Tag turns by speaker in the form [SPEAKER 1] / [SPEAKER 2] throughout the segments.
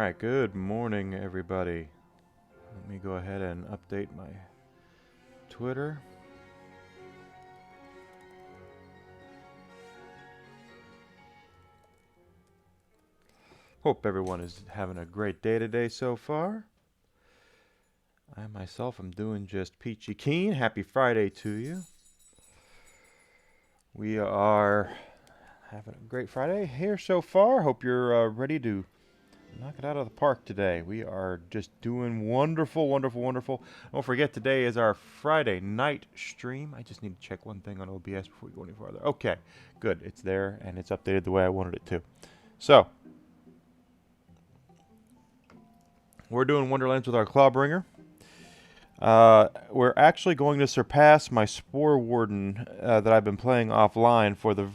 [SPEAKER 1] Alright, good morning everybody. Let me go ahead and update my Twitter. Hope everyone is having a great day today so far. I myself am doing just peachy keen. Happy Friday to you. We are having a great Friday here so far. Hope you're ready to knock it out of the park today. We are just doing wonderful, wonderful, wonderful. Don't forget, today is our Friday night stream. I just need to check one thing on OBS before we go any farther. Okay, good. It's there, and it's updated the way I wanted it to. So, we're doing Wonderlands with our Clawbringer. We're actually going to surpass my Spore Warden that I've been playing offline for the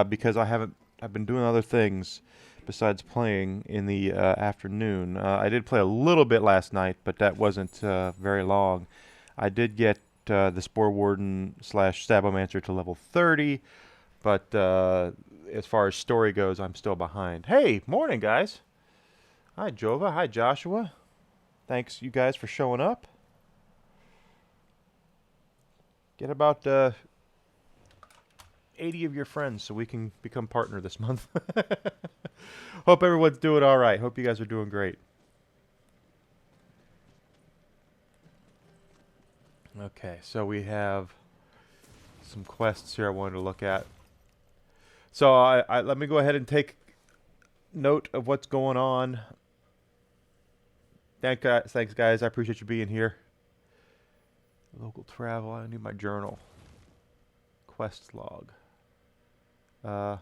[SPEAKER 1] because I've been doing other things besides playing in the afternoon. I did play a little bit last night, but that wasn't very long. I did get the Spore Warden / Sabomancer to level 30, but as far as story goes, I'm still behind. Hey, morning guys. Hi Jova, hi Joshua. Thanks you guys for showing up. Get about 80 of your friends so we can become partner this month. Hope everyone's doing all right. Hope you guys are doing great. Okay, so we have some quests here I wanted to look at. So let me go ahead and take note of what's going on. Thanks guys. I appreciate you being here. Local travel. I need my journal. Quest log. Why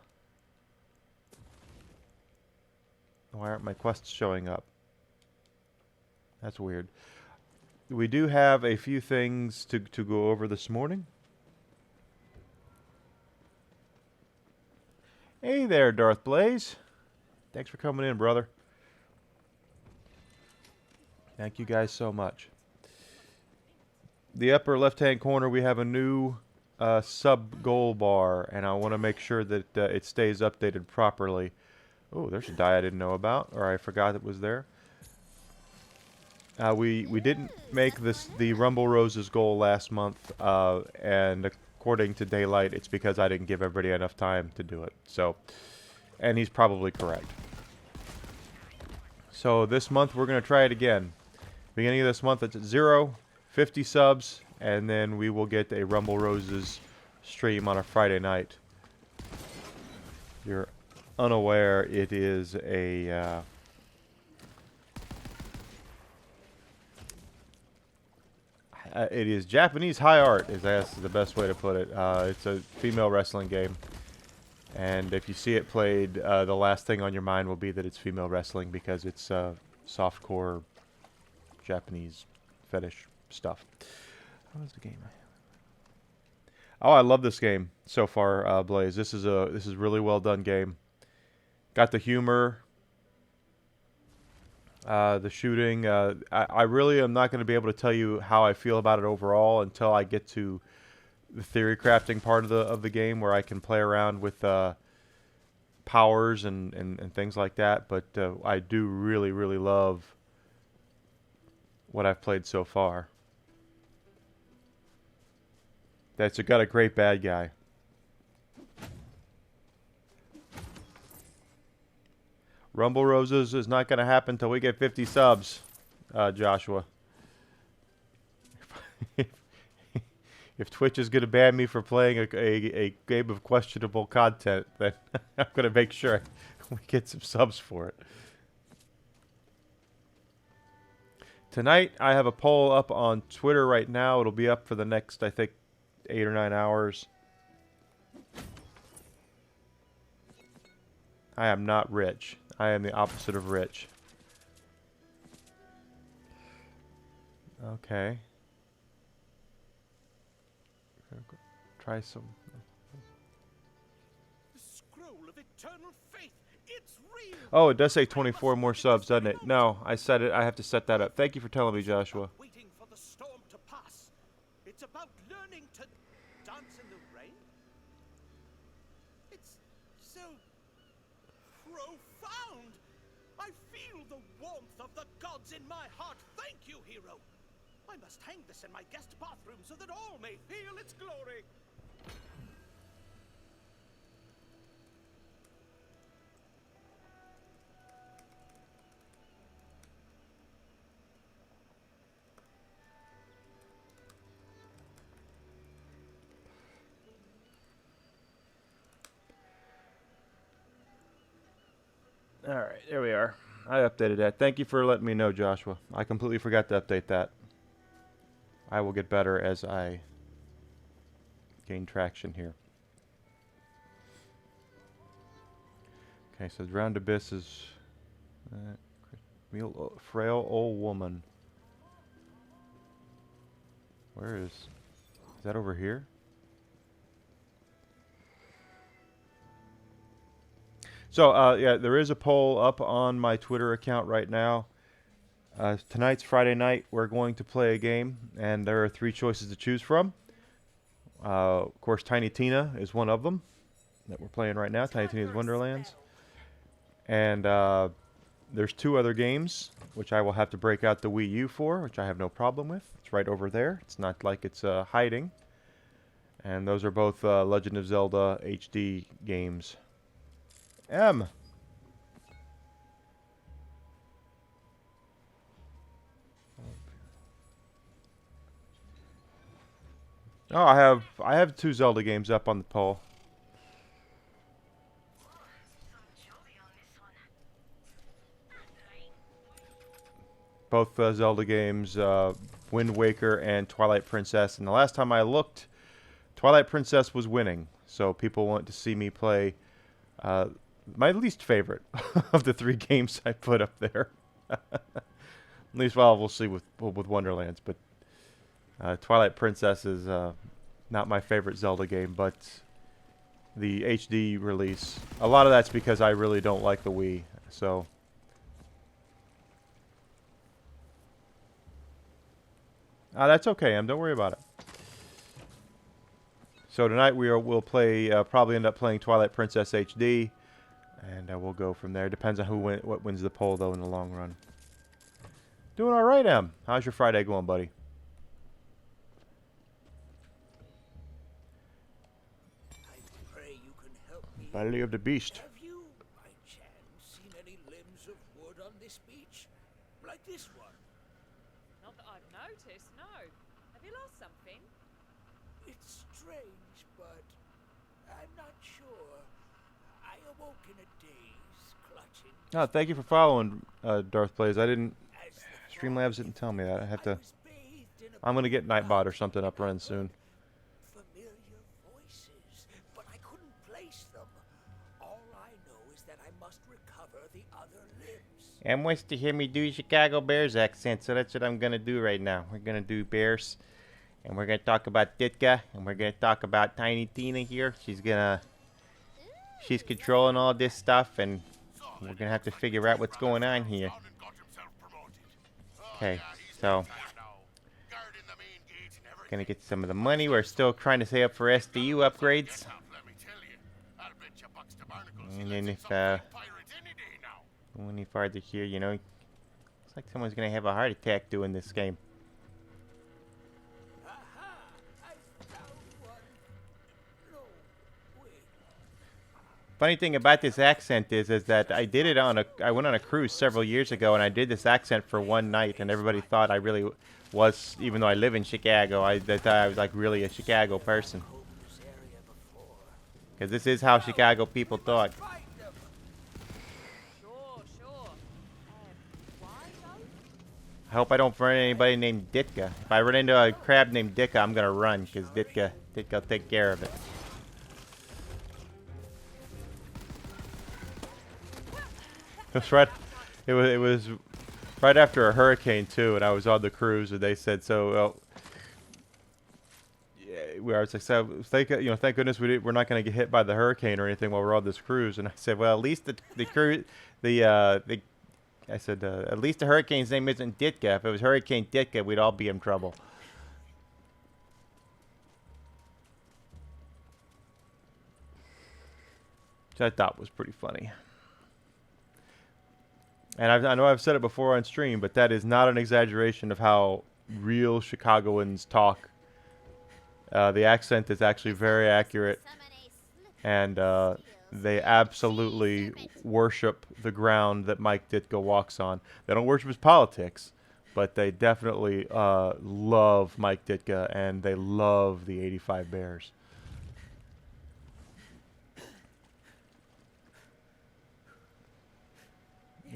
[SPEAKER 1] aren't my quests showing up? That's weird. We do have a few things to go over this morning. Hey there, Darth Blaze. Thanks for coming in, brother. Thank you guys so much. The upper left-hand corner, we have a new sub-goal bar, and I want to make sure that it stays updated properly. Oh, there's a die I didn't know about, or I forgot it was there. We didn't make the Rumble Roses goal last month, and according to Daylight, it's because I didn't give everybody enough time to do it. So, and he's probably correct. So this month we're going to try it again. Beginning of this month, it's at 0, 50 subs, and then we will get a Rumble Roses stream on a Friday night. If you're unaware, it is a it is Japanese high art, is the best way to put it. It's a female wrestling game, and if you see it played, the last thing on your mind will be that it's female wrestling because it's softcore Japanese fetish stuff. How is the game? Oh, I love this game so far, Blaze. This is a really well done game. Got the humor, the shooting. I really am not going to be able to tell you how I feel about it overall until I get to the theory crafting part of the game, where I can play around with powers and things like that. But I do really, really love what I've played so far. That's got a great bad guy. Rumble Roses is not going to happen until we get 50 subs, Joshua. If Twitch is going to ban me for playing a game of questionable content, then I'm going to make sure we get some subs for it. Tonight, I have a poll up on Twitter right now. It'll be up for the next, I think, 8 or 9 hours. I am not rich. I am the opposite of rich. Okay. Try some.
[SPEAKER 2] The scroll of eternal faith. It's real.
[SPEAKER 1] Oh, it does say 24 more subs, doesn't it? No, I set it. I have to set that up. Thank you for telling me, Joshua.
[SPEAKER 2] Waiting for the storm to pass. It's about learning to dance in the rain. It's so profound. I feel the warmth of the gods in my heart thank you, hero. I must hang this in my guest bathroom so that all may feel its glory.
[SPEAKER 1] All right, there we are. I updated that. Thank you for letting me know, Joshua. I completely forgot to update that. I will get better as I gain traction here. Okay, so Drowned Abyss is frail old woman. Where is that over here? So, yeah, there is a poll up on my Twitter account right now. Tonight's Friday night. We're going to play a game, and there are 3 choices to choose from. Of course, Tiny Tina is one of them that we're playing right now. Tiny Tina's Wonderlands. And there's 2 other games, which I will have to break out the Wii U for, which I have no problem with. It's right over there. It's not like it's hiding. And those are both Legend of Zelda HD games. M. Oh, I have 2 Zelda games up on the poll. Both Zelda games, Wind Waker and Twilight Princess. And the last time I looked, Twilight Princess was winning. So people want to see me play my least favorite of the 3 games I put up there. At least, well, we'll see with Wonderlands. But Twilight Princess is not my favorite Zelda game, but the HD release, a lot of that's because I really don't like the Wii. So that's okay, Em. Don't worry about it. So tonight we'll play, probably end up playing Twilight Princess HD, and we'll go from there. Depends on what wins the poll, though, in the long run. Doing all right, Em. How's your Friday going, buddy?
[SPEAKER 2] I pray you can help me.
[SPEAKER 1] Belly of the Beast.
[SPEAKER 2] Have you, by chance, seen any limbs of wood on this beach? Like this one?
[SPEAKER 3] Not that I've noticed, no. Have you lost something?
[SPEAKER 2] It's strange, but I'm not sure. I awoke in a daze, clutching.
[SPEAKER 1] Oh, thank you for following, Darth Plays. I didn't...
[SPEAKER 2] As the
[SPEAKER 1] Streamlabs didn't tell me that. I have
[SPEAKER 2] I
[SPEAKER 1] to...
[SPEAKER 2] was bathed in a
[SPEAKER 1] I'm going to get Nightbot or something up running soon.
[SPEAKER 2] familiar voices, but I couldn't place them. All I know is that I must recover the other limbs.
[SPEAKER 1] Em wants to hear me do Chicago Bears accent, so that's what I'm going to do right now. We're going to do Bears, and we're going to talk about Ditka, and we're going to talk about Tiny Tina here. She's controlling all this stuff, and we're going to have to figure out what's going on here. Okay, so gonna get some of the money. We're still trying to save up for SDU upgrades. And then if go any farther here, you know, looks like someone's gonna have a heart attack doing this game.
[SPEAKER 2] Aha! I found one. No, wait.
[SPEAKER 1] Funny thing about this accent is that I went on a cruise several years ago, and I did this accent for one night, and everybody thought I really was, even though I live in Chicago, they thought I was like really a Chicago person.
[SPEAKER 2] Hoped this area before.
[SPEAKER 1] Because this is how Chicago people talk.
[SPEAKER 2] Find them.
[SPEAKER 3] Sure. Why though?
[SPEAKER 1] I hope I don't run into anybody named Ditka. If I run into a crab named Ditka, I'm gonna run, because Ditka will take care of it. It was right after a hurricane too, and I was on the cruise, and they said so. Yeah, I was like, so thank goodness we're not going to get hit by the hurricane or anything while we're on this cruise. And I said, well, at least I said at least the hurricane's name isn't Ditka. If it was Hurricane Ditka, we'd all be in trouble. Which I thought was pretty funny. And I know I've said it before on stream, but that is not an exaggeration of how real Chicagoans talk. The accent is actually very accurate, and they absolutely worship the ground that Mike Ditka walks on. They don't worship his politics, but they definitely love Mike Ditka, and they love the 85 Bears.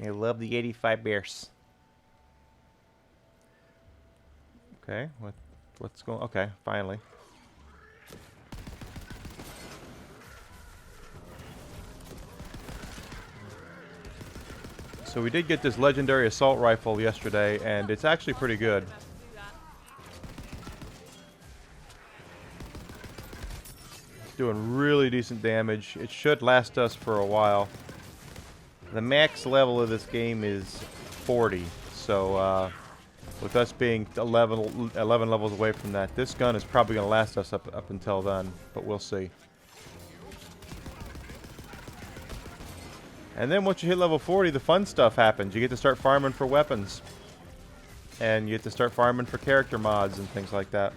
[SPEAKER 1] They love the 85 Bears. Okay, what's going? Okay, finally. So we did get this legendary assault rifle yesterday, and it's actually pretty good. It's doing really decent damage. It should last us for a while. The max level of this game is 40, so with us being 11 levels away from that, this gun is probably going to last us up until then, but we'll see. And then once you hit level 40, the fun stuff happens. You get to start farming for weapons. And you get to start farming for character mods and things like that.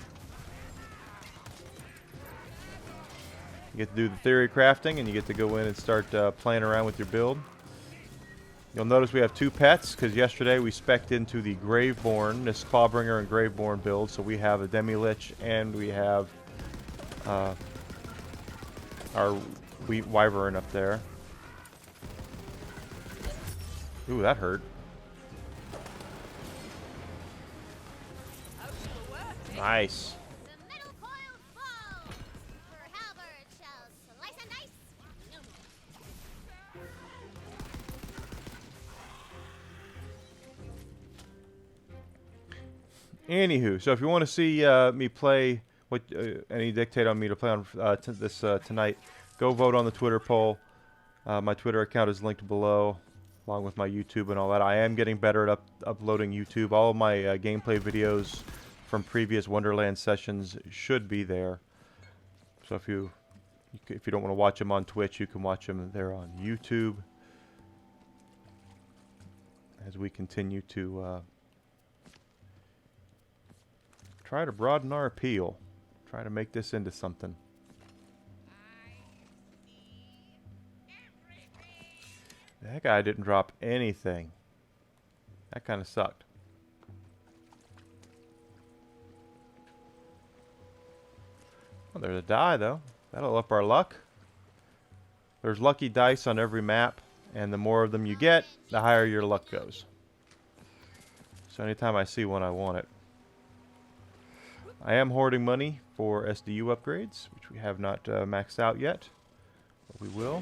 [SPEAKER 1] You get to do the theory crafting, and you get to go in and start playing around with your build. You'll notice we have 2 pets, because yesterday we spec'd into the Graveborn, this Clawbringer and Graveborn build. So we have a Demi-Lich, and we have our Wheat Wyvern up there. Ooh, that hurt. Nice. Anywho, so if you want to see me play, any dictate on me to play on tonight, go vote on the Twitter poll. My Twitter account is linked below, along with my YouTube and all that. I am getting better at uploading YouTube. All of my gameplay videos from previous Wonderland sessions should be there. So if you don't want to watch them on Twitch, you can watch them there on YouTube. As we continue to try to broaden our appeal, try to make this into something. That guy didn't drop anything. That kind of sucked. Well, there's a die, though. That'll up our luck. There's lucky dice on every map, and the more of them you get, the higher your luck goes. So anytime I see one, I want it. I am hoarding money for SDU upgrades, which we have not maxed out yet, but we will.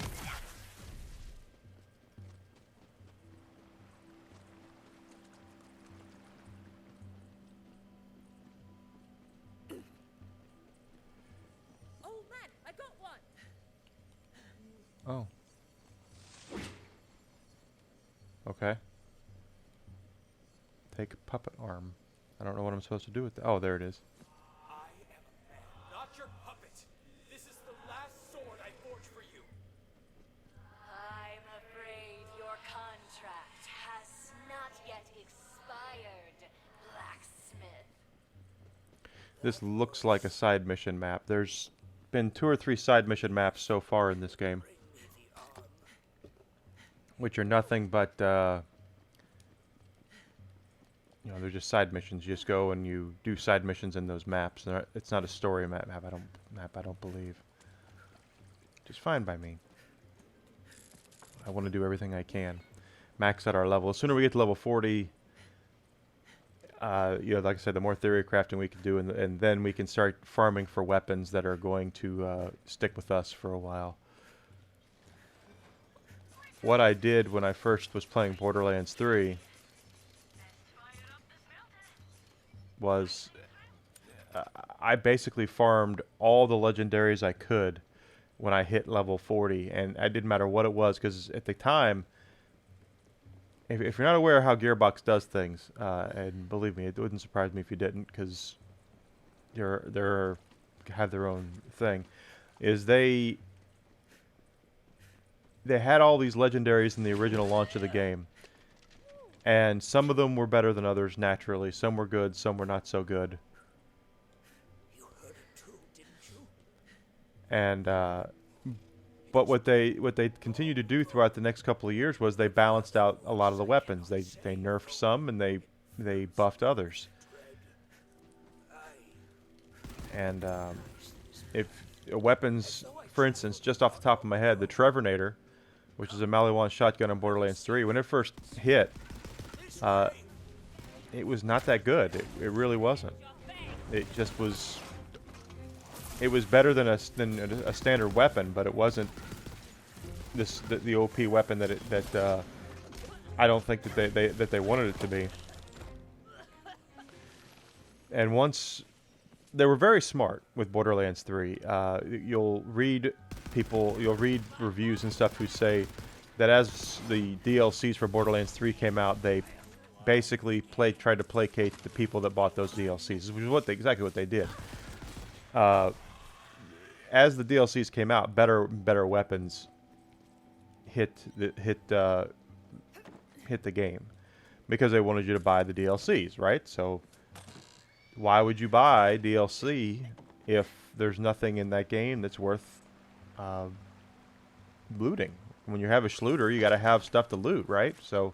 [SPEAKER 1] Oh. Okay. Take a puppet arm. I don't know what I'm supposed to do with that. Oh, there it is.
[SPEAKER 2] I am a man, not your puppet. This is the last sword I forged for you.
[SPEAKER 4] I'm afraid your contract has not yet expired, blacksmith.
[SPEAKER 1] This looks like a side mission map. There's been 2 or 3 side mission maps so far in this game, which are nothing but you know, they're just side missions. You just go and you do side missions in those maps. It's not a story map. I don't believe. Just fine by me. I want to do everything I can. Max at our level. The sooner we get to level 40, you know, like I said, the more theory crafting we can do, and then we can start farming for weapons that are going to stick with us for a while. What I did when I first was playing Borderlands 3 was I basically farmed all the legendaries I could when I hit level 40, and it didn't matter what it was, because at the time, if you're not aware of how Gearbox does things, and believe me, it wouldn't surprise me if you didn't, because they have their own thing, is they had all these legendaries in the original launch of the game, And some of them were better than others naturally. Some were good, some were not so good.
[SPEAKER 2] You heard it too, didn't you?
[SPEAKER 1] And but what they continued to do throughout the next couple of years was they balanced out a lot of the weapons. They nerfed some and they buffed others. And if weapons, for instance, just off the top of my head, the Trevornator, which is a Maliwan shotgun in Borderlands 3, when it first hit, it was not that good. It really wasn't. It just was. It was better than a standard weapon, but it wasn't the OP weapon that I don't think that they wanted it to be. And once they were very smart with Borderlands 3. You'll read reviews and stuff who say that as the DLCs for Borderlands 3 came out, they basically tried to placate the people that bought those DLCs, which is exactly what they did. As the DLCs came out, better weapons hit the game because they wanted you to buy the DLCs, right? So why would you buy DLC if there's nothing in that game that's worth looting? When you have a looter, you got to have stuff to loot, right? So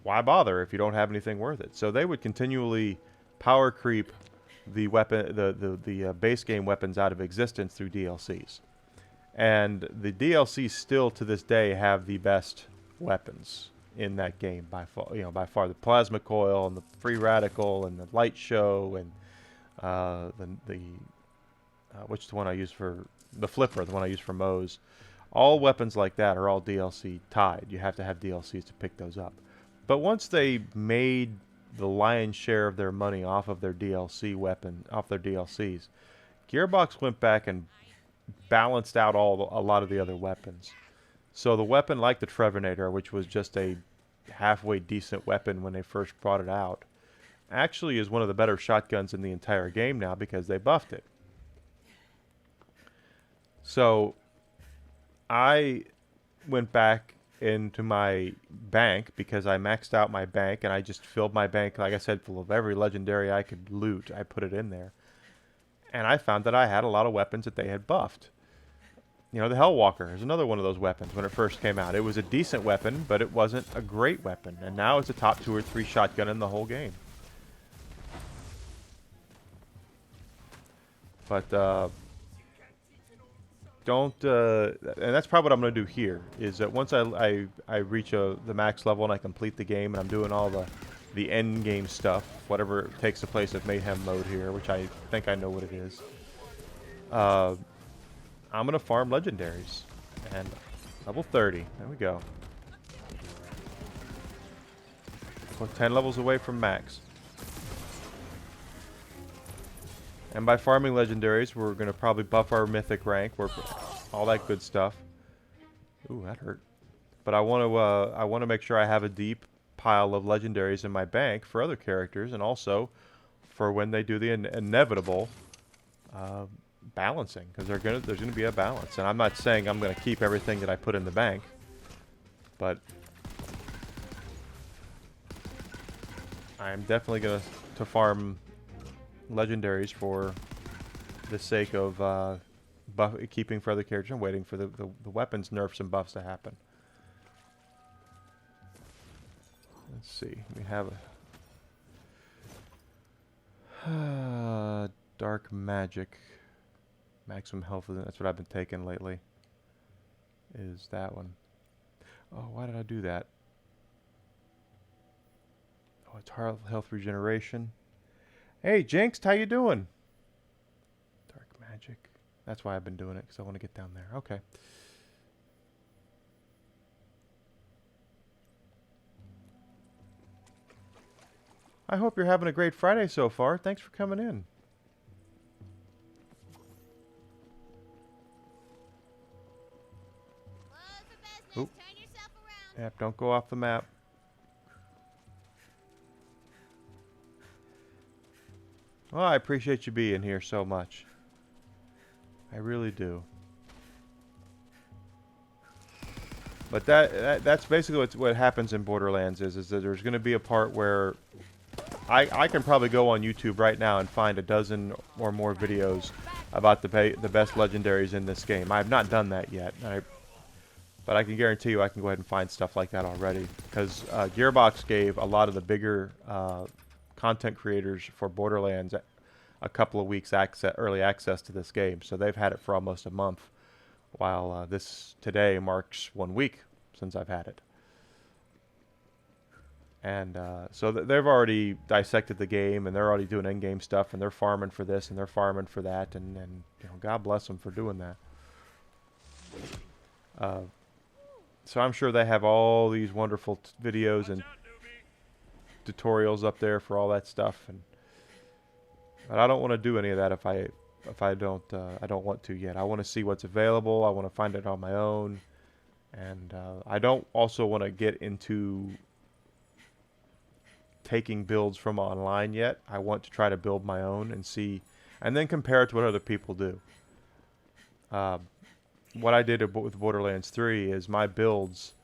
[SPEAKER 1] why bother if you don't have anything worth it? So they would continually power creep the weapon, the base game weapons out of existence through DLCs, and the DLCs still to this day have the best weapons in that game by far. By far, the plasma coil and the free radical and the light show and which is the one I use for the flipper, the one I use for Moe's. All weapons like that are all DLC tied. You have to have DLCs to pick those up. But once they made the lion's share of their money off of their DLCs, Gearbox went back and balanced out a lot of the other weapons. So the weapon like the Trevornator, which was just a halfway decent weapon when they first brought it out, actually is one of the better shotguns in the entire game now because they buffed it. So I went back into my bank because I maxed out my bank and I just filled my bank, like I said, full of every legendary I could loot. I put it in there. And I found that I had a lot of weapons that they had buffed. The Hellwalker is another one of those weapons when it first came out. It was a decent weapon, but it wasn't a great weapon. And now it's a top 2 or 3 shotgun in the whole game. But, and that's probably what I'm going to do here, is that once I reach the max level and I complete the game and I'm doing all the end game stuff, whatever takes the place of Mayhem mode here, which I think I know what it is, I'm going to farm legendaries. And level 30. There we go. We're 10 levels away from max. And by farming legendaries, we're going to probably buff our mythic rank, all that good stuff. Ooh, that hurt. But I want to make sure I have a deep pile of legendaries in my bank for other characters, and also for when they do the inevitable balancing, because there's gonna be a balance. And I'm not saying I'm gonna keep everything that I put in the bank, but I'm definitely gonna farm legendaries for the sake of keeping for other characters and waiting for the weapons nerfs and buffs to happen. Let's see. We have a dark magic. Maximum health. That's what I've been taking lately. Is that one? Oh, why did I do that? Oh, it's health regeneration. Hey, Jinx, how you doing? Dark magic. That's why I've been doing it, because I want to get down there. Okay. I hope you're having a great Friday so far. Thanks for coming in. Oop. Yep, don't go off the map. Well, I appreciate you being here so much. I really do. But that's basically what happens in Borderlands is that there's going to be a part where I can probably go on YouTube right now and find a dozen or more videos about the best legendaries in this game. I have not done that yet, but I can guarantee you I can go ahead and find stuff like that already, because Gearbox gave a lot of the bigger content creators for Borderlands a couple of weeks early access to this game, so they've had it for almost a month, while this today marks 1 week since I've had it. And so they've already dissected the game, and they're already doing in-game stuff, and they're farming for this, and they're farming for that, and you know, God bless them for doing that. So I'm sure they have all these wonderful videos and tutorials up there for all that stuff, but I don't want to do any of that if I don't want to yet. I want to see what's available. I want to find it on my own, and I don't also want to get into taking builds from online yet. I want to try to build my own and see, and then compare it to what other people do. What I did with Borderlands 3 is my builds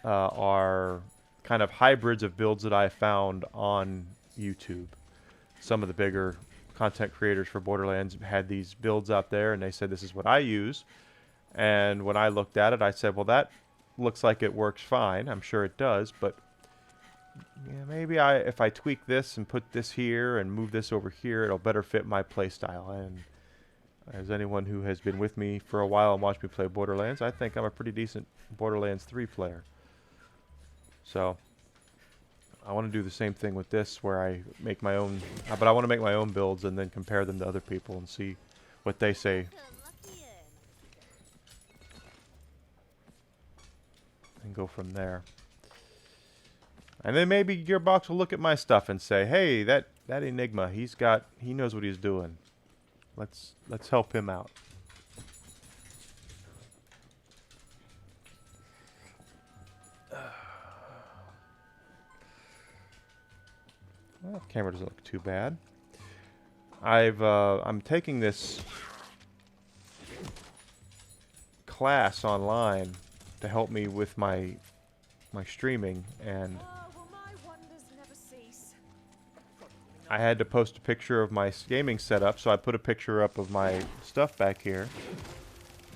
[SPEAKER 1] are kind of hybrids of builds that I found on YouTube. Some of the bigger content creators for Borderlands had these builds out there, and they said this is what I use. And when I looked at it, I said, well, that looks like it works fine. I'm sure it does, but yeah, maybe if I tweak this and put this here and move this over here, it'll better fit my playstyle. And as anyone who has been with me for a while and watched me play Borderlands, I think I'm a pretty decent Borderlands 3 player. So I want to do the same thing with this, where I make my own, but I want to make my own builds and then compare them to other people and see what they say. And go from there. And then maybe Gearbox will look at my stuff and say, hey, that Enigma, he knows what he's doing. Let's help him out. Well, the camera doesn't look too bad. I'm taking this class online to help me with my streaming, and I had to post a picture of my gaming setup, so I put a picture up of my stuff back here.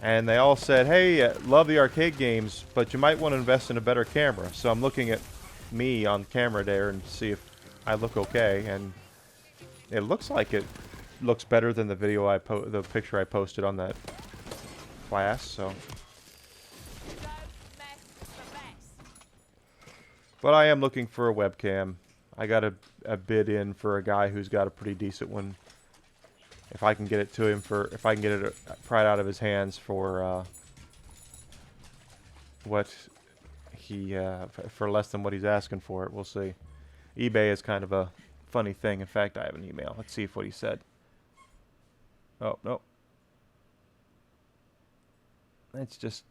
[SPEAKER 1] And they all said, hey, love the arcade games, but you might want to invest in a better camera. So I'm looking at me on camera there and see if I look okay, and it looks like it looks better than the picture I posted on that class, so. But I am looking for a webcam. I got a bid in for a guy who's got a pretty decent one. If I can get it to him if I can get it pried out of his hands for what he for less than what he's asking for it, we'll see. eBay is kind of a funny thing. In fact, I have an email. Let's see what he said. Oh no, it's just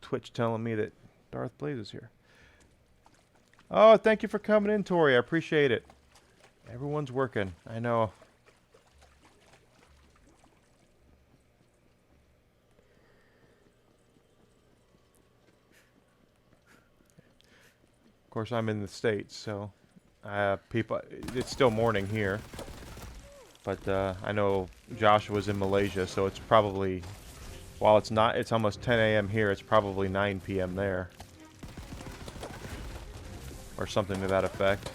[SPEAKER 1] Twitch telling me that Darth Blaze is here. Oh, thank you for coming in, Tori. I appreciate it. Everyone's working. I know. Of course, I'm in the States, so people. It's still morning here, but I know Joshua's in Malaysia, so it's probably, while it's not, it's almost 10 a.m. here. It's probably 9 p.m. there. Or something to that effect.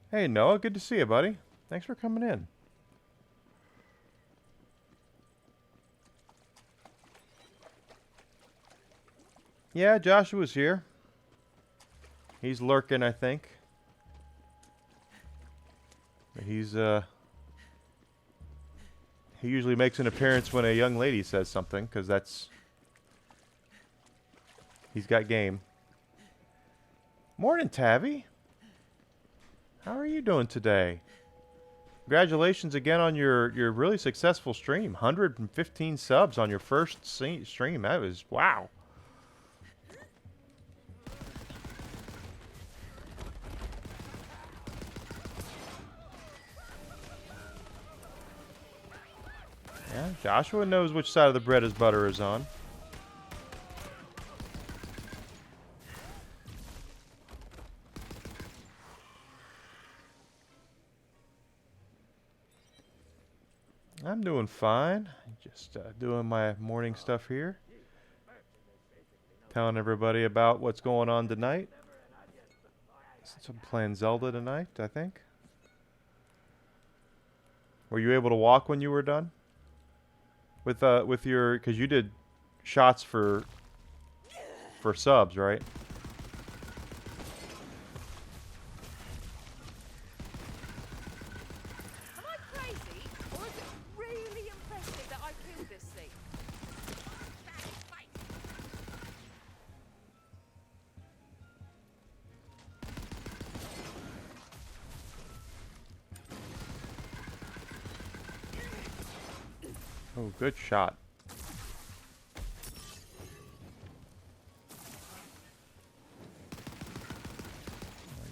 [SPEAKER 1] Hey Noah, good to see you, buddy. Thanks for coming in. Yeah, Joshua's here. He's lurking, I think. He's he usually makes an appearance when a young lady says something, because he's got game. Morning, Tavi. How are you doing today? Congratulations again on your really successful stream. 115 subs on your first stream. That was, wow. Yeah, Joshua knows which side of the bread his butter is on. I'm doing fine. Just doing my morning stuff here. Telling everybody about what's going on tonight. Since I'm playing Zelda tonight, I think. Were you able to walk when you were done? With your, because you did shots for subs, right?
[SPEAKER 3] Am I crazy, or is it really impressive that I killed this thing?
[SPEAKER 1] Oh, good shot.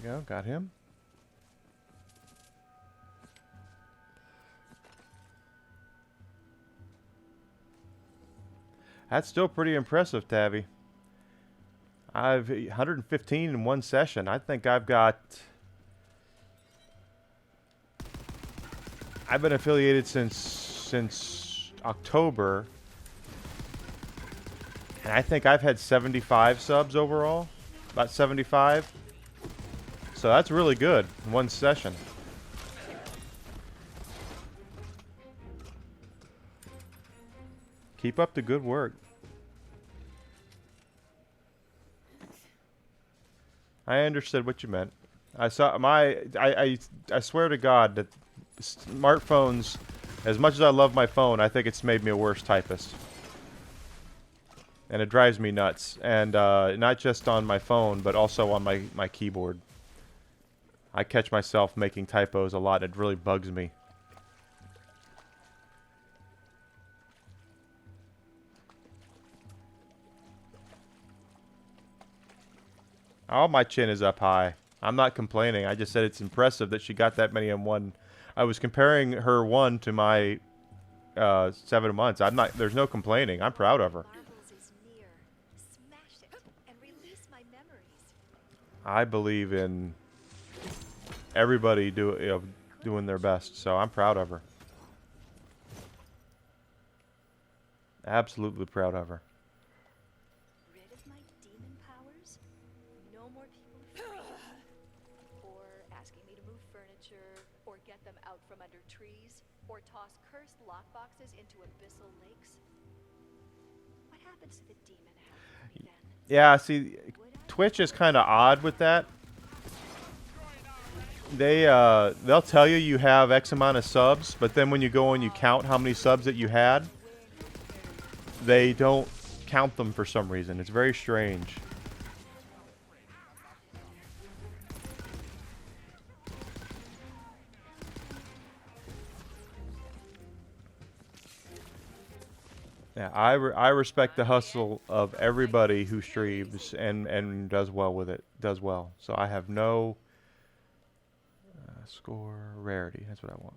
[SPEAKER 1] There we go, got him. That's still pretty impressive, Tabby. I've 115 in one session. I think I've been affiliated since October, and I think I've had 75 subs overall, about 75. So that's really good in one session. Keep up the good work. I understood what you meant. I swear to God that smartphones, as much as I love my phone, I think it's made me a worse typist. And it drives me nuts. And not just on my phone, but also on my keyboard. I catch myself making typos a lot. It really bugs me. Oh, my chin is up high. I'm not complaining. I just said it's impressive that she got that many in one. I was comparing her one to my 7 months. I'm not. There's no complaining. I'm proud of her. I believe in everybody doing their best, so I'm proud of her. Absolutely proud of her.
[SPEAKER 4] Rid of my demon powers? No more people or asking me to move furniture, or get them out from under trees, or toss cursed lockboxes into abyssal lakes. What happens to the demon half of me then?
[SPEAKER 1] Yeah, see, Twitch is kind of odd with that. They'll tell you you have X amount of subs, but then when you go and you count how many subs that you had, they don't count them for some reason. It's very strange. Yeah, I respect the hustle of everybody who streams and does well with it. Does well. So I have no score rarity. That's what I want.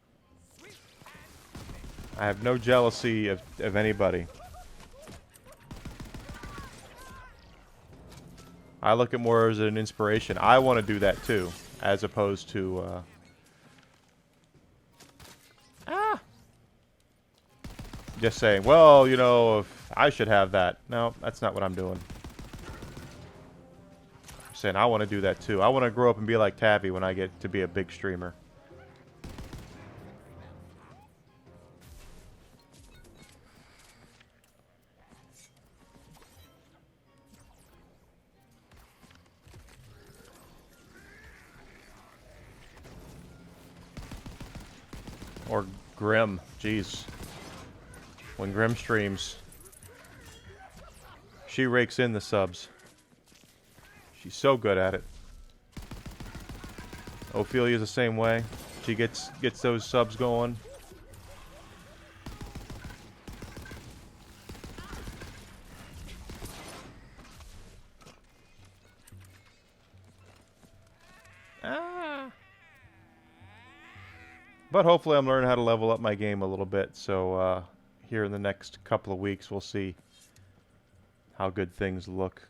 [SPEAKER 1] I have no jealousy of anybody. I look at more as an inspiration. I want to do that too, as opposed to just saying, well, you know, if I should have that. No, that's not what I'm doing. I'm saying I want to do that too. I want to grow up and be like Tabby when I get to be a big streamer. Or Grim. Jeez. When Grim streams, she rakes in the subs. She's so good at it. Ophelia's the same way. She gets those subs going. But hopefully I'm learning how to level up my game a little bit, so here in the next couple of weeks. We'll see how good things look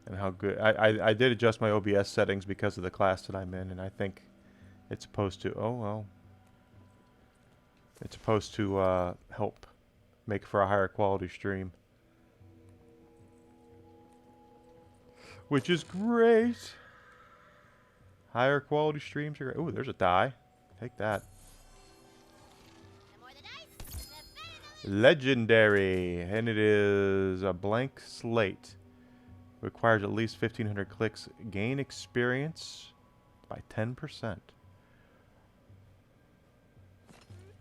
[SPEAKER 1] and how good. I did adjust my OBS settings because of the class that I'm in, and I think it's supposed to. Oh well. It's supposed to help make for a higher quality stream, which is great. Higher quality streams are great. Ooh, there's a die. Take that. Legendary, and it is a blank slate. Requires at least 1,500 clicks. Gain experience by 10%.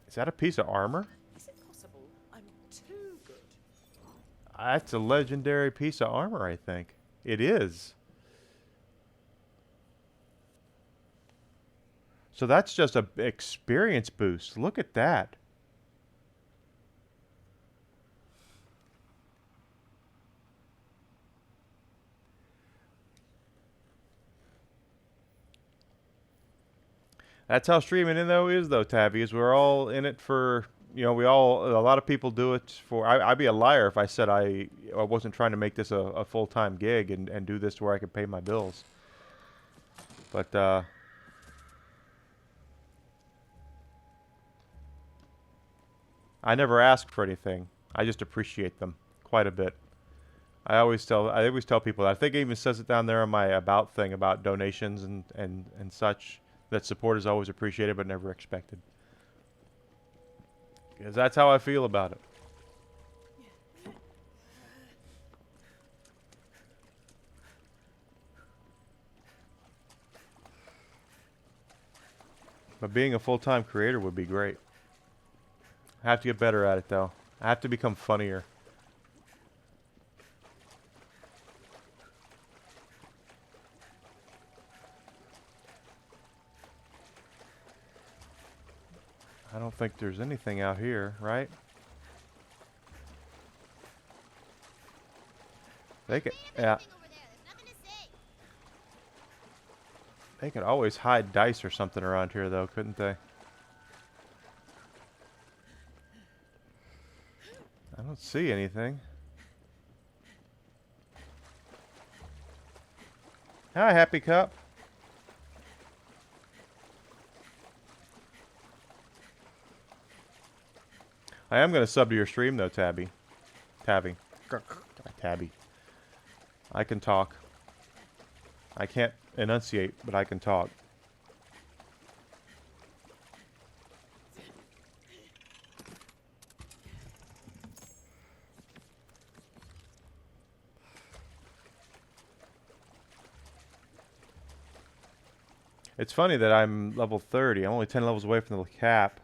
[SPEAKER 1] Is that a piece of armor?
[SPEAKER 2] Is it possible I'm too good?
[SPEAKER 1] That's a legendary piece of armor, I think. It is. So that's just a experience boost. Look at that. That's how streaming in though is though, Tabby, is we're all in it for, you know, a lot of people do it for, I'd be a liar if I said I wasn't trying to make this a full-time gig and do this to where I could pay my bills. But, I never ask for anything. I just appreciate them quite a bit. I always tell people that. I think it even says it down there on my about thing about donations and such, that support is always appreciated but never expected. Because that's how I feel about it. But being a full-time creator would be great. I have to get better at it though. I have to become funnier. I don't think there's anything out here, right? They could, yeah. They could always hide dice or something around here though, couldn't they? I don't see anything. Hi, Happy Cup. I am going to sub to your stream though, Tabby. Tabby. Tabby. I can talk. I can't enunciate, but I can talk. It's funny that I'm level 30. I'm only 10 levels away from the cap.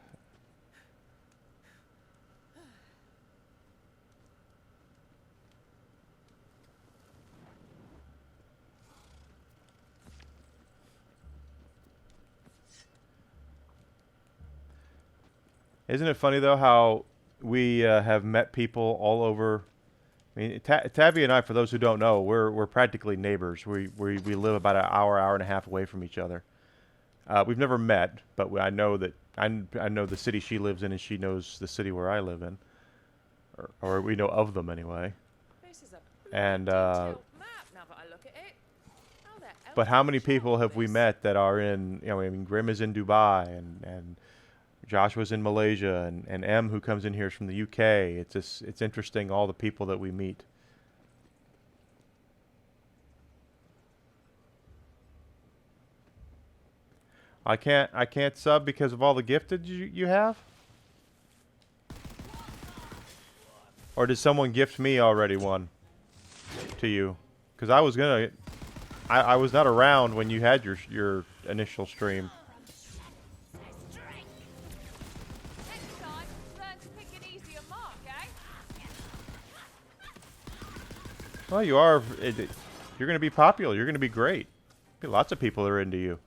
[SPEAKER 1] Isn't it funny though how we have met people all over? I mean, Tabby and I, for those who don't know, we're practically neighbors. We live about an hour and a half away from each other. We've never met, but I know that I know the city she lives in, and she knows the city where I live in, or we know of them anyway.
[SPEAKER 3] This is a
[SPEAKER 1] And
[SPEAKER 3] detailed map now that I look at it. How the hell
[SPEAKER 1] but how
[SPEAKER 3] did
[SPEAKER 1] many
[SPEAKER 3] you
[SPEAKER 1] people have we
[SPEAKER 3] this?
[SPEAKER 1] met that are in? You know, I mean, Grim is in Dubai, and Joshua's in Malaysia, and M, who comes in here is from the UK. It's interesting, all the people that we meet. I can't sub because of all the gifted you have? Or did someone gift me already one to you? Because I was gonna, I was not around when you had your initial stream.
[SPEAKER 3] Next time, learn to pick an easier mark, eh?
[SPEAKER 1] Well, you are. You're gonna be popular. You're gonna be great. Lots of people are into you.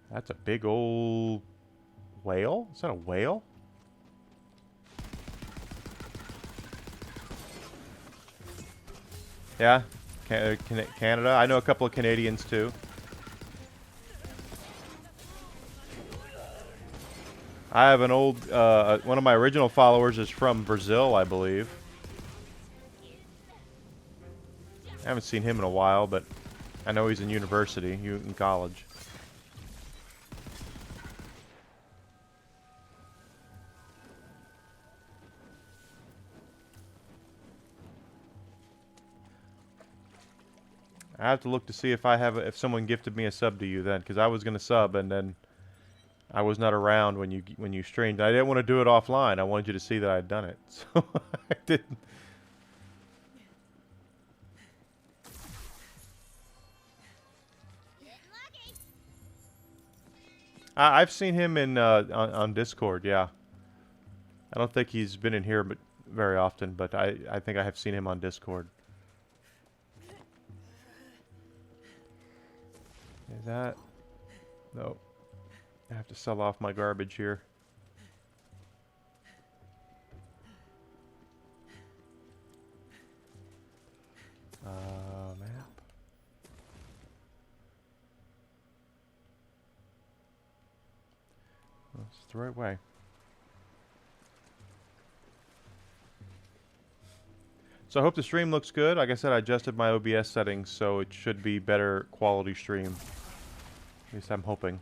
[SPEAKER 1] That's a big old whale? Is that a whale? Yeah, Canada. I know a couple of Canadians too. I have an old, one of my original followers is from Brazil, I believe. I haven't seen him in a while, but I know he's in university, in college. I have to look to see if if someone gifted me a sub to you then, because I was gonna sub and then I was not around when you streamed. I didn't want to do it offline. I wanted you to see that I had done it, so I didn't. I've seen him in on Discord. Yeah, I don't think he's been in here but very often, but I think I have seen him on Discord. Is that? No. I have to sell off my garbage here. Map. That's the right way. So I hope the stream looks good. Like I said, I adjusted my OBS settings, so it should be better quality stream. At least I'm hoping.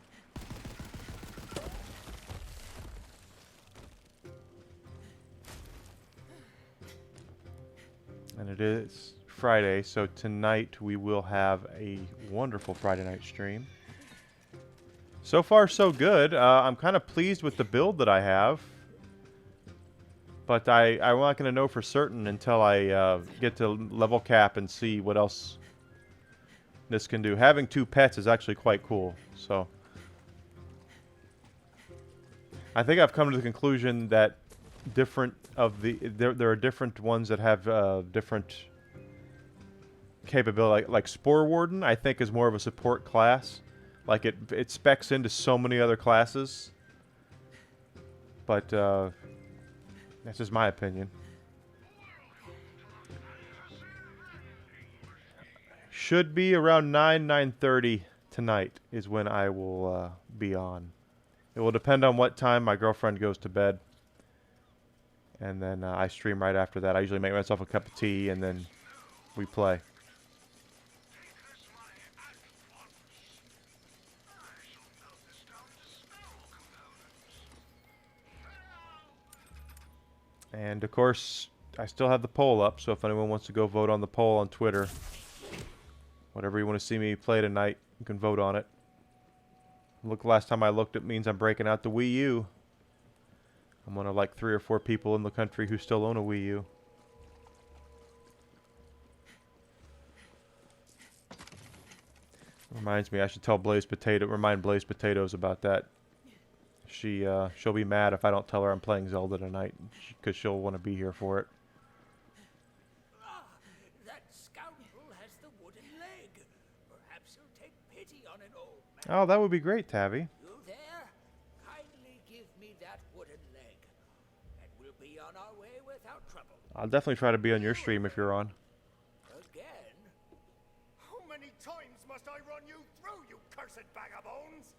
[SPEAKER 1] And it is Friday, so tonight we will have a wonderful Friday night stream. So far, so good. I'm kind of pleased with the build that I have. But I'm not going to know for certain until I get to level cap and see what else this can do. Having 2 pets is actually quite cool. So I think I've come to the conclusion that there are different ones that have different capability. Like Spore Warden, I think is more of a support class. Like it specs into so many other classes. But that's just my opinion. Should be around 9:30 tonight is when I will be on. It will depend on what time my girlfriend goes to bed. And then I stream right after that. I usually make myself a cup of tea and then we play. And of course, I still have the poll up, so if anyone wants to go vote on the poll on Twitter, whatever you want to see me play tonight, you can vote on it. Look, last time I looked, it means I'm breaking out the Wii U. I'm one of like 3 or 4 people in the country who still own a Wii U. Reminds me, I should tell remind Blaze Potatoes about that. She'll be mad if I don't tell her I'm playing Zelda tonight, because she'll want to be here for it.
[SPEAKER 2] Ah, that scoundrel has the wooden leg. Perhaps he'll take pity on an old man.
[SPEAKER 1] Oh, that would be great, Tabby.
[SPEAKER 2] You there? Kindly give me that wooden leg, and we'll be on our way without trouble.
[SPEAKER 1] I'll definitely try to be on your stream if you're on.
[SPEAKER 2] Again?
[SPEAKER 5] How many times must I run you through, you cursed bag of bones?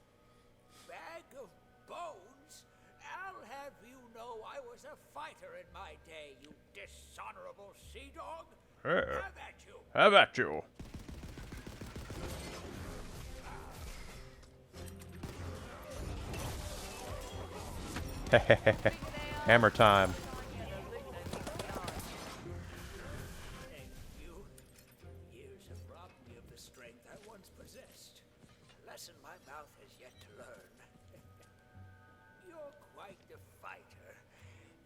[SPEAKER 2] Bag of bones? I'll have you know I was a fighter in my day, you dishonorable sea dog.
[SPEAKER 1] Hey.
[SPEAKER 2] Have at you.
[SPEAKER 1] Have at you. Hammer time.
[SPEAKER 2] Thank you. Years have robbed me of the strength I once possessed. A lesson my mouth has yet to learn. You're quite the fighter.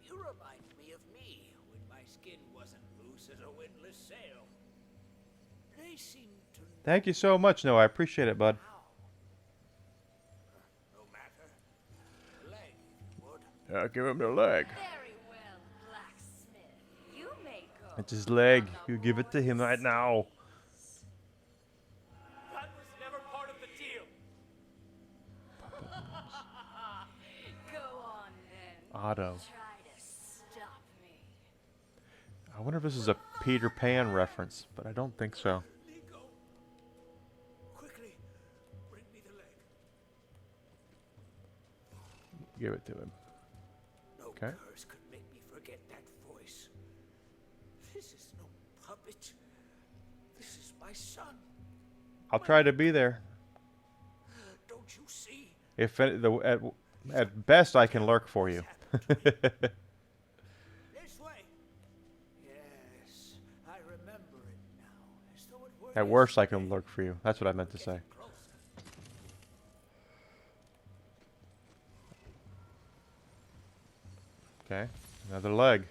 [SPEAKER 2] You remind me of me when my skin wasn't loose as a windless sail. They seem to
[SPEAKER 1] Thank you so much, Noah. I appreciate it, bud.
[SPEAKER 2] now. No matter. The leg, if you would.
[SPEAKER 1] Give him the leg.
[SPEAKER 3] Very well, blacksmith. You may go.
[SPEAKER 1] It's his leg. You give it to him right now.
[SPEAKER 5] That was never part of the deal.
[SPEAKER 3] Go on then.
[SPEAKER 1] Otto.
[SPEAKER 3] Try to stop me.
[SPEAKER 1] I wonder if this is a Peter Pan reference, but I don't think so.
[SPEAKER 2] Nico. Quickly, bring me the leg.
[SPEAKER 1] Give it to him. Okay.
[SPEAKER 2] curse could make me forget that voice. This is no puppet. This is my son.
[SPEAKER 1] I'll try to be there.
[SPEAKER 2] Don't you see?
[SPEAKER 1] If at best I can lurk for you.
[SPEAKER 2] This way. Yes, I remember it now, as though it were
[SPEAKER 1] At worst I can
[SPEAKER 2] yesterday.
[SPEAKER 1] lurk for you. That's what I meant to say.
[SPEAKER 2] Getting closer.
[SPEAKER 1] Okay. Another leg.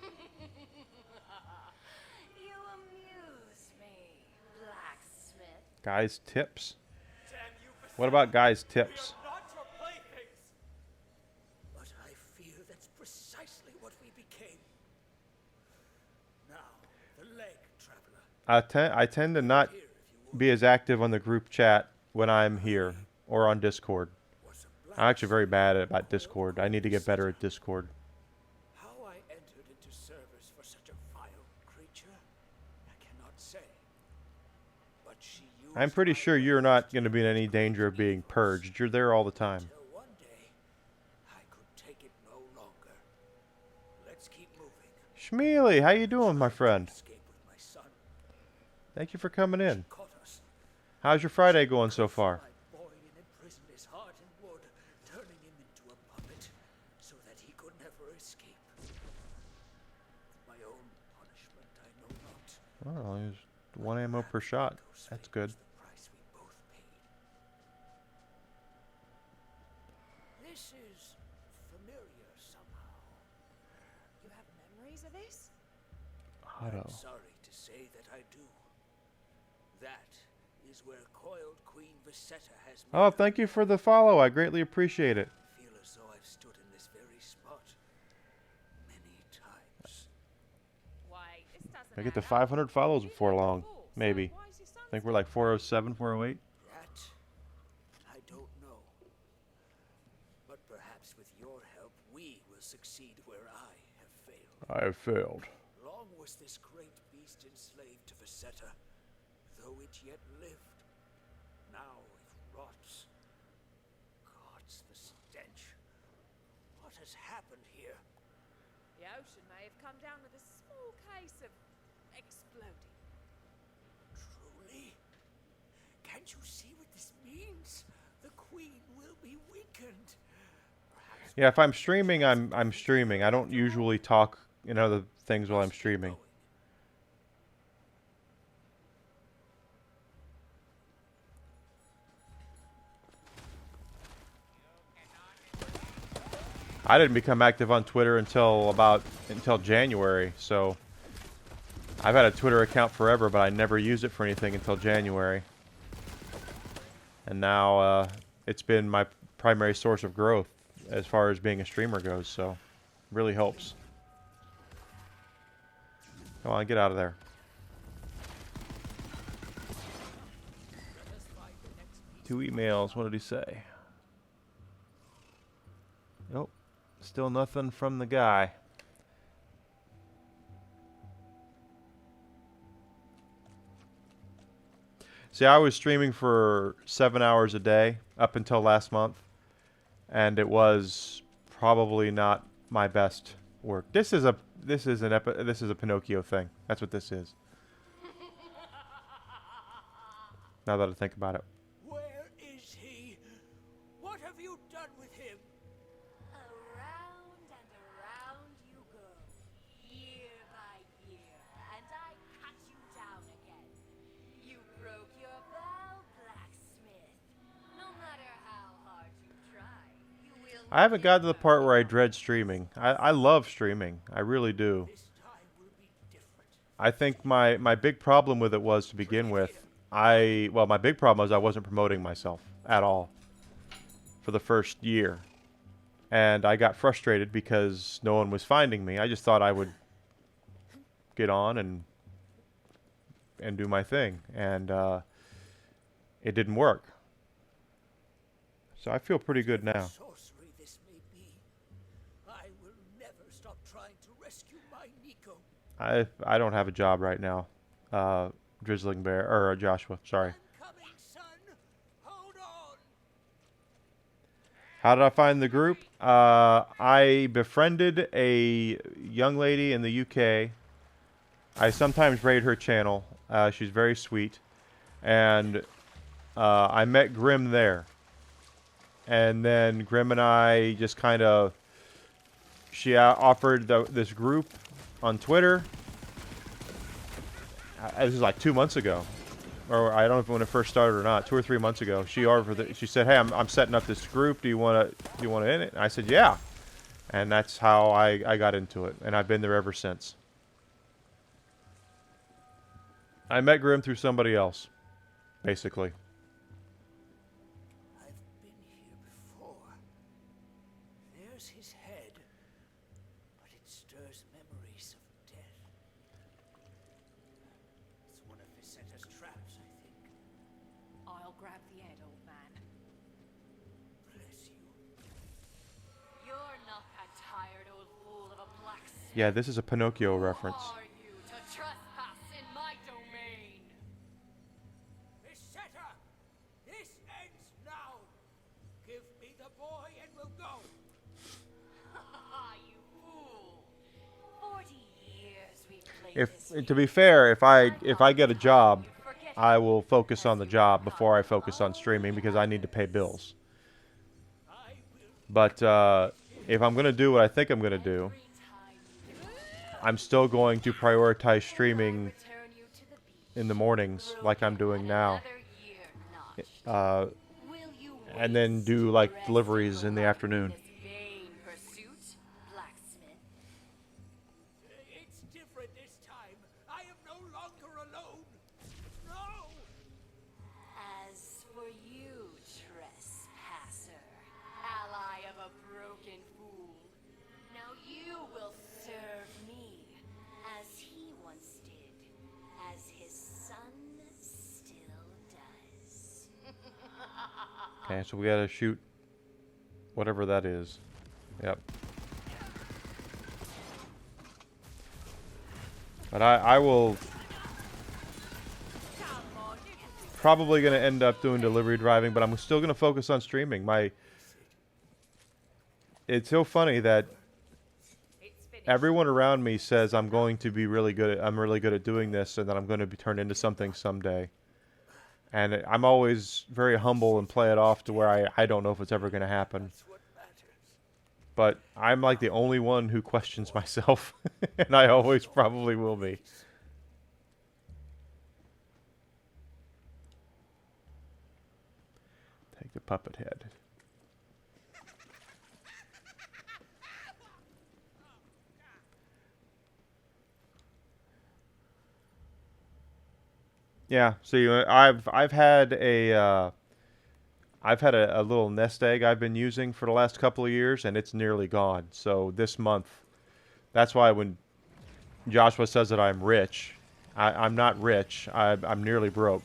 [SPEAKER 4] You amuse me, blacksmith.
[SPEAKER 1] Guys tips.
[SPEAKER 5] Damn you,
[SPEAKER 1] What about guys tips?
[SPEAKER 5] we are not your playthings.
[SPEAKER 2] But I fear that's precisely what we became. Now, the leg, traveler.
[SPEAKER 1] I tend to not
[SPEAKER 2] Here, if you would.
[SPEAKER 1] be as active on the group chat when I'm here or on Discord.
[SPEAKER 2] Was a
[SPEAKER 1] I'm actually very
[SPEAKER 2] blacksmith.
[SPEAKER 1] bad at Discord. I need to get better at Discord.
[SPEAKER 2] How I entered into service for such a vile creature, I cannot say. But she used
[SPEAKER 1] I'm pretty
[SPEAKER 2] my
[SPEAKER 1] sure you're
[SPEAKER 2] words
[SPEAKER 1] not
[SPEAKER 2] to
[SPEAKER 1] going to be in any danger of being purged. You're there all the time.
[SPEAKER 2] Till one day, I could take it no longer. Let's keep moving.
[SPEAKER 1] Shmeely, how you doing, my friend?
[SPEAKER 2] Escape with my son.
[SPEAKER 1] Thank you for coming in.
[SPEAKER 2] Caught us.
[SPEAKER 1] How's your Friday going so far?
[SPEAKER 2] My boy and imprisoned his heart in wood, turning him into a puppet, so that he could never escape. My own punishment, I know not.
[SPEAKER 1] Oh, there's one ammo per shot. That's good.
[SPEAKER 2] Was the price we both paid. This is familiar somehow.
[SPEAKER 3] You have memories of this?
[SPEAKER 1] Auto.
[SPEAKER 2] I'm sorry to say that I do. That is where coiled Queen Visetta has made
[SPEAKER 1] Oh,
[SPEAKER 2] her
[SPEAKER 1] thank you for the follow. I greatly appreciate it.
[SPEAKER 2] I feel as though I've stood in this very spot many times.
[SPEAKER 3] Why, this doesn't
[SPEAKER 1] I get to
[SPEAKER 3] add up.
[SPEAKER 1] 500 follows
[SPEAKER 3] You
[SPEAKER 1] before
[SPEAKER 3] never
[SPEAKER 1] long.
[SPEAKER 3] fought, so
[SPEAKER 1] Maybe.
[SPEAKER 3] why is your son
[SPEAKER 1] I think we're like 407, 408.
[SPEAKER 2] That I don't know. But perhaps with your help we will succeed where I have failed.
[SPEAKER 1] I have failed.
[SPEAKER 2] Long was this great beast enslaved to Visetta, though it yet lived. Now it rots. God's the stench. What has happened here?
[SPEAKER 3] The ocean may have come down with a small case of exploding.
[SPEAKER 2] Truly? Can't you see what this means? The Queen will be weakened. Perhaps
[SPEAKER 1] Yeah, if I'm streaming, I'm streaming. I don't usually talk in other things while I'm streaming. I didn't become active on Twitter until January, so I've had a Twitter account forever, but I never used it for anything until January. And now it's been my primary source of growth as far as being a streamer goes, so really helps. Come on, get out of there. Two emails. What did he say? Nope. Still nothing from the guy. See, I was streaming for 7 hours a day up until last month, and it was probably not my best work. This is a Pinocchio thing. That's what this is. Now that I think about it.
[SPEAKER 2] Where is he? What have you done with him?
[SPEAKER 4] Around and around you go, year by year, and I cut you down again. You broke your vow, blacksmith. No matter how hard you try, you will
[SPEAKER 1] I haven't got to the
[SPEAKER 4] never
[SPEAKER 1] part where I dread streaming. I love streaming. I really do.
[SPEAKER 2] This time will be different.
[SPEAKER 1] I think my big problem with it was to begin with, my big problem was I wasn't promoting myself at all for the first year. And I got frustrated because no one was finding me. I just thought I would get on and do my thing. And it didn't work. So I feel pretty good now.
[SPEAKER 2] Sorcery this may be. I will never stop trying to rescue my Nico.
[SPEAKER 1] I don't have a job right now. Drizzling Bear, or Joshua, sorry.
[SPEAKER 2] I'm coming, son. Hold on.
[SPEAKER 1] How did I find the group? I befriended a young lady in the UK. I sometimes raid her channel. She's very sweet. And I met Grim there. And then Grim and I just kind of... She offered this group on Twitter. This is like 2 months ago. Or I don't know if when it first started or not. 2 or 3 months ago. She offered. She said, "Hey, I'm setting up this group. Do you want to in it?" And I said, "Yeah." And that's how I got into it. And I've been there ever since. I met Grim through somebody else, basically.
[SPEAKER 2] I've been here before. There's his head, but it stirs memories of death. It's one of Visetta's traps, I think.
[SPEAKER 3] I'll grab the head, old man.
[SPEAKER 2] Bless you.
[SPEAKER 4] You're not a tired old fool of a blacksmith.
[SPEAKER 1] Yeah, this is a Pinocchio reference.
[SPEAKER 4] Are you to trespass in my domain?
[SPEAKER 2] Visetta! This ends now! Give me the boy and we'll go!
[SPEAKER 4] You fool! 40 years we played this
[SPEAKER 1] To be fair, if I get a job, I will focus on the job before I focus on streaming because I need to pay bills. But if I'm gonna do what I think I'm gonna do, I'm still going to prioritize streaming in the mornings, like I'm doing now, and then do like deliveries in the afternoon.
[SPEAKER 2] It's different this time. I am no longer alone. No!
[SPEAKER 4] As for you, trespasser, ally of a broken fool, now you will serve me, as he once did, as his son still does.
[SPEAKER 1] Okay, so we gotta shoot whatever that is. Yep. But I will probably gonna end up doing delivery driving, but I'm still gonna focus on streaming. It's so funny that everyone around me says I'm going to be really good at, I'm really good at doing this, and that I'm going to be turned into something someday. And I'm always very humble and play it off to where I don't know if it's ever going to happen. But I'm like the only one who questions myself, and I always probably will be. Take the puppet head. Yeah, see, I've had a little nest egg I've been using for the last couple of years, and it's nearly gone. So this month, that's why when Joshua says that I'm rich, I'm not rich. I'm nearly broke.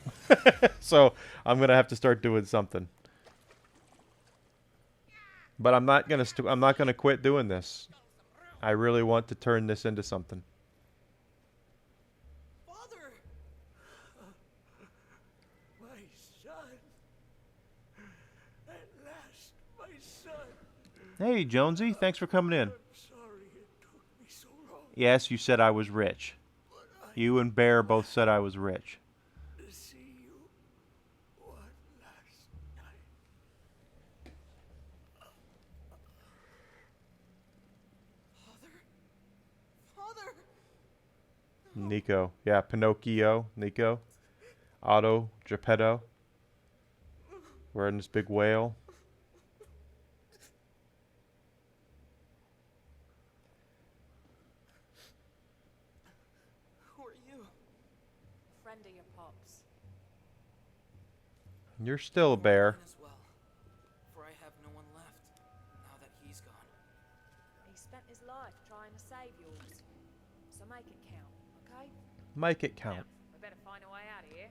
[SPEAKER 1] So I'm gonna have to start doing something. But I'm not gonna quit doing this. I really want to turn this into something.
[SPEAKER 2] Father! My son! At last, my son!
[SPEAKER 1] Hey, Jonesy, thanks for coming in.
[SPEAKER 2] I'm sorry it took me so long
[SPEAKER 1] Yes, you said I was rich. You and Bear both said I was rich.
[SPEAKER 2] to see you one last night. Father!
[SPEAKER 1] Nico. Yeah, Pinocchio. Nico. Otto. Geppetto. Wearing this big whale.
[SPEAKER 2] Who are you?
[SPEAKER 3] Friend of your pops.
[SPEAKER 1] You're still a bear.
[SPEAKER 6] As well, for I have no one left now that he's gone.
[SPEAKER 3] He spent his life trying to save yours. So make it count, okay?
[SPEAKER 1] Make it count.
[SPEAKER 3] We better find a way out of here.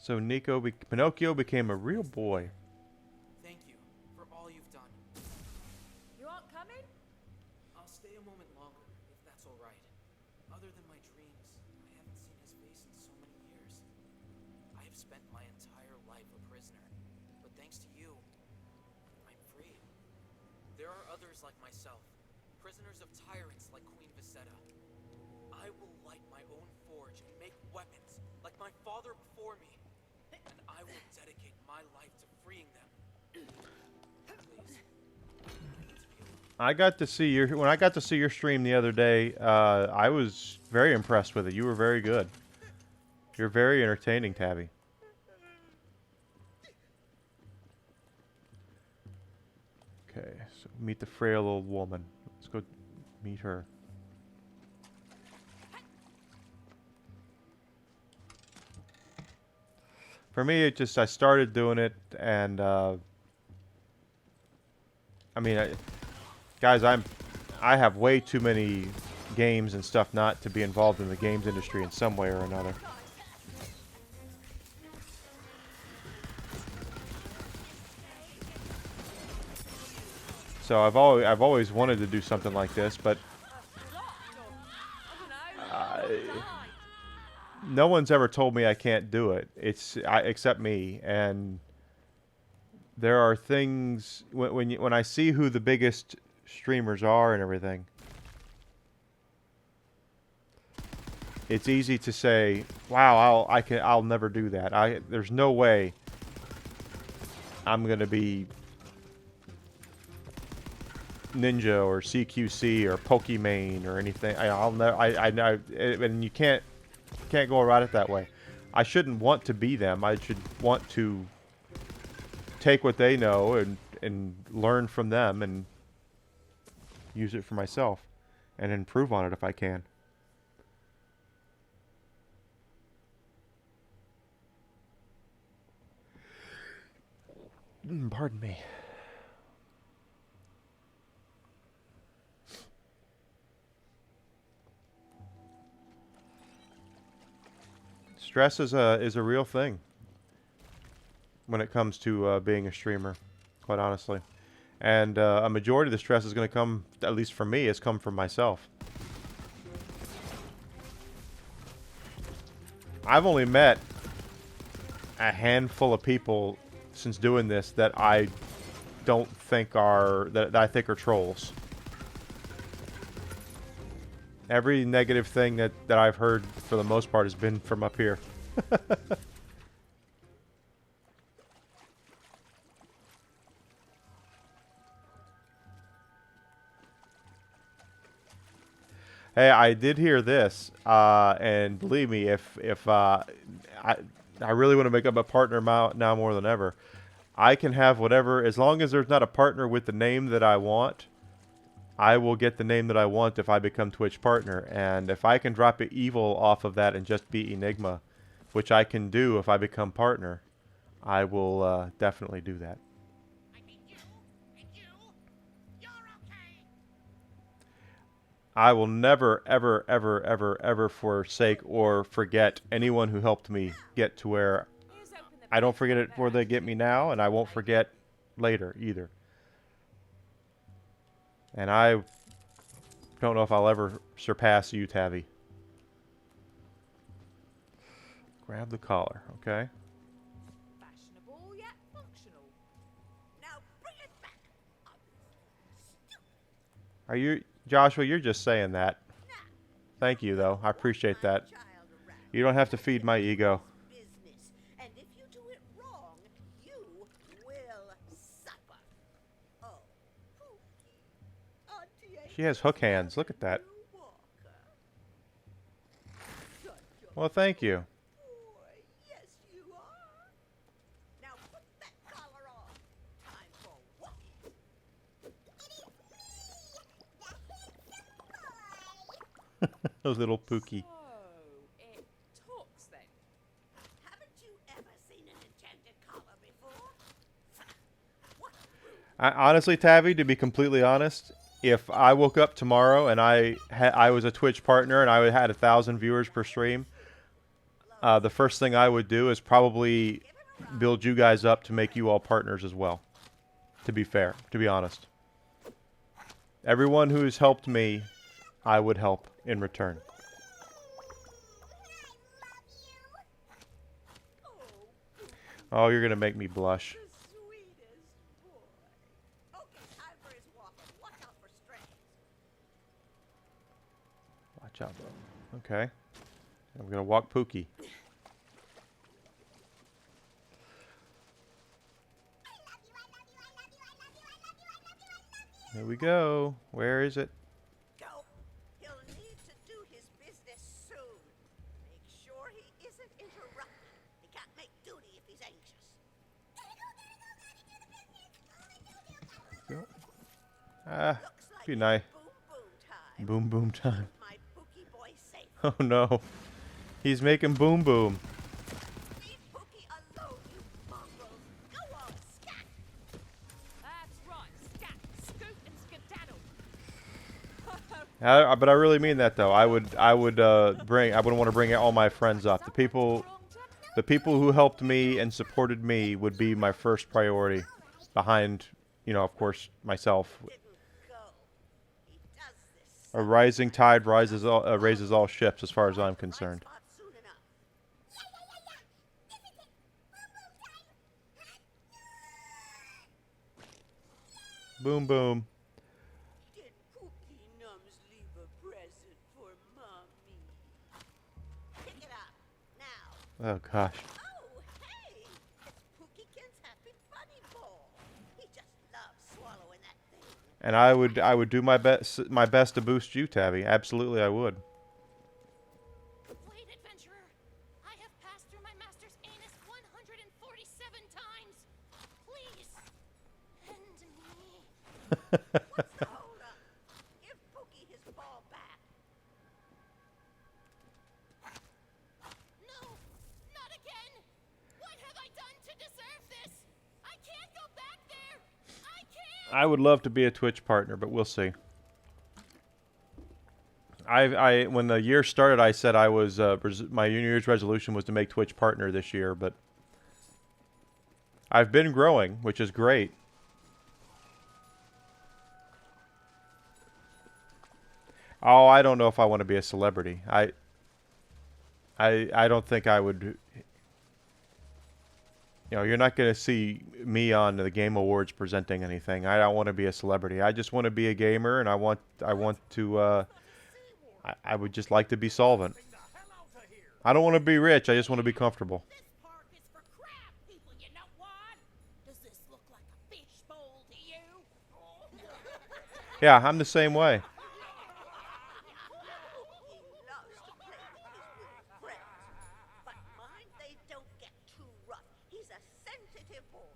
[SPEAKER 1] So Pinocchio became a real boy.
[SPEAKER 6] Thank you for all you've done.
[SPEAKER 3] You aren't coming?
[SPEAKER 6] I'll stay a moment longer, if that's all right. Other than my dreams, I haven't seen his face in so many years. I have I've spent my entire life a prisoner, but thanks to you, I'm free. There are others like myself, prisoners of tyrants like Queen Visetta. I will light my own forge and make weapons like my father before me, and I will dedicate my life to freeing them. Please.
[SPEAKER 1] I got to see your when I got to see your stream the other day. I was very impressed with it. You were very good. You're very entertaining, Tabby. Okay, so meet the frail old woman. Let's go meet her. For me, it just I started doing it, and I mean, guys, I have way too many games and stuff not to be involved in the games industry in some way or another. So I've always wanted to do something like this, but no one's ever told me I can't do it. Except me, and there are things when I see who the biggest streamers are and everything. It's easy to say, "Wow, I'll never do that." There's no way I'm gonna be Ninja or CQC or Pokimane or anything. I'll never. And you can't go about it that way. I shouldn't want to be them. I should want to take what they know and learn from them and use it for myself and improve on it if I can. Pardon me. Stress is a real thing when it comes to being a streamer, quite honestly. And a majority of the stress is going to come, at least for me, has come from myself. I've only met a handful of people since doing this that I don't think that I think are trolls. Every negative thing that I've heard for the most part has been from up here. Hey, I did hear this, and believe me, if I really want to make up a partner now more than ever, I can have whatever, as long as there's not a partner with the name that I want, I will get the name that I want if I become Twitch partner. And if I can drop an evil off of that and just be Enigma, which I can do if I become partner, I will definitely do that. I will never, ever, ever, ever, ever forsake or forget anyone who helped me get to where I don't forget it where they get me now, and I won't forget later either. And I don't know if I'll ever surpass you, Tabby. Grab the collar, okay?
[SPEAKER 3] Fashionable yet functional.
[SPEAKER 2] Now bring it back.
[SPEAKER 1] Are you, Joshua? You're just saying that. Thank you, though. I appreciate that. You don't have to feed my ego.
[SPEAKER 2] Business. And if you do it wrong, you will suffer. Oh, Pookie. Auntie
[SPEAKER 1] She has hook hands. Look at that.
[SPEAKER 2] Walker.
[SPEAKER 1] Well, thank you.
[SPEAKER 2] Boy, yes you are. Now put that collar on. Time for walking.
[SPEAKER 1] Those little Pookie.
[SPEAKER 3] So, it talks then.
[SPEAKER 2] Haven't you ever seen an enchanted collar before? What?
[SPEAKER 1] Honestly, Tabby, to be completely honest, if I woke up tomorrow and I was a Twitch partner and I had 1,000 viewers per stream, the first thing I would do is probably build you guys up to make you all partners as well. To be fair, to be honest. Everyone who's helped me, I would help in return.
[SPEAKER 2] Oh,
[SPEAKER 1] Oh, you're gonna make me blush.
[SPEAKER 2] The sweetest boy. Okay, time for his walking. Watch out for strays.
[SPEAKER 1] Watch out, bro. Okay. I'm gonna walk Pookie. Here we go. Where is it?
[SPEAKER 2] Go. He'll need to do his business soon. Make sure he isn't interrupted. He can't make duty if he's anxious.
[SPEAKER 1] Ah,
[SPEAKER 2] Looks like
[SPEAKER 1] be
[SPEAKER 2] it's
[SPEAKER 1] nice.
[SPEAKER 2] boom boom time.
[SPEAKER 1] Boom boom time.
[SPEAKER 2] Keep my Pookie boy safe.
[SPEAKER 1] Oh no. He's making boom boom.
[SPEAKER 2] Leave Pookie alone, you mongrels. Go on, scat.
[SPEAKER 3] That's right. Scat, scoot, and skedaddle.
[SPEAKER 1] But I really mean that though. I would bring. I would want to bring all my friends up. The people who helped me and supported me would be my first priority, behind, of course, myself.
[SPEAKER 2] Didn't go. He does this.
[SPEAKER 1] A rising tide raises all ships, as far as I'm concerned.
[SPEAKER 2] Spot soon enough.
[SPEAKER 1] Boom boom.
[SPEAKER 2] Did Pookie Nums leave a present for Mommy? Pick it up now.
[SPEAKER 1] Oh gosh.
[SPEAKER 2] Oh, hey! It's Pookiekin's Happy Bunny Bowl. He just loves swallowing that thing.
[SPEAKER 1] And I would do my best to boost you, Tabby. Absolutely, I would.
[SPEAKER 7] Wait, adventurer. I have passed through my master's anus 147 times. Please, end me.
[SPEAKER 2] What's the hold up? Give Pookie his ball back.
[SPEAKER 7] No, not again. What have I done to deserve this? I can't go back there. I can't.
[SPEAKER 1] I would love to be a Twitch partner, but we'll see. When the year started, I said I was my New Year's resolution was to make Twitch partner this year, but I've been growing, which is great. Oh, I don't know if I want to be a celebrity. I don't think I would. You're not going to see me on the Game Awards presenting anything. I don't want to be a celebrity. I just want to be a gamer, and I want to. I would just like to be solvent. I don't want to be rich. I just want to be comfortable.
[SPEAKER 7] This park is for crab people, you know what? Does this look like a fishbowl to you?
[SPEAKER 1] Yeah, I'm the same way.
[SPEAKER 2] He loves to play with his little friends. But mind they don't get too rough. He's a sensitive boy.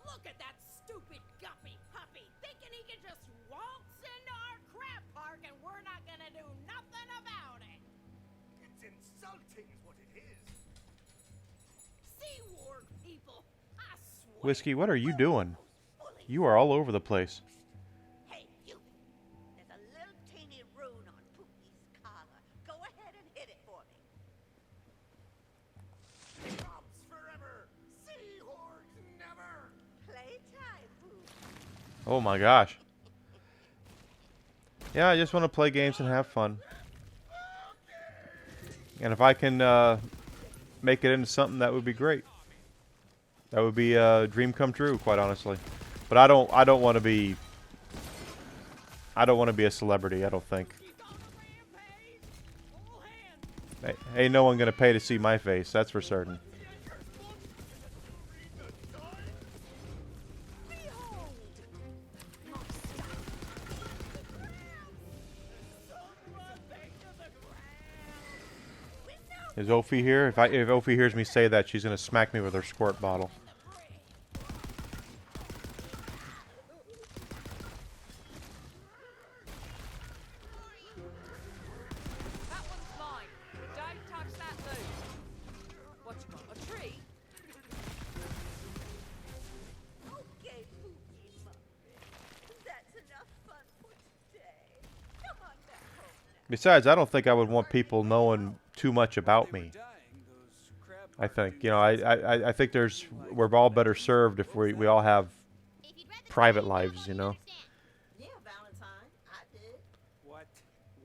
[SPEAKER 7] Look at that stupid guppy puppy thinking he can just waltz into our crab park and we're not gonna do nothing about it.
[SPEAKER 5] It's insulting is what it is.
[SPEAKER 7] Sea Ward people, I swear.
[SPEAKER 1] Whiskey, what are you doing? You are all over the place.
[SPEAKER 2] Hey, you. There's a little teeny rune on Pookie's collar. Go ahead and hit it for me.
[SPEAKER 5] Cops forever. Seahorns never.
[SPEAKER 2] Playtime, Pookie.
[SPEAKER 1] Oh my gosh. Yeah, I just want to play games and have fun. And if I can make it into something, that would be great. That would be a dream come true, quite honestly. But I don't want to be. I don't want to be a celebrity. I don't think. Ain't no one gonna pay to see my face. That's for certain. Is Ophi here? If Ophi hears me say that, she's gonna smack me with her squirt bottle.
[SPEAKER 3] That one's mine. Don't touch that loot. What you got? A tree?
[SPEAKER 2] Okay, Pookie Muffin. That's enough fun for today. Come on back home now.
[SPEAKER 1] Besides, I don't think I would want people knowing too much about me. I think, I think we're all better served if we all have private lives,
[SPEAKER 2] Yeah, Valentine, I did.
[SPEAKER 5] What?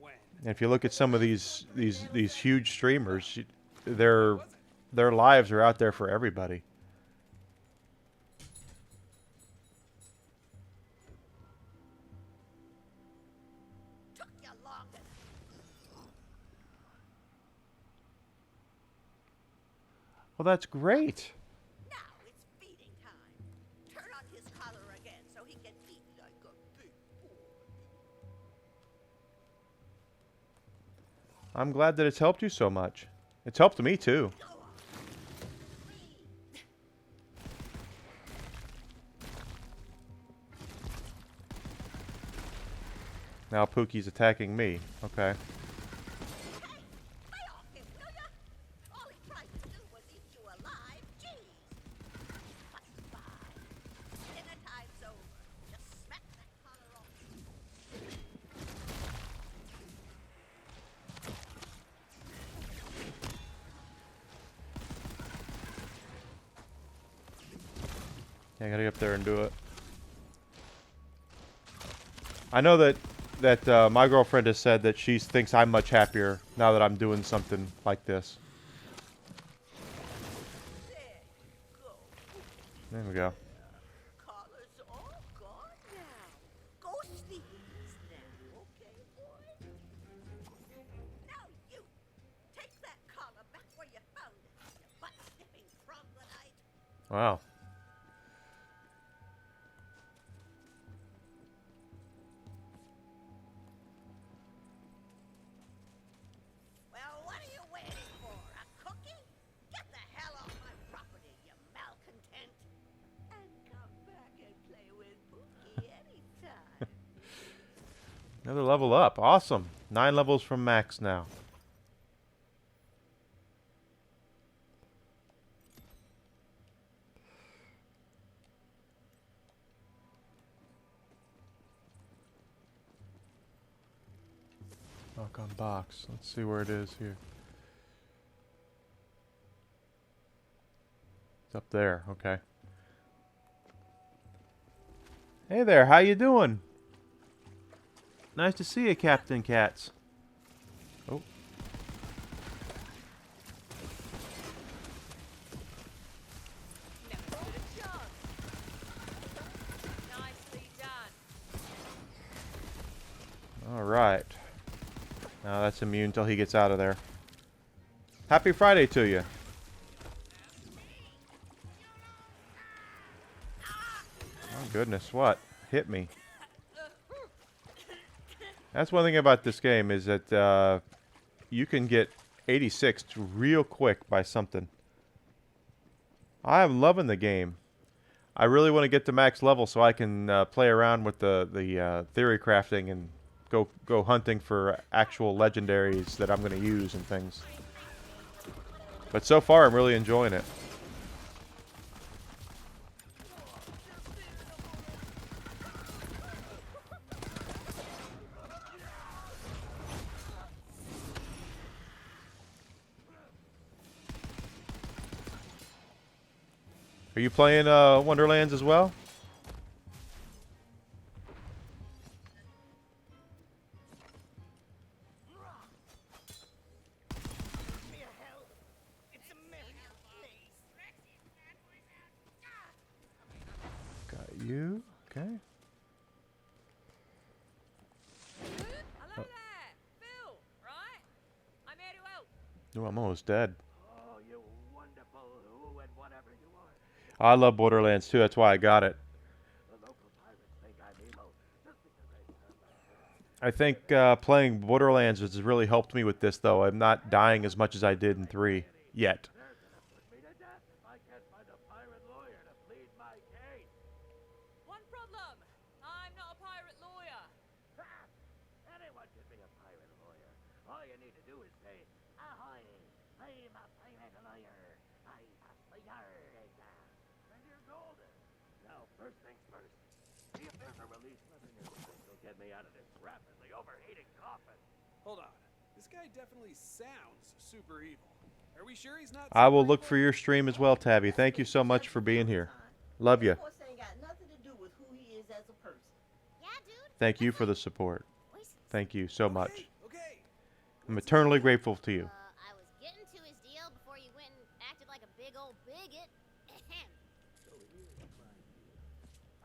[SPEAKER 5] When?
[SPEAKER 1] And if you look at some of these huge streamers, their lives are out there for everybody. Well, that's great.
[SPEAKER 7] Now it's feeding time. Turn on his collar again so he can eat like a big boy.
[SPEAKER 1] I'm glad that it's helped you so much. It's helped me too.
[SPEAKER 7] Go on.
[SPEAKER 1] Now Pookie's attacking me. Okay.
[SPEAKER 7] Hey, lay off him, will ya? All he tried to do was eat you alive. Jeez. But fine. Dinner time's over. Just smack that collar off.
[SPEAKER 1] Yeah, I gotta get up there and do it. I know that my girlfriend has said that she thinks I'm much happier now that I'm doing something like this.
[SPEAKER 7] There you go.
[SPEAKER 1] There we go.
[SPEAKER 7] Collar's all gone now. Go sleep in this now, okay, boy? Now you take that collar back where you found it, you butt-sniffing troglodyte.
[SPEAKER 1] Wow.
[SPEAKER 7] Well, what are you waiting for? A cookie? Get the hell off my property, you malcontent. And come back and play with Pookie anytime.
[SPEAKER 1] Another level up. Awesome. 9 levels from max now. Knock on box. Let's see where it is here. It's up there. Okay. Hey there. How you doing? Nice to see you, Captain Katz. Oh.
[SPEAKER 3] Never stood a chance. Nicely done.
[SPEAKER 1] All right. Now that's immune till he gets out of there. Happy Friday to you. Oh goodness, what? Hit me. That's one thing about this game is that you can get 86 real quick by something. I am loving the game. I really want to get to max level so I can play around with the theory crafting and go hunting for actual legendaries that I'm going to use and things. But so far, I'm really enjoying it. Are you playing Wonderlands as well?
[SPEAKER 5] Me a hell. It's a minute, please.
[SPEAKER 1] Got you. Okay.
[SPEAKER 3] Hello there, Phil, right? I'm here to help.
[SPEAKER 1] Oh, I'm almost dead.
[SPEAKER 5] Oh, you wonderful who and whatever you are.
[SPEAKER 1] I love Borderlands too. That's why I got it.
[SPEAKER 5] The local pirates think I'm emo just because I sound like her.
[SPEAKER 1] I think playing Borderlands has really helped me with this, though. I'm not dying as much as I did in 3 yet.
[SPEAKER 5] They're gonna put me to death if I can't find a pirate lawyer to plead my case.
[SPEAKER 3] One problem. I'm not a pirate lawyer.
[SPEAKER 5] Ha! Anyone can be a pirate lawyer. All you need to do is say, "Ahoy! I'm a pirate lawyer. I pass the yard." And you're golden. Now, first things first. See if there's a release mechanism that'll get me out of this rapidly overheating coffin.
[SPEAKER 8] Hold on. This guy definitely sounds super evil. Are we sure he's not?
[SPEAKER 1] I will
[SPEAKER 8] super
[SPEAKER 1] look
[SPEAKER 8] evil?
[SPEAKER 1] for your stream as well, Tabby. Thank you so much for being here. Love you.
[SPEAKER 9] Horse ain't got nothing to do with who he is as a person.
[SPEAKER 7] Yeah, dude.
[SPEAKER 1] Thank you for the support. Thank you so much.
[SPEAKER 8] Okay.
[SPEAKER 1] I'm eternally grateful to you.
[SPEAKER 7] I was getting to his deal before you went and acted like a big old bigot. Ahem.
[SPEAKER 5] So here's my deal.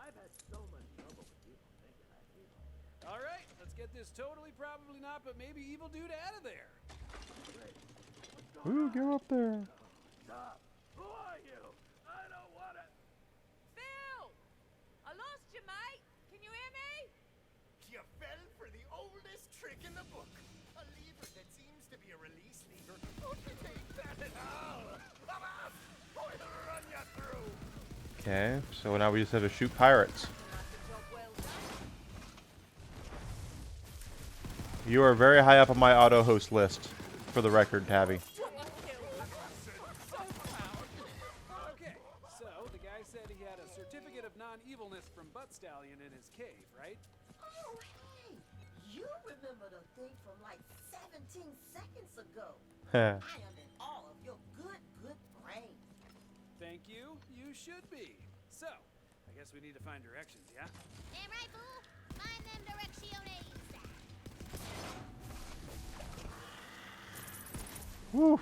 [SPEAKER 5] I've had so much trouble with people thinking I'm evil.
[SPEAKER 8] All right. Let's get this totally, probably not, but maybe evil dude out of there.
[SPEAKER 1] Ooh, go up there.
[SPEAKER 5] Stop.
[SPEAKER 10] trick in the book. A lever that seems to be a release lever. Don't you take that at all? Avast! Or he'll run you through.
[SPEAKER 1] Okay, so now we just have to shoot pirates. You are very high up on my auto host list, for the record, Tabby.
[SPEAKER 8] Okay, so the guy said he had a certificate of non-evilness from Butt Stallion in his cave, right?
[SPEAKER 9] Oh, hey! You remember the thing from like 17 seconds ago. I am in awe of your good brain.
[SPEAKER 8] Thank you. You should be. So, I guess we need to find directions, yeah?
[SPEAKER 11] Damn right, fool. Find them direcciones.
[SPEAKER 1] Woo.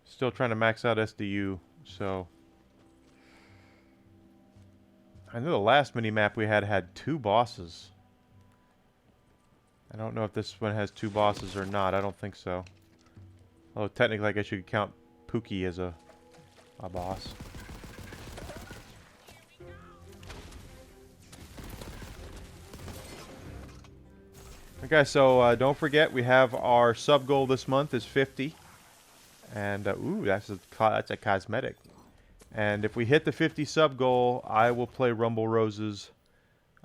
[SPEAKER 1] Still trying to max out SDU, so I know the last mini-map we had 2 bosses. I don't know if this one has 2 bosses or not. I don't think so. Although technically I guess you could count Pookie as a boss. Okay, so don't forget we have our sub goal this month is 50. And ooh, that's a cosmetic. And if we hit the 50 sub goal, I will play Rumble Roses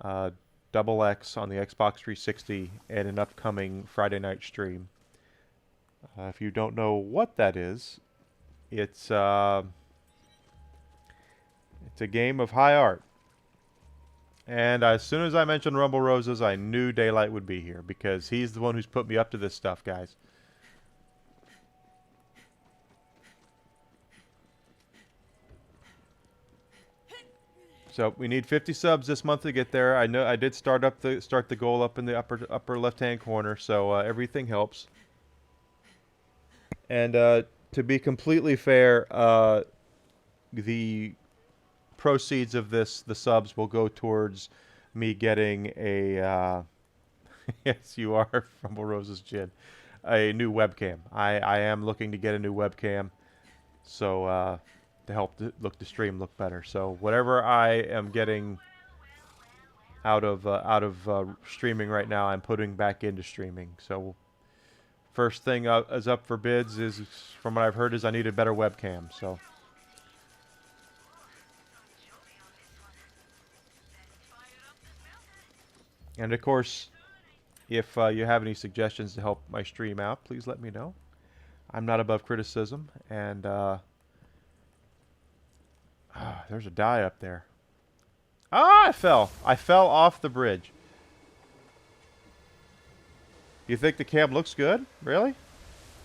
[SPEAKER 1] Double X on the Xbox 360 in an upcoming Friday night stream. If you don't know what that is, it's a game of high art. And as soon as I mentioned Rumble Roses, I knew Daylight would be here because he's the one who's put me up to this stuff, guys. So we need 50 subs this month to get there. I know I did start the goal up in the upper left-hand corner, so everything helps. And to be completely fair, the proceeds of the subs will go towards me getting a yes, you are Rumble Roses Jin, a new webcam. I am looking to get a new webcam, so to help the stream look better. So whatever I am getting out of streaming right now, I'm putting back into streaming. So first thing is up for bids is, from what I've heard, is I need a better webcam. So. And of course, if you have any suggestions to help my stream out, please let me know. I'm not above criticism, and there's a die up there. Ah, I fell. I fell off the bridge. You think the cam looks good? Really?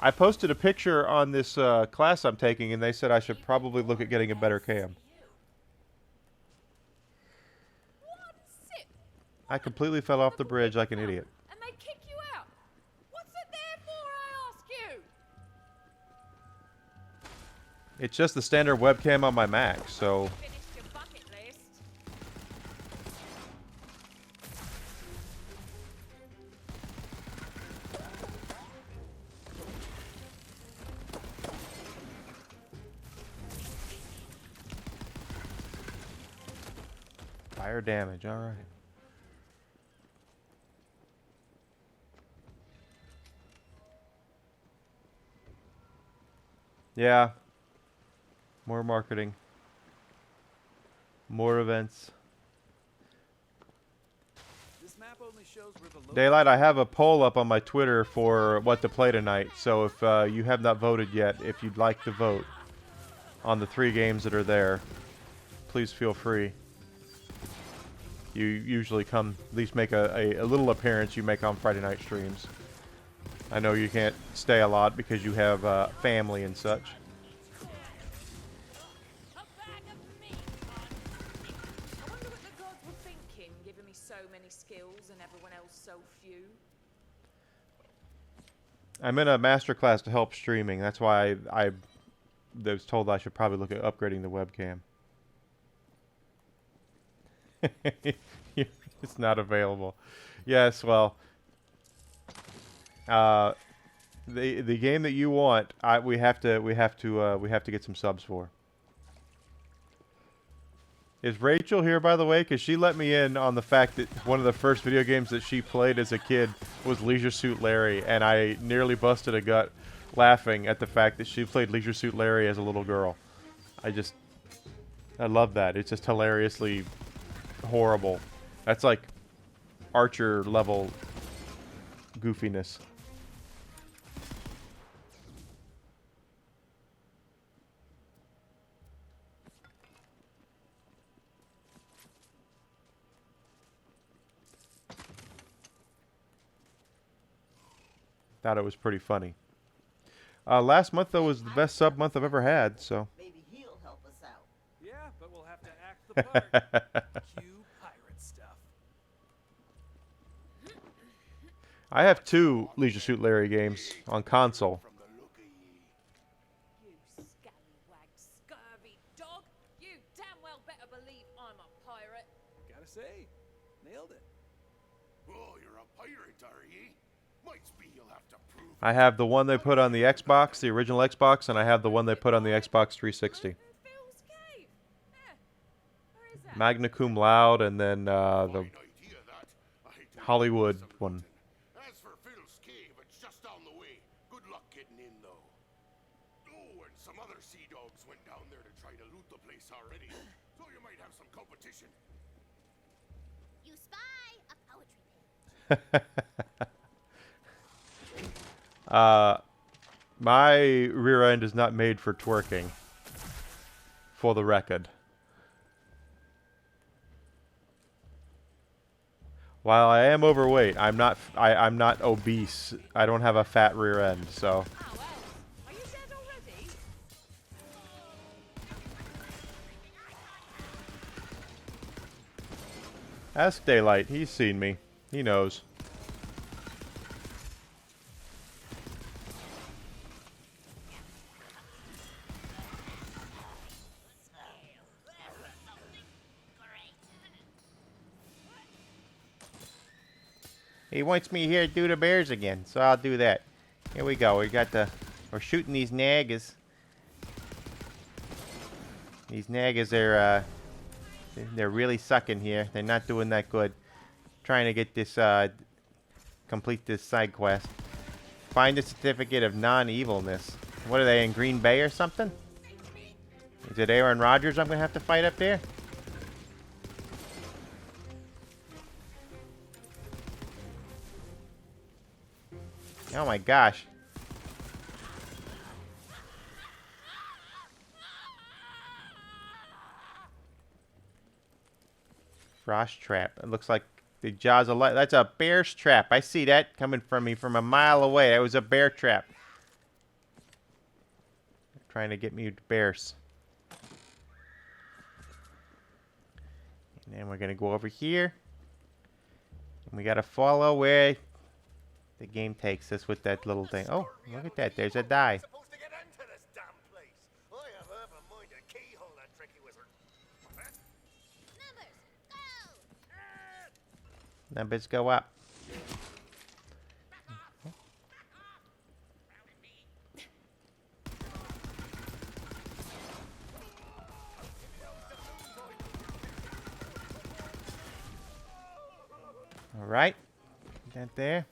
[SPEAKER 1] I posted a picture on this class I'm taking, and they said I should probably look at getting a better cam. I completely fell off the bridge like an idiot.
[SPEAKER 3] And they kick you out. What's it there for, I ask you?
[SPEAKER 1] It's just the standard webcam on my Mac, so...
[SPEAKER 3] Finished your bucket list.
[SPEAKER 1] Fire damage, alright. Yeah. More marketing. More events.
[SPEAKER 8] This map only shows where the
[SPEAKER 1] Daylight, I have a poll up on my Twitter for what to play tonight. So if you have not voted yet, if you'd like to vote on the 3 games that are there, please feel free. You usually come, at least make a little appearance you make on Friday night streams. I know you can't stay a lot because you have family and such.
[SPEAKER 3] I wonder what the gods were thinking, giving me so many skills and everyone else so few.
[SPEAKER 1] I'm in a master class to help streaming. That's why I was told I should probably look at upgrading the webcam. It's not available. Yes, well, the game that you want, we have to get some subs for. Is Rachel here, by the way? Because she let me in on the fact that one of the first video games that she played as a kid was Leisure Suit Larry, and I nearly busted a gut laughing at the fact that she played Leisure Suit Larry as a little girl. I love that. It's just hilariously horrible. That's like Archer level goofiness. Thought it was pretty funny. Last month, though, was the best sub month I've ever had, so.
[SPEAKER 9] Maybe he'll help us out.
[SPEAKER 8] Yeah, but we'll have to act the part. Cue pirate stuff.
[SPEAKER 1] I have 2 Leisure Suit Larry games on console.
[SPEAKER 3] You scallywag, scurvy dog! You damn well better believe I'm a pirate.
[SPEAKER 8] Gotta say, nailed it.
[SPEAKER 10] Oh, you're a pirate, are ye? Might be you'll have to prove.
[SPEAKER 1] I have the one they put on the Xbox, the original Xbox, and I have the one they put on the Xbox 360.
[SPEAKER 3] Phil's cave. Yeah. Where is that?
[SPEAKER 1] Magna Cum Laude, and then the
[SPEAKER 10] Fine idea, that. I hate to
[SPEAKER 1] Hollywood
[SPEAKER 10] interrupt some
[SPEAKER 1] one.
[SPEAKER 10] hunting. As for Phil's cave, it's just down the way. Good luck getting in, though. Oh, and some other sea dogs went down there to try to loot the place already, so you might have some competition.
[SPEAKER 11] You spy a poetry page.
[SPEAKER 1] My rear end is not made for twerking. For the record. While I am overweight, I'm not obese. I don't have a fat rear end, so.
[SPEAKER 3] Oh, well. Are you dead already?
[SPEAKER 1] Ask Daylight. He's seen me. He knows. He wants me here to do the bears again, so I'll do that. Here we go. We're shooting these nagas. These nagas are, they're really sucking here. They're not doing that good. Trying to get this, complete this side quest. Find the certificate of non-evilness. What are they, in Green Bay or something? Is it Aaron Rodgers I'm gonna have to fight up there? Oh my gosh. Frost trap. It looks like the jaws of life. That's a bear's trap. I see that coming from me from a mile away. That was a bear trap. Trying to get me to bears. And then we're going to go over here. And we got to follow where the game takes us with that little thing. Oh, look at that. There's a die.
[SPEAKER 10] Supposed to get into this damn place. I have half a mind to keyhole that tricky wizard.
[SPEAKER 11] Numbers, go!
[SPEAKER 1] Numbers go up. All right. That there.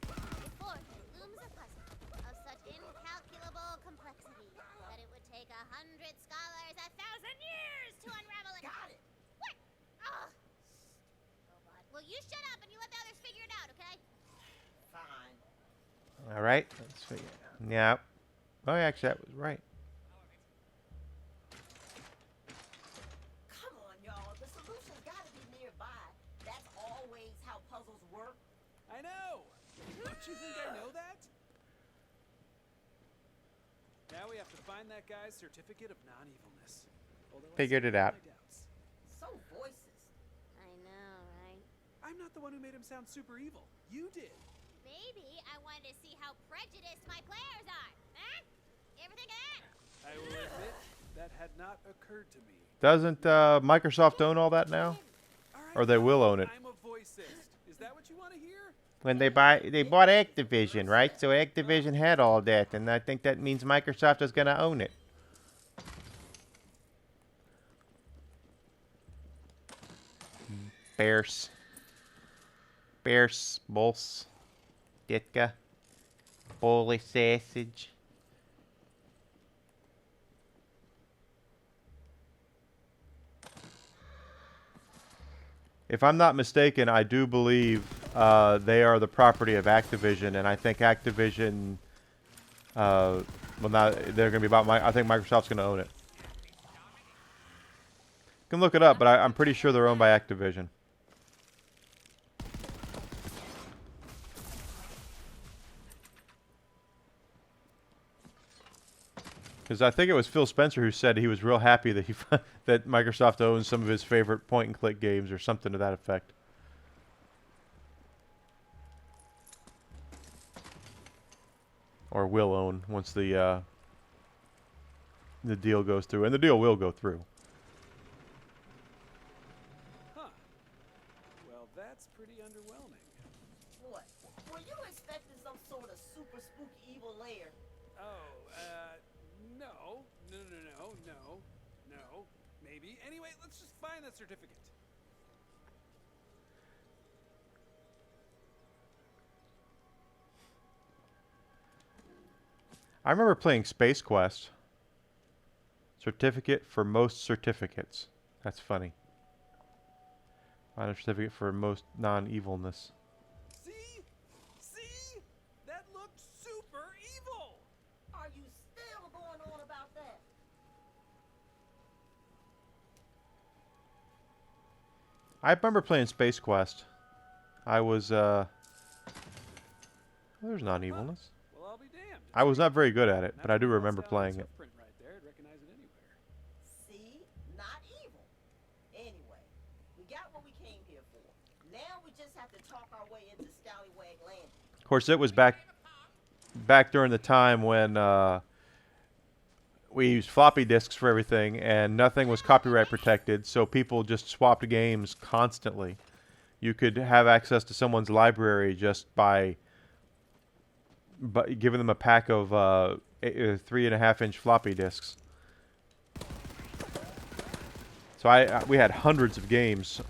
[SPEAKER 11] Before looms a puzzle of such incalculable complexity that it would take 100 scholars 1,000 years to unravel it.
[SPEAKER 9] Got it.
[SPEAKER 11] What? Ugh. Robot. Well, you shut up and you let the others figure it out, okay?
[SPEAKER 9] Fine.
[SPEAKER 1] All right. Let's figure. Yeah. Oh, actually, that was right.
[SPEAKER 9] Come on, y'all. The solution's got to be nearby. That's always how puzzles work.
[SPEAKER 8] I know! Don't you think I know that? Now we have to find that guy's certificate of non-evilness. Although I
[SPEAKER 1] Figured
[SPEAKER 8] still
[SPEAKER 1] it
[SPEAKER 8] have
[SPEAKER 1] out.
[SPEAKER 8] my doubts.
[SPEAKER 9] So voices.
[SPEAKER 11] I know, right?
[SPEAKER 8] I'm not the one who made him sound super evil. You did.
[SPEAKER 11] Maybe I wanted to see how prejudiced my players are. Huh? You ever think of that?
[SPEAKER 8] I will admit that had not occurred to me.
[SPEAKER 1] Doesn't Microsoft own all that now?
[SPEAKER 8] All right,
[SPEAKER 1] Or they will own it.
[SPEAKER 8] I'm a voicist. Is that what you want to hear?
[SPEAKER 1] When they bought Activision, right? So Activision had all that, and I think that means Microsoft is going to own it. Bears. Bears, balls. Ditka. Holy sausage. If I'm not mistaken, I do believe they are the property of Activision, and I think Activision, well, now they're going to be about. I think Microsoft's going to own it. You can look it up, but I'm pretty sure they're owned by Activision. Because I think it was Phil Spencer who said he was real happy that that Microsoft owns some of his favorite point-and-click games or something to that effect. Or will own once the deal goes through, and the deal will go through.
[SPEAKER 8] Huh. Well, that's pretty underwhelming.
[SPEAKER 9] What? Were you expecting some sort of super spooky evil lair?
[SPEAKER 8] Oh, no. No. Maybe. Anyway, let's just find that certificate.
[SPEAKER 1] I remember playing Space Quest. Certificate for most certificates. That's funny. Find a certificate for most non-evilness.
[SPEAKER 8] See? See? That looked super evil!
[SPEAKER 9] Are you still going on about that?
[SPEAKER 1] I remember playing Space Quest. I was, there's non-evilness.
[SPEAKER 8] Well, I'll be damned.
[SPEAKER 1] I was not very good at it, but I do remember
[SPEAKER 8] That's
[SPEAKER 1] playing it.
[SPEAKER 8] print right there. I'd recognize it anywhere.
[SPEAKER 9] See? Not evil. Anyway, we got what we came here for. Now we just have to talk our way into Scallywag Landing.
[SPEAKER 1] Of course, it was back during the time when we used floppy disks for everything, and nothing was copyright protected, so people just swapped games constantly. You could have access to someone's library just by giving them a pack of 3.5-inch floppy disks. So we had hundreds of games.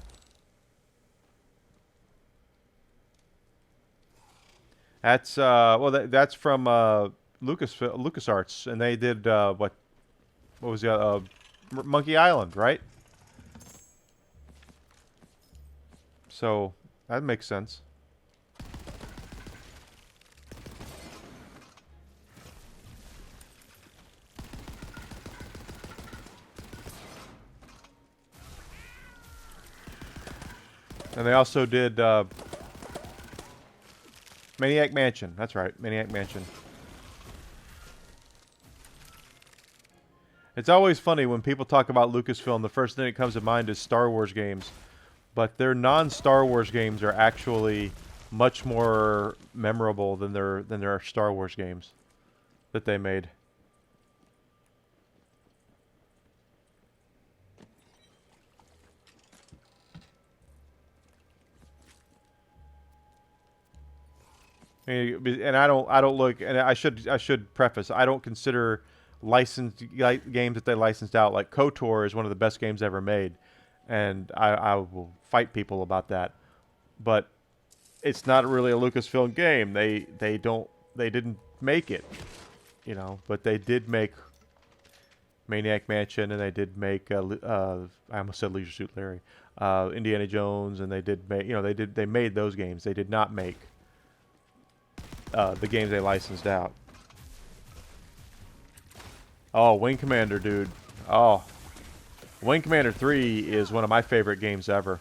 [SPEAKER 1] That's that's from LucasArts, and they did what was the Monkey Island, right? So that makes sense. And they also did Maniac Mansion. That's right, Maniac Mansion. It's always funny when people talk about Lucasfilm, the first thing that comes to mind is Star Wars games. But their non-Star Wars games are actually much more memorable than their Star Wars games that they made. And I don't look, and I should preface, I don't consider licensed games that they licensed out, like KOTOR is one of the best games ever made, and I will fight people about that, but it's not really a Lucasfilm game. They didn't make it, you know, but they did make Maniac Mansion, and they did make I almost said Leisure Suit Larry, Indiana Jones, and they did make, you know, they made those games. They did not make the games they licensed out. Oh, Wing Commander, dude. Oh, Wing Commander 3 is one of my favorite games ever.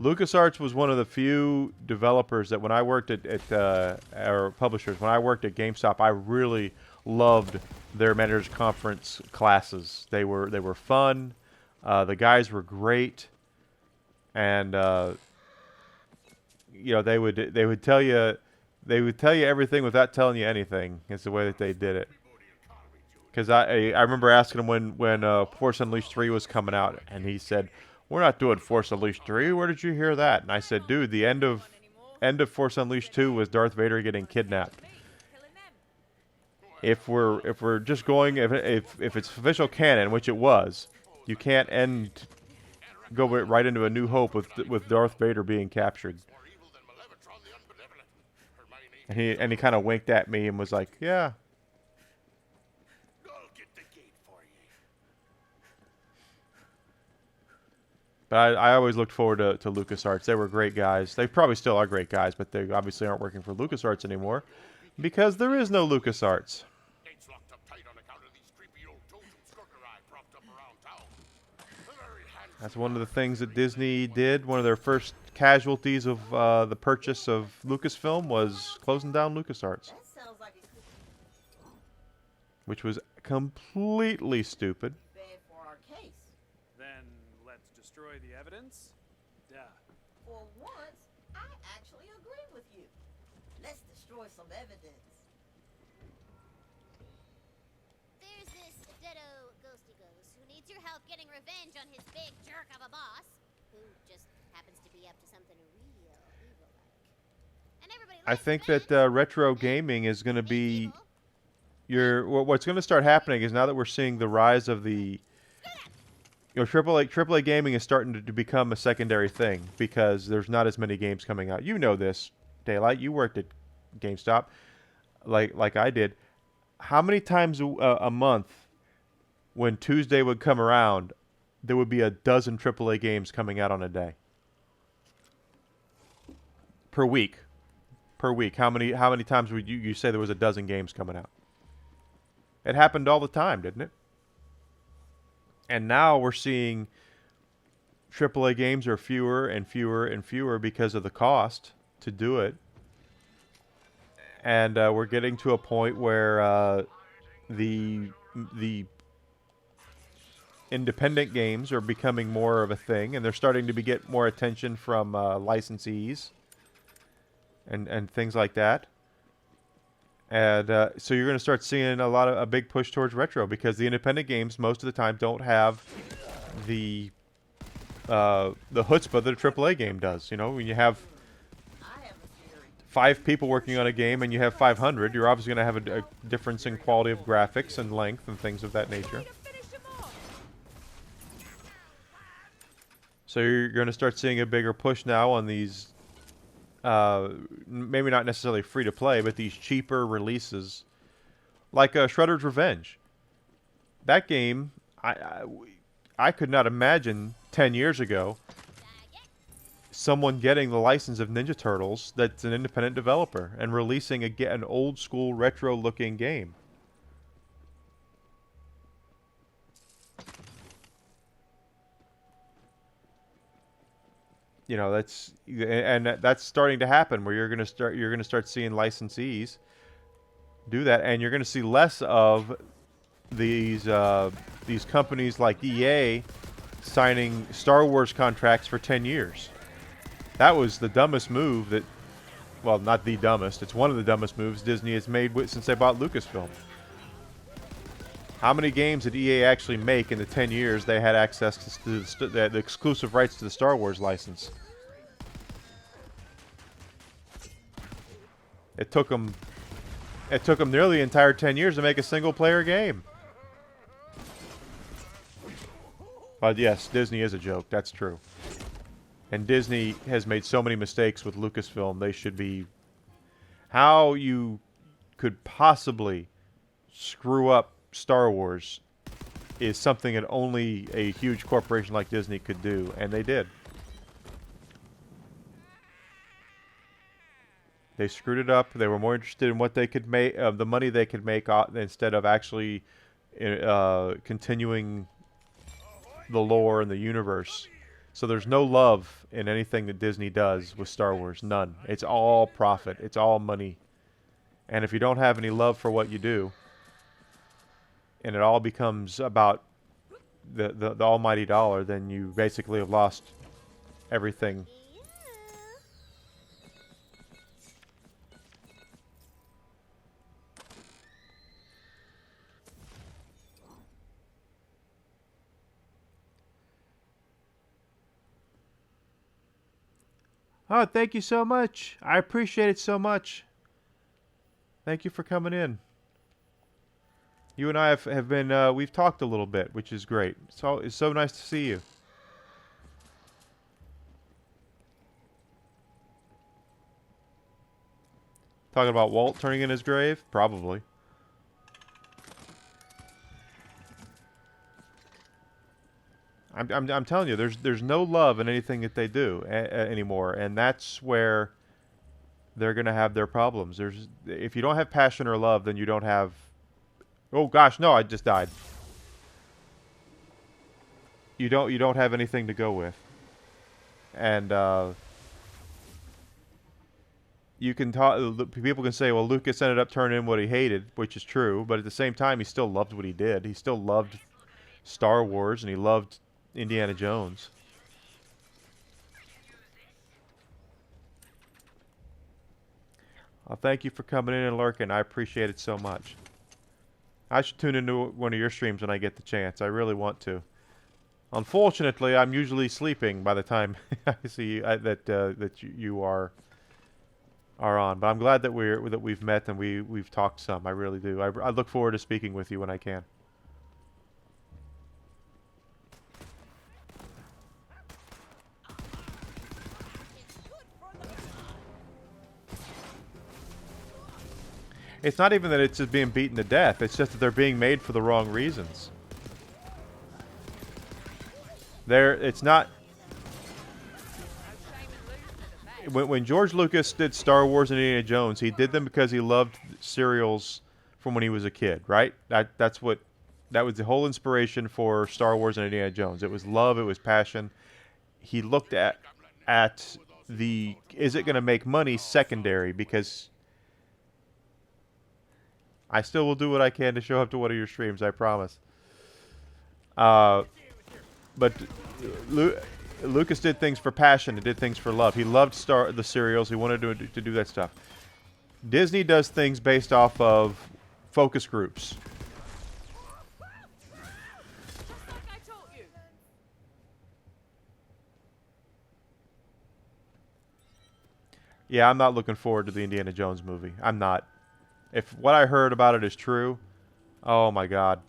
[SPEAKER 1] LucasArts was one of the few developers that when I worked or publishers, when I worked at GameStop, I really loved their Managers Conference classes. They were fun. The guys were great, and you know, they would tell you everything without telling you anything. It's the way that they did it. Because I remember asking him when Force Unleashed 3 was coming out, and he said, "We're not doing Force Unleashed 3. Where did you hear that?" And I said, "Dude, the end of Force Unleashed 2 was Darth Vader getting kidnapped." if we're just going, if it's official canon, which it was, you can't go right into A New Hope with Darth Vader being captured. And he kind of winked at me and was like, "Yeah." But I always looked forward to LucasArts. They were great guys. They probably still are great guys, but they obviously aren't working for LucasArts anymore because there is no LucasArts. That's one of the things that Disney did. One of their first casualties of the purchase of Lucasfilm was closing down LucasArts,
[SPEAKER 9] That sounds like it could
[SPEAKER 1] which was completely stupid.
[SPEAKER 9] be bad for our case.
[SPEAKER 8] Then let's destroy the evidence? Duh.
[SPEAKER 9] For once, I actually agree with you. Let's destroy some evidence.
[SPEAKER 11] There's this deado ghosty ghost who needs your help getting revenge on his big jerk of a boss, who just happens to be up to something real evil-like. And everybody
[SPEAKER 1] I
[SPEAKER 11] likes
[SPEAKER 1] think
[SPEAKER 11] that.
[SPEAKER 1] that retro gaming is going to be what's going to start happening is now that we're seeing the rise of the AAA gaming is starting to become a secondary thing because there's not as many games coming out. You know this, Daylight. You worked at GameStop, like I did. How many times a month, when Tuesday would come around, there would be a dozen AAA games coming out on a day per week? Per week, how many times would you say there was a dozen games coming out? It happened all the time, didn't it? And now we're seeing AAA games are fewer and fewer and fewer because of the cost to do it. And we're getting to a point where the independent games are becoming more of a thing, and they're starting to get more attention from licensees and things like that. And so you're going to start seeing a big push towards retro because the independent games most of the time don't have the chutzpah that a AAA game does. You know, when you have 5 people working on a game and you have 500, you're obviously going to have a difference in quality of graphics and length and things of that nature. So you're going to start seeing a bigger push now on these maybe not necessarily free to play, but these cheaper releases, like Shredder's Revenge. That game, I could not imagine 10 years ago someone getting the license of Ninja Turtles that's an independent developer and releasing an old school retro looking game. You know, that's starting to happen where you're going to start seeing licensees do that, and you're going to see less of these companies like EA signing Star Wars contracts for 10 years. That was the dumbest move that, well, not the dumbest. It's one of the dumbest moves Disney has made since they bought Lucasfilm. How many games did EA actually make in the 10 years they had access to the exclusive rights to the Star Wars license? It took them nearly the entire 10 years to make a single-player game. But yes, Disney is a joke. That's true. And Disney has made so many mistakes with Lucasfilm. They should be... How you could possibly screw up Star Wars is something that only a huge corporation like Disney could do, and they did. They screwed it up. They were more interested in what they could make, the money they could make, instead of actually continuing the lore and the universe. So there's no love in anything that Disney does with Star Wars. None. It's all profit. It's all money. And if you don't have any love for what you do, and it all becomes about the almighty dollar, then you basically have lost everything. Oh, thank you so much. I appreciate it so much. Thank you for coming in. You and I have been we've talked a little bit, which is great. It's so nice to see you. Talking about Walt turning in his grave? Probably. I'm telling you, there's no love in anything that they do anymore, and that's where they're gonna have their problems. If you don't have passion or love, then you don't have. Oh gosh, no! I just died. You don't have anything to go with, and you can talk. People can say, well, Lucas ended up turning in what he hated, which is true, but at the same time, he still loved what he did. He still loved Star Wars, and he loved Indiana Jones. Well, thank you for coming in and lurking. I appreciate it so much. I should tune into one of your streams when I get the chance. I really want to. Unfortunately, I'm usually sleeping by the time I see that you are on. But I'm glad that we've met and we've talked some. I really do. I look forward to speaking with you when I can. It's not even that it's just being beaten to death. It's just that they're being made for the wrong reasons. It's not. When George Lucas did Star Wars and Indiana Jones, he did them because he loved serials from when he was a kid, right? That was the whole inspiration for Star Wars and Indiana Jones. It was love, it was passion. He looked at the is it going to make money secondary, because I still will do what I can to show up to one of your streams, I promise. But Lucas did things for passion. He did things for love. He loved the serials. He wanted to do that stuff. Disney does things based off of focus groups. Yeah, I'm not looking forward to the Indiana Jones movie. I'm not. If what I heard about it is true, oh my God,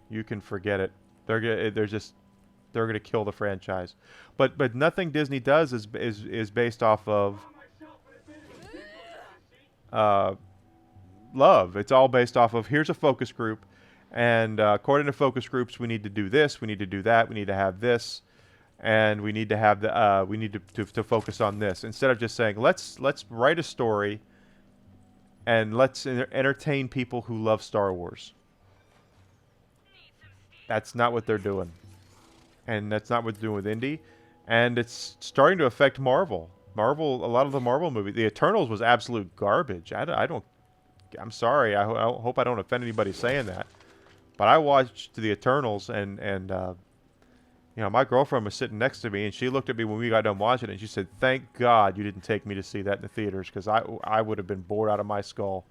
[SPEAKER 1] you can forget it. They're gonna kill the franchise. But nothing Disney does is based off of love. It's all based off of here's a focus group, and according to focus groups, we need to do this, we need to do that, we need to have this, and we need to have we need to focus on this, instead of just saying let's write a story and let's entertain people who love Star Wars. That's not what they're doing. And that's not what they're doing with Indy. And it's starting to affect Marvel. A lot of the Marvel movies. The Eternals was absolute garbage. I'm sorry. I hope I don't offend anybody saying that. But I watched the Eternals, and my girlfriend was sitting next to me, and she looked at me when we got done watching it, and she said, "Thank God you didn't take me to see that in the theaters, because I would have been bored out of my skull."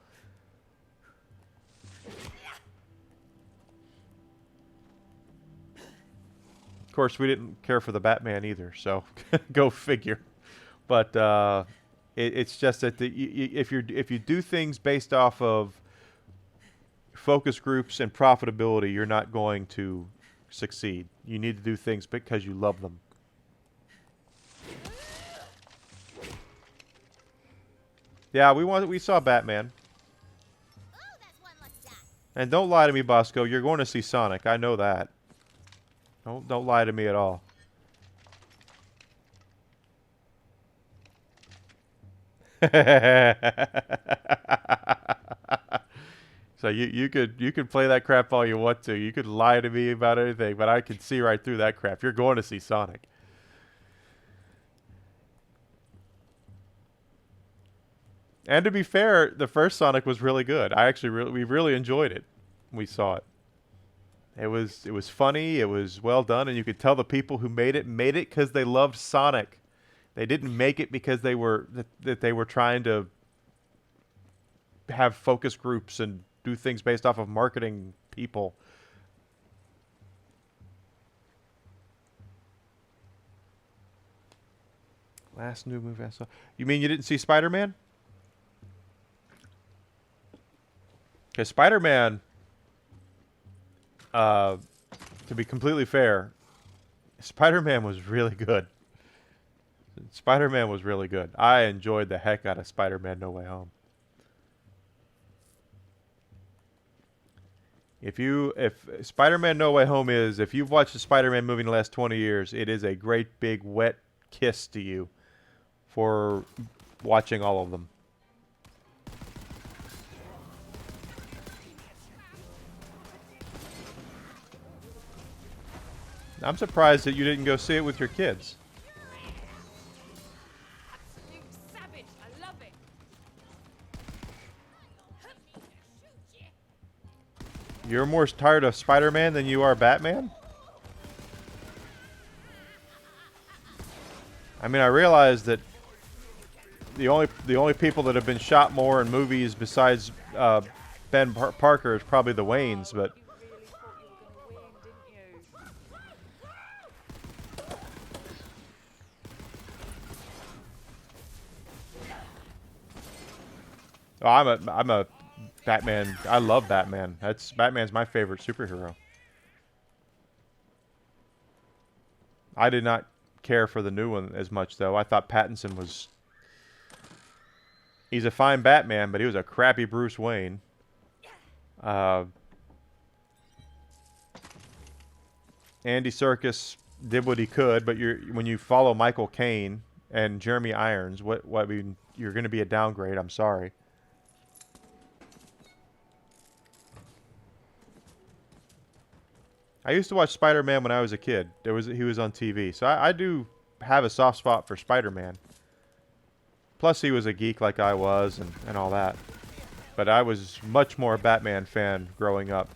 [SPEAKER 1] Of course, we didn't care for the Batman either, so go figure. But it's just that if you do things based off of focus groups and profitability, you're not going to succeed. You need to do things because you love them. Yeah, we saw Batman. And don't lie to me, Bosco. You're going to see Sonic. I know that. Don't lie to me at all. So you could play that crap all you want to. You could lie to me about anything, but I can see right through that crap. You're going to see Sonic. And to be fair, the first Sonic was really good. We really enjoyed it. We saw it. It was funny. It was well done, and you could tell the people who made it because they loved Sonic. They didn't make it because they were trying to have focus groups and do things based off of marketing people. Last new movie I saw. You mean you didn't see Spider-Man? Because Spider-Man To be completely fair, Spider-Man was really good. Spider-Man was really good. I enjoyed the heck out of Spider-Man No Way Home. If Spider-Man No Way Home is, if you've watched the Spider-Man movie in the last 20 years, it is a great big wet kiss to you for watching all of them. I'm surprised that you didn't go see it with your kids.
[SPEAKER 3] Absolute savage. I love it.
[SPEAKER 1] You're more tired of Spider-Man than you are Batman? I mean, I realize that the only people that have been shot more in movies besides Ben Parker is probably the Waynes, but
[SPEAKER 3] You really thought you were going to win, didn't you?
[SPEAKER 1] oh, I'm a Batman. I love Batman. Batman's my favorite superhero. I did not care for the new one as much though. I thought Pattinson was he's a fine Batman, but he was a crappy Bruce Wayne. Andy Serkis did what he could, but when you follow Michael Caine and Jeremy Irons, what I mean, you're going to be a downgrade. I'm sorry. I used to watch Spider-Man when I was a kid. He was on TV, so I do have a soft spot for Spider-Man. Plus, he was a geek like I was, and all that. But I was much more a Batman fan growing up.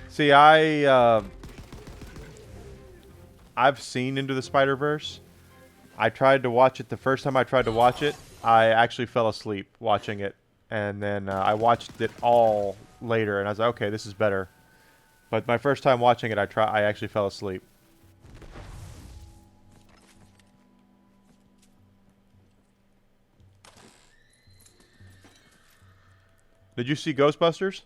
[SPEAKER 1] See, I've seen Into the Spider-Verse. I tried to watch it. The first time I tried to watch it, I actually fell asleep watching it. And then I watched it all later, and I was like, okay, this is better. But my first time watching it, I actually fell asleep. Did you see Ghostbusters?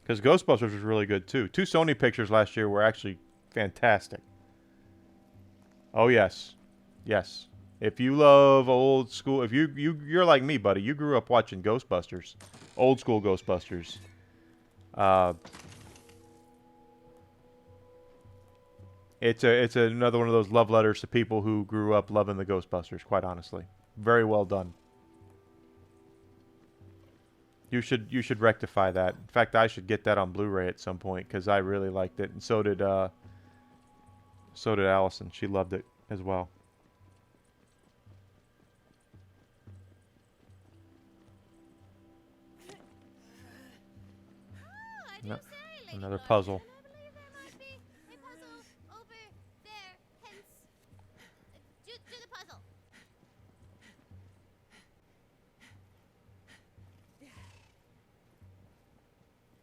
[SPEAKER 1] Because Ghostbusters was really good too. Two Sony pictures last year were actually fantastic. Oh yes, yes. If you love old school, if you're like me, buddy, you grew up watching Ghostbusters, old school Ghostbusters. It's another one of those love letters to people who grew up loving the Ghostbusters. Quite honestly, very well done. You should rectify that. In fact, I should get that on Blu-ray at some point because I really liked it, and so did Allison. She loved it as well. No, another puzzle.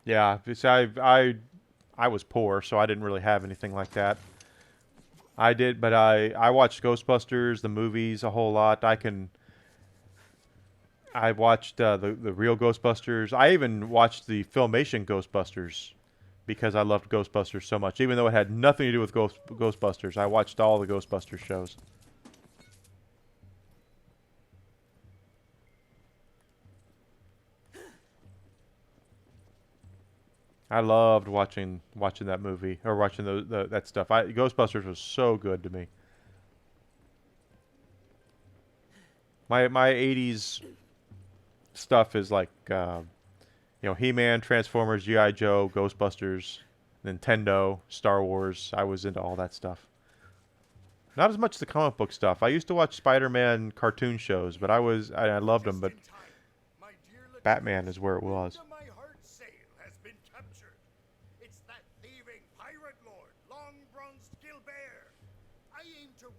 [SPEAKER 1] Yeah, see, I was poor, so I didn't really have anything like that. I did, but I watched Ghostbusters, the movies, a whole lot. I watched the real Ghostbusters. I even watched the Filmation Ghostbusters because I loved Ghostbusters so much. Even though it had nothing to do with Ghostbusters, I watched all the Ghostbusters shows. I loved watching that movie or watching that stuff. Ghostbusters was so good to me. My 80s stuff is like He-Man, Transformers, G.I. Joe, Ghostbusters, Nintendo, Star Wars. I was into all that stuff. Not as much the comic book stuff. I used to watch Spider-Man cartoon shows, but I loved them, but Batman is where it was.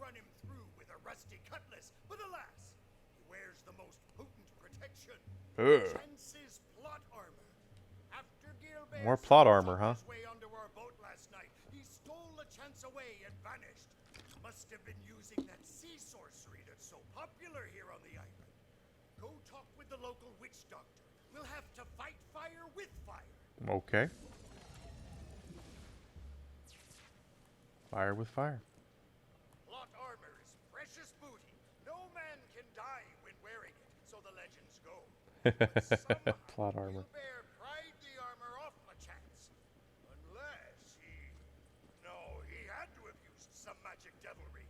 [SPEAKER 10] Run him through with a rusty cutlass, but alas, he wears the most potent protection. Chance's plot armor. After Gilbert
[SPEAKER 1] More plot armor, huh?
[SPEAKER 10] His way onto our boat last night. He stole the chance away and vanished. Must have been using that sea sorcery that's so popular here on the island. Go talk with the local witch doctor. We'll have to fight fire with fire.
[SPEAKER 1] Okay. Fire with fire.
[SPEAKER 10] Plot armor is precious booty. No man can die when wearing it, so the legends go. But somehow
[SPEAKER 1] Plot armor.
[SPEAKER 10] Bear pried the armor off the chance. Unless he... No, he had to have used some magic devilry.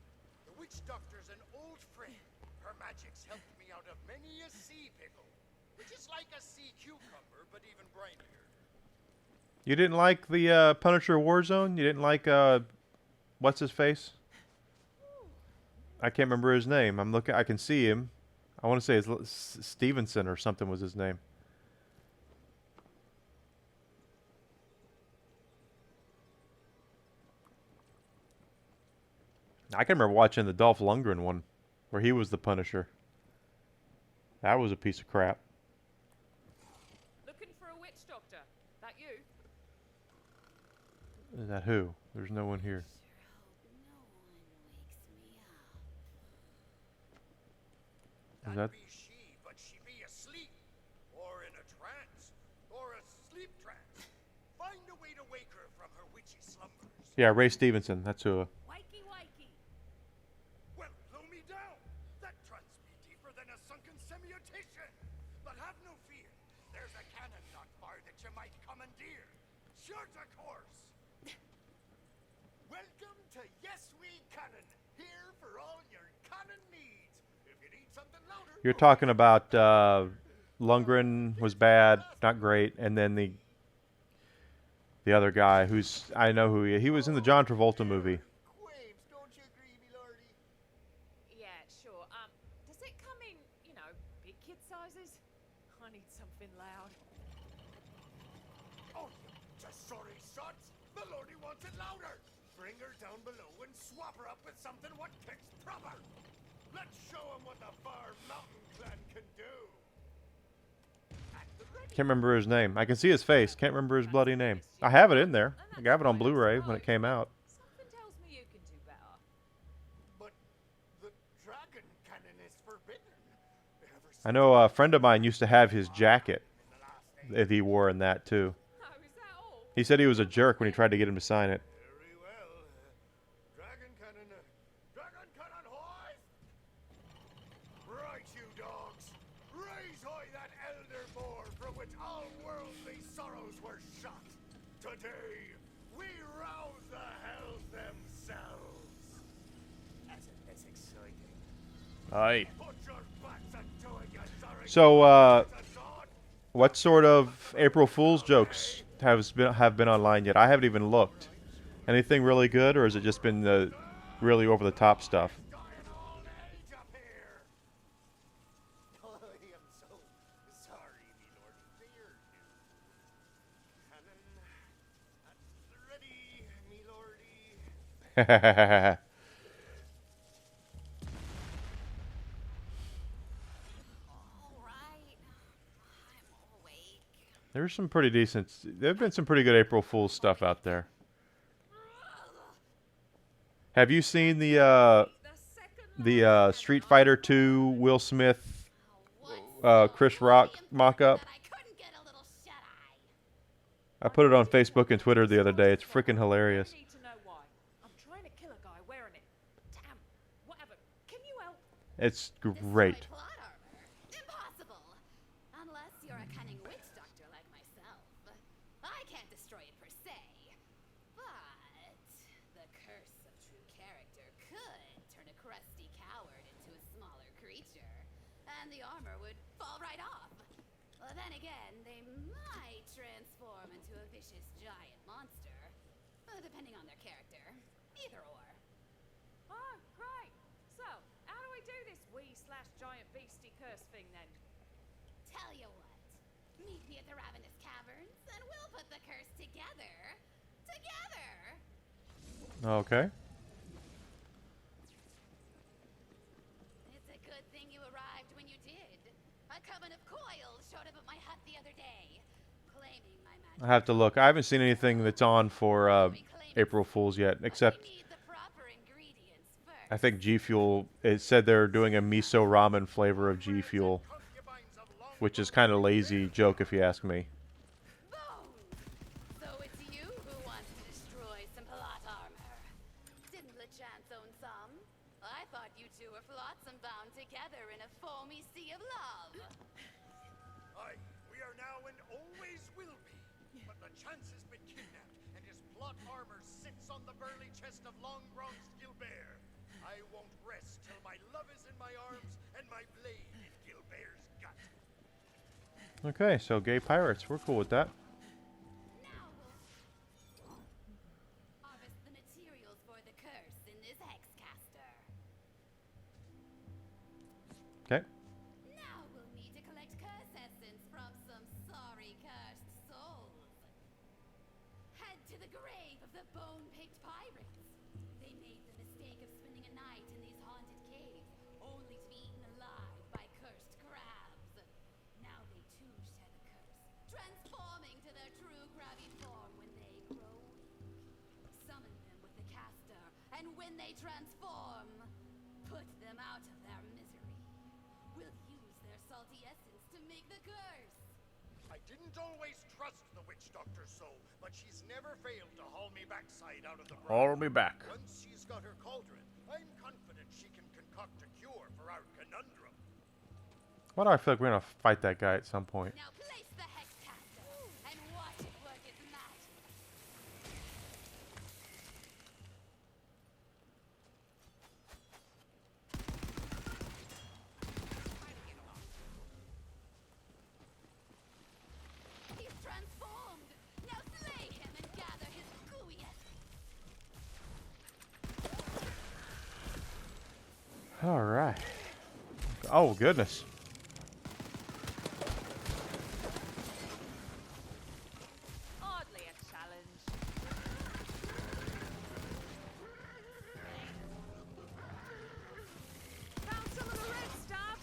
[SPEAKER 10] The witch doctor's an old friend. Her magic's helped me out of many a sea pickle, which is like a sea cucumber, but even brinier.
[SPEAKER 1] You didn't like the Punisher Warzone? You didn't like what's his face? I can't remember his name. I'm looking. I can see him. I want to say it's Stevenson or something was his name. I can remember watching the Dolph Lundgren one, where he was the Punisher. That was a piece of crap.
[SPEAKER 3] Looking for a witch doctor. That you?
[SPEAKER 1] Is that who? There's no one here. Is that?
[SPEAKER 10] Be she, but she be asleep, or in a trance, or a sleep trance. Find a way to wake her from her witchy slumbers.
[SPEAKER 1] Yeah, Ray Stevenson. That's who.
[SPEAKER 3] Wakey, wakey.
[SPEAKER 10] Well, blow me down. That trance be deeper than a sunken semiotician. But have no fear. There's a cannon not far that you might commandeer. Shoot a course. Welcome to Yes We Cannon. Here for all your cannon needs. If you need something louder.
[SPEAKER 1] You're talking about Lundgren was bad, not great, and then the other guy who's I know who he was in the John Travolta movie.
[SPEAKER 10] Quaves, don't you agree, me lordy?
[SPEAKER 3] Yeah, sure. Does it come in, you know, big kid sizes? I need something loud.
[SPEAKER 10] Oh, you just sorry sots. The lordy wants it louder. Bring her down below and swap her up with something what kicks proper. Let's show him what the Far Mountain Clan can do. At the ready.
[SPEAKER 1] Can't remember his name. I can see his face. Can't remember his bloody name. I have it in there. I have it on Blu-ray when it came out.
[SPEAKER 3] Something tells me you can do better.
[SPEAKER 10] But the dragon cannon is forbidden.
[SPEAKER 1] I know a friend of mine used to have his jacket that he wore in that too.
[SPEAKER 3] Oh, is that all?
[SPEAKER 1] He said he was a jerk when he tried to get him to sign it.
[SPEAKER 10] Very well. Dragon cannon, hoy! Right, you dogs. Raise hoy that elder boar from which all worldly sorrows were shot. Today, we rouse the hells themselves. That's exciting.
[SPEAKER 1] Aye.
[SPEAKER 10] Put your backs into it, you sorry.
[SPEAKER 1] So, what sort of April Fool's jokes have been online yet? I haven't even looked. Anything really good, or has it just been the really over the top stuff?
[SPEAKER 10] Dying old age up here. I am so sorry, me lord. Dear new cannon. At ready, me lordy.
[SPEAKER 11] All right. I'm awake.
[SPEAKER 1] There's some pretty decent. There've been some pretty good April Fool's stuff out there. Have you seen the Street Fighter 2 Will Smith, Chris Rock mock-up?
[SPEAKER 11] That I couldn't get a little shut-eye.
[SPEAKER 1] I put it on Facebook and Twitter the other day. It's freaking hilarious.
[SPEAKER 3] I need to know why. I'm trying to kill a guy wearing it. Damn. Whatever. Can you help?
[SPEAKER 1] It's great.
[SPEAKER 11] Destroy plot armor? Impossible. Unless you're a cunning witch doctor like myself. I can't destroy it per se. But the curse of true character could turn a crusty coward into a smaller creature. And the armor would fall right off. Well, then again, they might transform into a vicious giant monster. Depending on their character. Either or.
[SPEAKER 3] Oh, great. So, how do we do this wee/giant beastie curse thing then?
[SPEAKER 11] Tell you what. Meet me at the Ravenous Caverns, and we'll put the curse together. Together!
[SPEAKER 1] Okay.
[SPEAKER 11] It's a good thing you arrived when you did. A coven of coils showed up at my hut the other day, claiming my
[SPEAKER 1] I have to look. I haven't seen anything that's on for April Fools yet, except
[SPEAKER 11] Need the proper ingredients first.
[SPEAKER 1] I think G Fuel. It said they're doing a miso ramen flavor of G Fuel,
[SPEAKER 10] Concubines of long
[SPEAKER 1] which is kind of lazy joke if you ask me.
[SPEAKER 11] Bones! So it's you who wants to destroy some plot armor. Didn't LeChance own some? I thought you two were flotsam bound together in a foamy sea of love.
[SPEAKER 10] Aye, we are now and always will be. But the chance has been kidnapped, and his plot armor sits on the burly chest of long-bronzed Gilbert. I won't rest till my love is in my arms and my blade in Gilbert's gut.
[SPEAKER 1] Okay, so gay pirates. We're cool with that.
[SPEAKER 11] Now we'll harvest the materials for the curse in this hexcaster.
[SPEAKER 1] Okay.
[SPEAKER 11] Now we'll need to collect curse essence from some sorry cursed souls. Head to the grave of the bone-picked pirates. They made the mistake of spending a night in these haunted caves, only to be eaten alive by cursed crabs. Now they too share the curse, transforming to their true crabby form when they grow weak. Summon them with the caster, and when they transform, put them out of their misery. We'll use their salty essence to make the curse.
[SPEAKER 10] I didn't always trust the witch doctor's soul, but she's never failed to haul me backside out of the ground.
[SPEAKER 1] Haul me back.
[SPEAKER 10] Once she's got her cauldron, I'm confident she can concoct a cure for our conundrum.
[SPEAKER 1] Why do I feel like we're gonna fight that guy at some point?
[SPEAKER 11] Now place the hexcaster and watch it work its magic. He's transformed. Now slay him and gather his gooey essence.
[SPEAKER 1] All right. Oh goodness.
[SPEAKER 3] Oddly a challenge. Found some of the red stuff.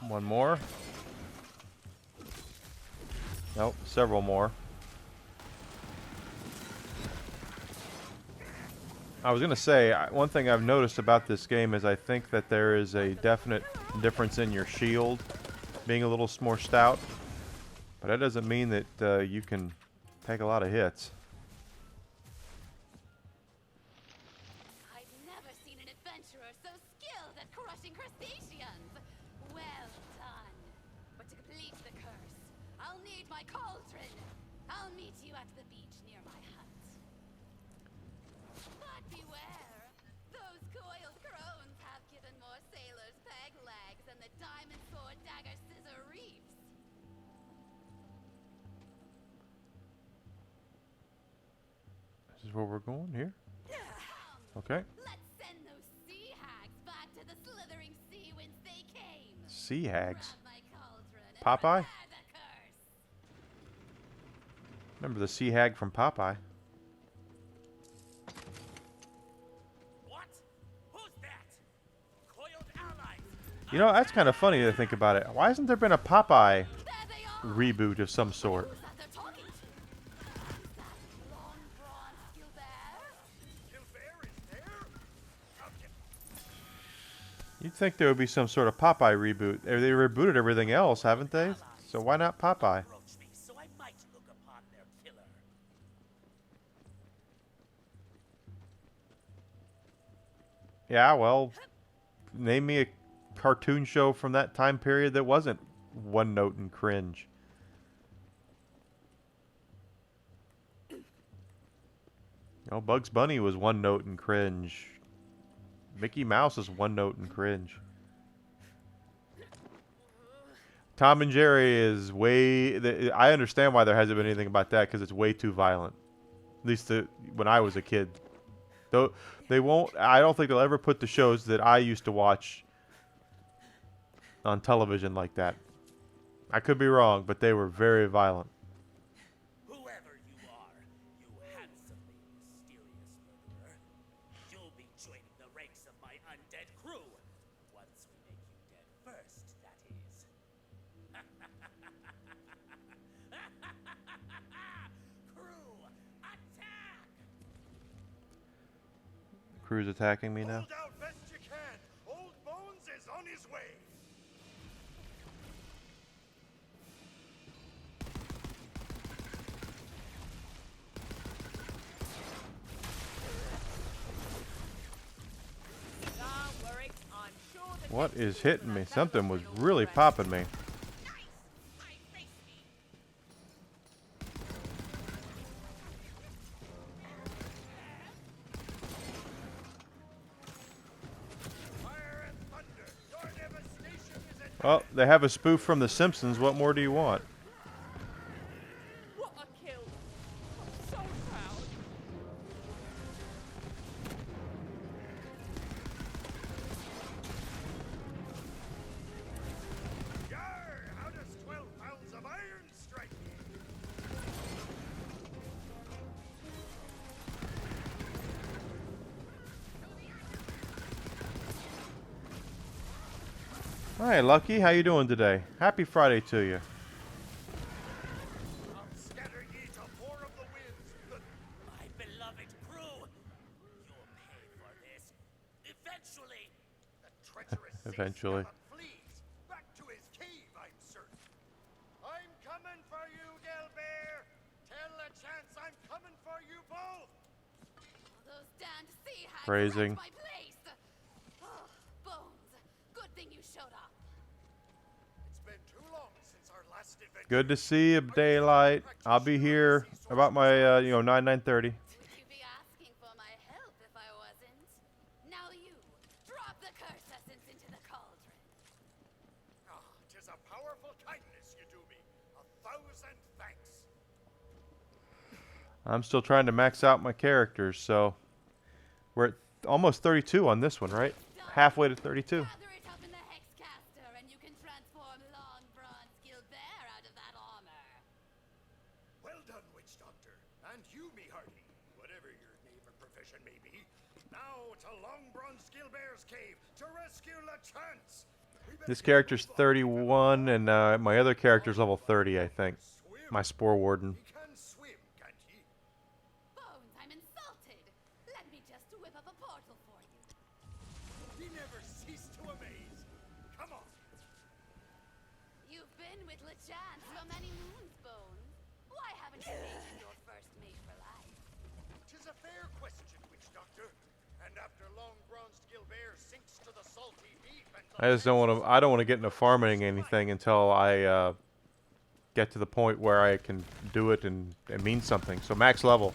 [SPEAKER 1] One more. Nope, several more. I was gonna say, one thing I've noticed about this game is I think that there is a definite difference in your shield being a little more stout, but that doesn't mean that you can take a lot of hits.
[SPEAKER 11] I've never seen an adventurer so skilled at crushing crustaceans. Well done. But to complete the curse, I'll need my cauldron. I'll meet you at the beach near my hut. But beware, those coiled crones have given more sailors peg legs than the diamond sword dagger scissor reefs.
[SPEAKER 1] This is where we're going here. Okay.
[SPEAKER 11] Let's send those sea hags back to the slithering sea whence they came.
[SPEAKER 1] Sea hags.
[SPEAKER 11] Grab my cauldron and
[SPEAKER 1] Popeye?
[SPEAKER 11] prepare the curse.
[SPEAKER 1] Remember the sea hag from Popeye?
[SPEAKER 5] What? Who's that? Coiled allies.
[SPEAKER 1] You know, that's kind of funny to think about it. Why hasn't there been a Popeye
[SPEAKER 11] There they are.
[SPEAKER 1] reboot of some sort?
[SPEAKER 11] Who's that they're talking to? Is that long bronze Gilbert?
[SPEAKER 10] Gilbert is there? Okay.
[SPEAKER 1] You'd think there would be some sort of Popeye reboot. They rebooted everything else, haven't they? So why not Popeye?
[SPEAKER 5] Approach me, so I might look upon their killer.
[SPEAKER 1] Yeah, well, name me a cartoon show from that time period that wasn't one note and cringe. You know, Bugs Bunny was one note and cringe. Mickey Mouse is one note and cringe. Tom and Jerry is way... I understand why there hasn't been anything about that, because it's way too violent. At least when I was a kid. Though they won't... I don't think they'll ever put the shows that I used to watch on television like that. I could be wrong, but they were very violent.
[SPEAKER 5] Whoever you are, you handsomely mysterious murderer, you'll be joining the First, that is. Crew, attack!
[SPEAKER 1] Crew's attacking me now.
[SPEAKER 10] Hold out best you can. Old Bones is on his way.
[SPEAKER 3] Don't worry, I'm sure the
[SPEAKER 1] What
[SPEAKER 3] next
[SPEAKER 1] is
[SPEAKER 3] season
[SPEAKER 1] hitting me?
[SPEAKER 3] of that
[SPEAKER 1] Something was
[SPEAKER 3] will
[SPEAKER 1] really
[SPEAKER 3] rest.
[SPEAKER 1] popping me.
[SPEAKER 10] Fire and thunder. Your devastation is at
[SPEAKER 1] Well, they have a spoof from The Simpsons. What more do you want?
[SPEAKER 3] What a kill! I'm so proud.
[SPEAKER 10] Yar! How does 12 pounds of iron strike you?
[SPEAKER 1] Hi, Lucky. How you doing today? Happy Friday to you.
[SPEAKER 10] I'll scatter ye to four of the winds.
[SPEAKER 5] My beloved crew, you'll pay for this. Eventually.
[SPEAKER 10] The treacherous
[SPEAKER 1] Eventually.
[SPEAKER 10] sea scallop flees. Back to his cave, I'm certain. I'm coming for you, Gelbear. Tell the chance I'm coming for you both.
[SPEAKER 11] Those damned sea hags
[SPEAKER 1] Phrasing.
[SPEAKER 11] wrecked my place. Oh, Bones, good thing you showed up.
[SPEAKER 10] It's been too long since our last adventure.
[SPEAKER 1] Good to see you, Daylight. I'll be here about my 9:30.
[SPEAKER 11] Would you be asking for my help if I wasn't? Now you, drop the curse essence into the cauldron.
[SPEAKER 10] Ah, 'tis a powerful kindness you do me. 1,000 thanks.
[SPEAKER 1] I'm still trying to max out my characters, so we're at almost 32 on this one, right? Halfway to 32.
[SPEAKER 11] Gather it up in the Hexcaster and you can transform Long Bronze Gilbert out of that armor.
[SPEAKER 10] Well done, Witch Doctor. And you, me hearty, whatever your name or profession may be. Now to Long Bronze Gilbert's cave to rescue LeChance.
[SPEAKER 1] This character's 31, and my other character's level 30, I think. My Spore Warden.
[SPEAKER 10] He can swim, can't he?
[SPEAKER 11] Bones, I'm insulted. Let me just whip up a portal for you.
[SPEAKER 10] He never ceased to amaze. Come on.
[SPEAKER 11] You've been with LeChance for many moons, Bones. Why haven't you made him your first mate for life?
[SPEAKER 10] 'Tis a fair question, Witch Doctor. And after Long Bronze Gilbert sinks to the salty deep and
[SPEAKER 1] I just don't want to. I don't want to get into farming anything until I get to the point where I can do it and it means something. So max level.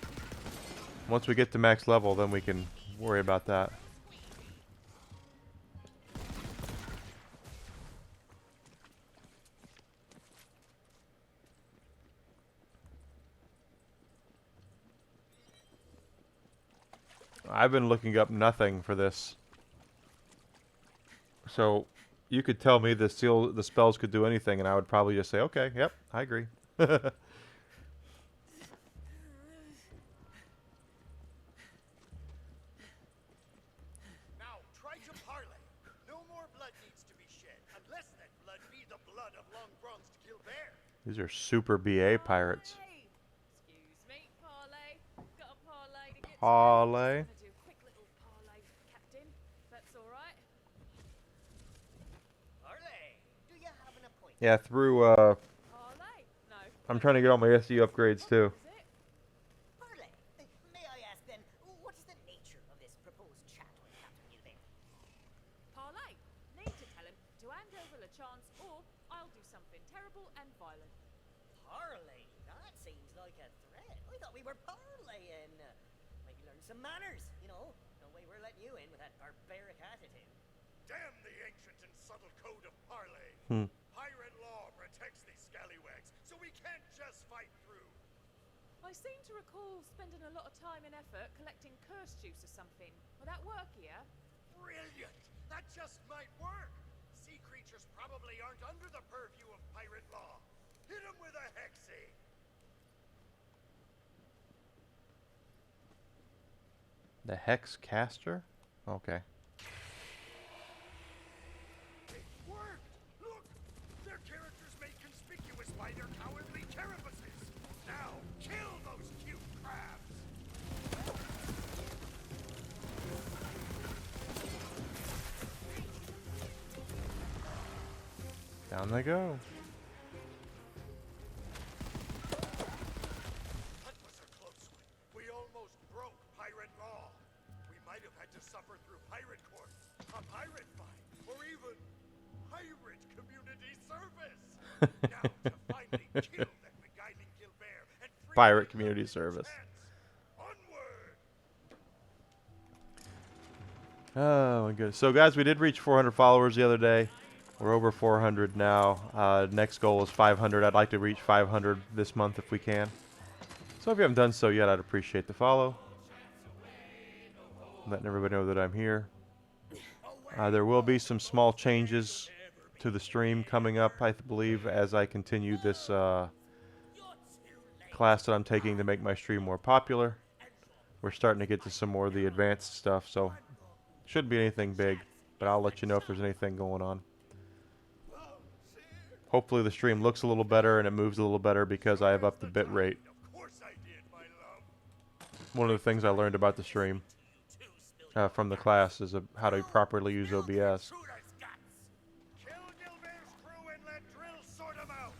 [SPEAKER 1] Once we get to max level, then we can worry about that. I've been looking up nothing for this. So you could tell me the spells could do anything, and I would probably just say, okay, yep, I agree.
[SPEAKER 10] Now try to parley. No more blood needs to be shed, unless that blood be the blood of Long Bronze Gilbert.
[SPEAKER 1] These are super BA pirates.
[SPEAKER 3] Parlay. Excuse me, parlay. Got a parlay to get
[SPEAKER 1] Parlay.
[SPEAKER 3] to. Gonna do a quick little parlay, Captain. That's all right.
[SPEAKER 5] Harley, do you have an appointment?
[SPEAKER 1] Yeah, through
[SPEAKER 3] Parlay? No.
[SPEAKER 1] I'm trying to get all my SE upgrades too.
[SPEAKER 3] Is it?
[SPEAKER 5] Harley, may I ask then, what is the nature of this proposed chat with Captain Gilbert?
[SPEAKER 3] Parlay. Need to tell him to hand over LeChance or I'll do something terrible and violent.
[SPEAKER 5] Harley, that seems like a threat. I thought we were parlaying. Maybe learn some manners, you know. No way we're letting you in with that barbaric attitude.
[SPEAKER 10] Damn the ancient and subtle code of parley. Pirate law protects these scallywags, so we can't just fight through.
[SPEAKER 3] I seem to recall spending a lot of time and effort collecting curse juice or something. Will that work here?
[SPEAKER 10] Brilliant! That just might work. Sea creatures probably aren't under the purview of pirate law. Hit 'em with a hexie.
[SPEAKER 1] The Hex Caster? Okay.
[SPEAKER 10] It worked!
[SPEAKER 1] Down they go.
[SPEAKER 10] That was a close one. We almost broke pirate law. We might have had to suffer through pirate court, a pirate fine, or even pirate community service. Now to finally kill that beguiling Gilbert and free
[SPEAKER 1] Pirate
[SPEAKER 10] my
[SPEAKER 1] community
[SPEAKER 10] little
[SPEAKER 1] service.
[SPEAKER 10] chance. Onward!
[SPEAKER 1] Oh my goodness. So guys, we did reach 400 followers the other day. We're over 400 now. Next goal is 500. I'd like to reach 500 this month if we can. So if you haven't done so yet, I'd appreciate the follow. Letting everybody know that I'm here. There will be some small changes to the stream coming up, I believe, as I continue this class that I'm taking to make my stream more popular. We're starting to get to some more of the advanced stuff, so shouldn't be anything big, but I'll let you know if there's anything going on. Hopefully the stream looks a little better and it moves a little better because I have upped the bit rate.
[SPEAKER 10] Of course I did, my love.
[SPEAKER 1] One of the things I learned about the stream from the class is how to properly use OBS.
[SPEAKER 10] Kill Gilbert's crew and let Drill sort 'em out.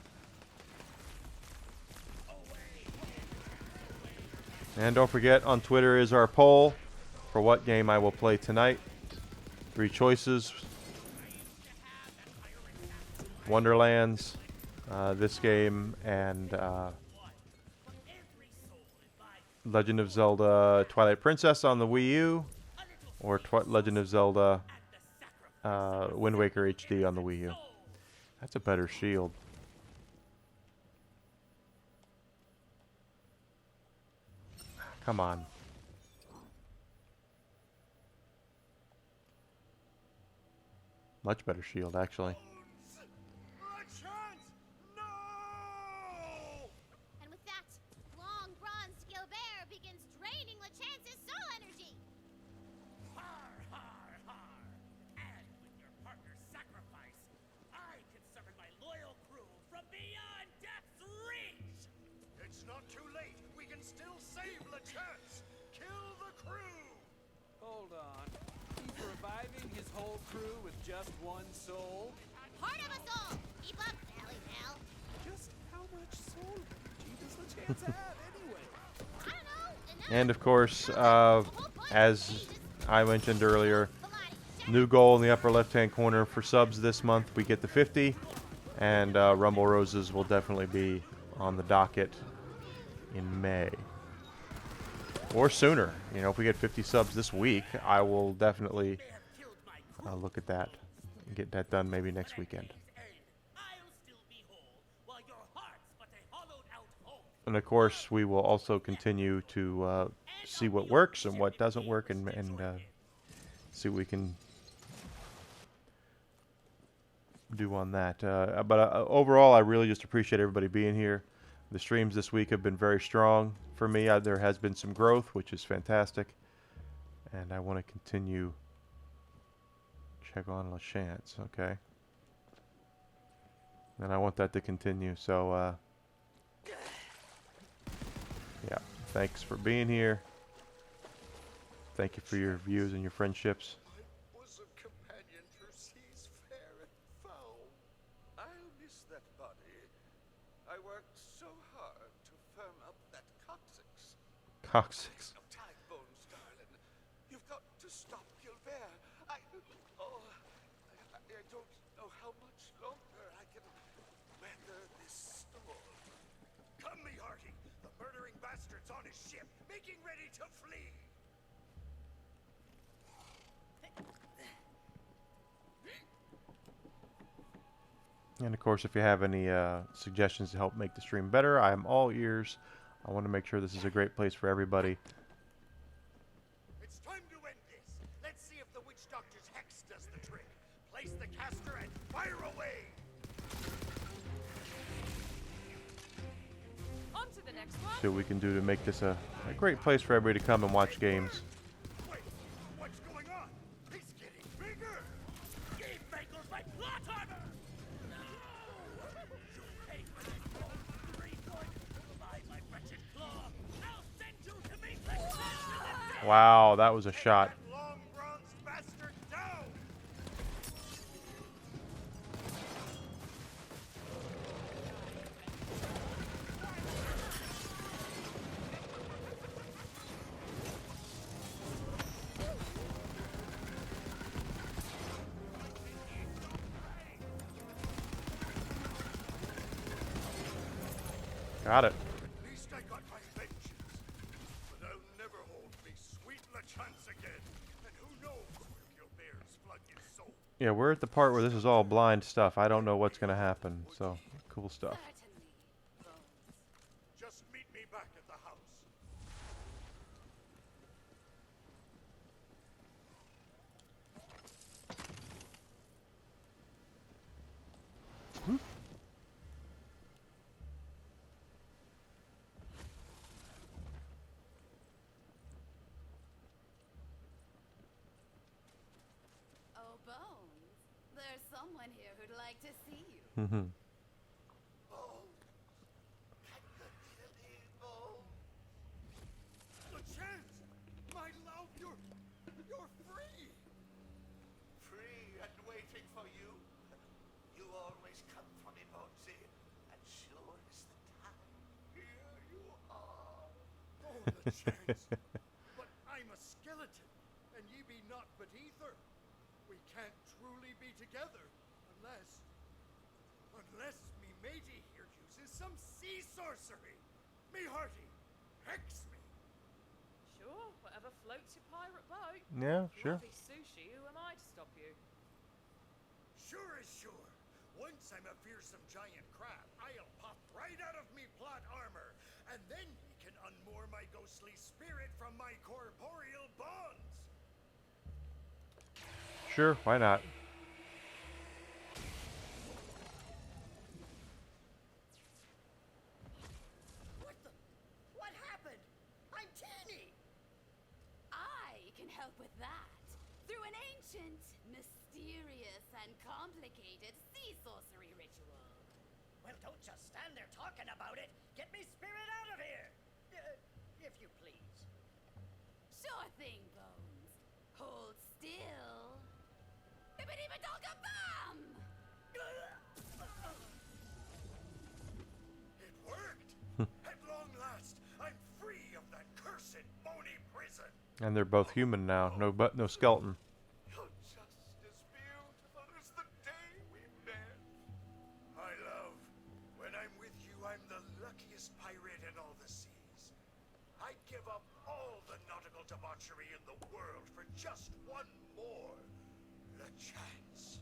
[SPEAKER 1] And don't forget, on Twitter is our poll for what game I will play tonight. 3 choices. Wonderlands, this game, and Legend of Zelda Twilight Princess on the Wii U, or Legend of Zelda Wind Waker HD on the Wii U. That's a better shield. Come on. Much better shield, actually.
[SPEAKER 10] A chance! No!
[SPEAKER 11] And with that, long bronzed Gilbert begins draining LeChance's soul energy.
[SPEAKER 5] Har, har, har. And with your partner's sacrifice, I can summon my loyal crew from beyond death's reach!
[SPEAKER 10] It's not too late. We can still save LeChance. Kill the crew!
[SPEAKER 8] Hold on. He's reviving his whole crew with just one soul?
[SPEAKER 11] Part of us all. Keep up, Valley Val.
[SPEAKER 8] Just how much soul energy does LeChance have anyway?
[SPEAKER 11] I don't know. Enough.
[SPEAKER 1] And of course, as I mentioned earlier, new goal in the upper left-hand corner for subs this month. We get to 50, and Rumble Roses will definitely be on the docket in May. Or sooner. You know, if we get 50 subs this week, I will definitely look at that and get that done maybe next weekend. And of course, we will also continue to see what works and what doesn't work, and see what we can do on that. But overall, I really just appreciate everybody being here. The streams this week have been very strong for me. There has been some growth, which is fantastic. And I want to continue. Check on LeChance, okay. And I want that to continue, so yeah, thanks for being here. Thank you for your views and your friendships.
[SPEAKER 10] My bosom companion through seas fair and foul. I'll miss that body. I worked so hard to firm up that coccyx.
[SPEAKER 1] Coccyx.
[SPEAKER 10] No tie bones, darling. You've got to stop Gilbert. I don't know how much longer I can weather this storm. Come, me hearty. The murdering bastard's on his ship, making ready to flee.
[SPEAKER 1] And of course, if you have any suggestions to help make the stream better, I am all ears. I want to make sure this is a great place for everybody.
[SPEAKER 10] It's time to end this. Let's see if the witch doctor's hex does the trick. Place the caster and fire away.
[SPEAKER 3] On to the next one.
[SPEAKER 1] See what we can do to make this a great place for everybody to come and watch games.
[SPEAKER 10] Wait, what's going on? He's getting bigger.
[SPEAKER 5] Game Maker's my plot armor! No! You hate when I fall 3 points. By my wretched claw, I'll send you to meet the
[SPEAKER 1] Wow, that was a shot.
[SPEAKER 10] That long bronzed bastard down.
[SPEAKER 1] Got it.
[SPEAKER 10] At least I got my vengeance. But I'll never hold me sweet chance again. And who knows where Gilbert's flood his soul.
[SPEAKER 1] Yeah, we're at the part where this is all blind stuff. I don't know what's gonna happen. So, cool stuff.
[SPEAKER 3] Certainly, Bones.
[SPEAKER 10] Just meet me back at the house.
[SPEAKER 12] Oh, Bones. There's someone here who'd like to see you.
[SPEAKER 10] LeChance! My love, you're free!
[SPEAKER 5] Free and waiting for you. You always come for me, Bonesy. And sure is the time. Here you are.
[SPEAKER 10] Oh, LeChance! But I'm a skeleton, and ye be naught but ether. We can't truly be together unless me matey here uses some sea sorcery. Me hearty, hex me.
[SPEAKER 3] Sure, whatever floats your pirate boat.
[SPEAKER 1] Yeah, sure.
[SPEAKER 3] Fluffy sushi, who am I to stop you?
[SPEAKER 10] Sure is sure. Once I'm a fearsome giant crab, I'll pop right out of me plot armor, and then ye can unmoor my ghostly spirit from my corporeal bonds.
[SPEAKER 1] Sure, why not?
[SPEAKER 7] What happened? I'm teeny.
[SPEAKER 12] I can help with that. Through an ancient, mysterious, and complicated sea sorcery ritual.
[SPEAKER 7] Well, don't just stand there talking about it. Get me spirit out of here. If you please.
[SPEAKER 12] Sure thing, Bones. Hold still. Bibbidi-ba-donka-bum!
[SPEAKER 10] It worked! At long last, I'm free of that cursed bony prison.
[SPEAKER 1] And they're both human now. No skeleton.
[SPEAKER 5] You're just as beautiful as the day we met.
[SPEAKER 10] My love, when I'm with you, I'm the luckiest pirate in all the seas. I'd give up all the nautical debauchery in the world for just one more chance.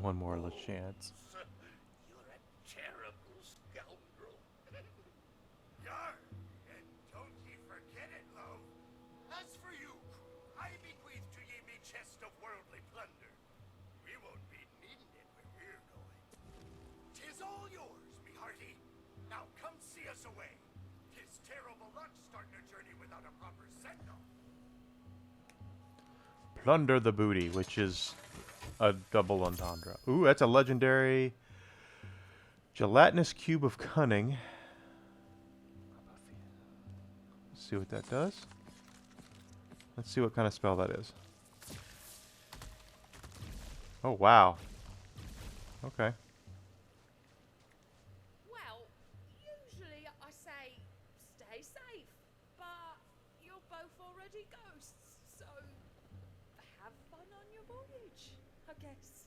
[SPEAKER 1] One more chance.
[SPEAKER 5] You're a terrible scoundrel.
[SPEAKER 10] Yar! And don't ye forget it, love. As for you, I bequeath to ye me chest of worldly plunder. We won't be needing it where we're going. 'Tis all yours, me hearty. Now come see us away. 'Tis terrible luck starting a journey without a proper send-off.
[SPEAKER 1] Plunder the booty, which is a double entendre. Ooh, that's a legendary gelatinous cube of cunning. Let's see what that does. Let's see what kind of spell that is. Oh, wow. Okay.
[SPEAKER 3] Well, usually I say stay safe, but you're both already ghosts, so have fun on your voyage, I guess.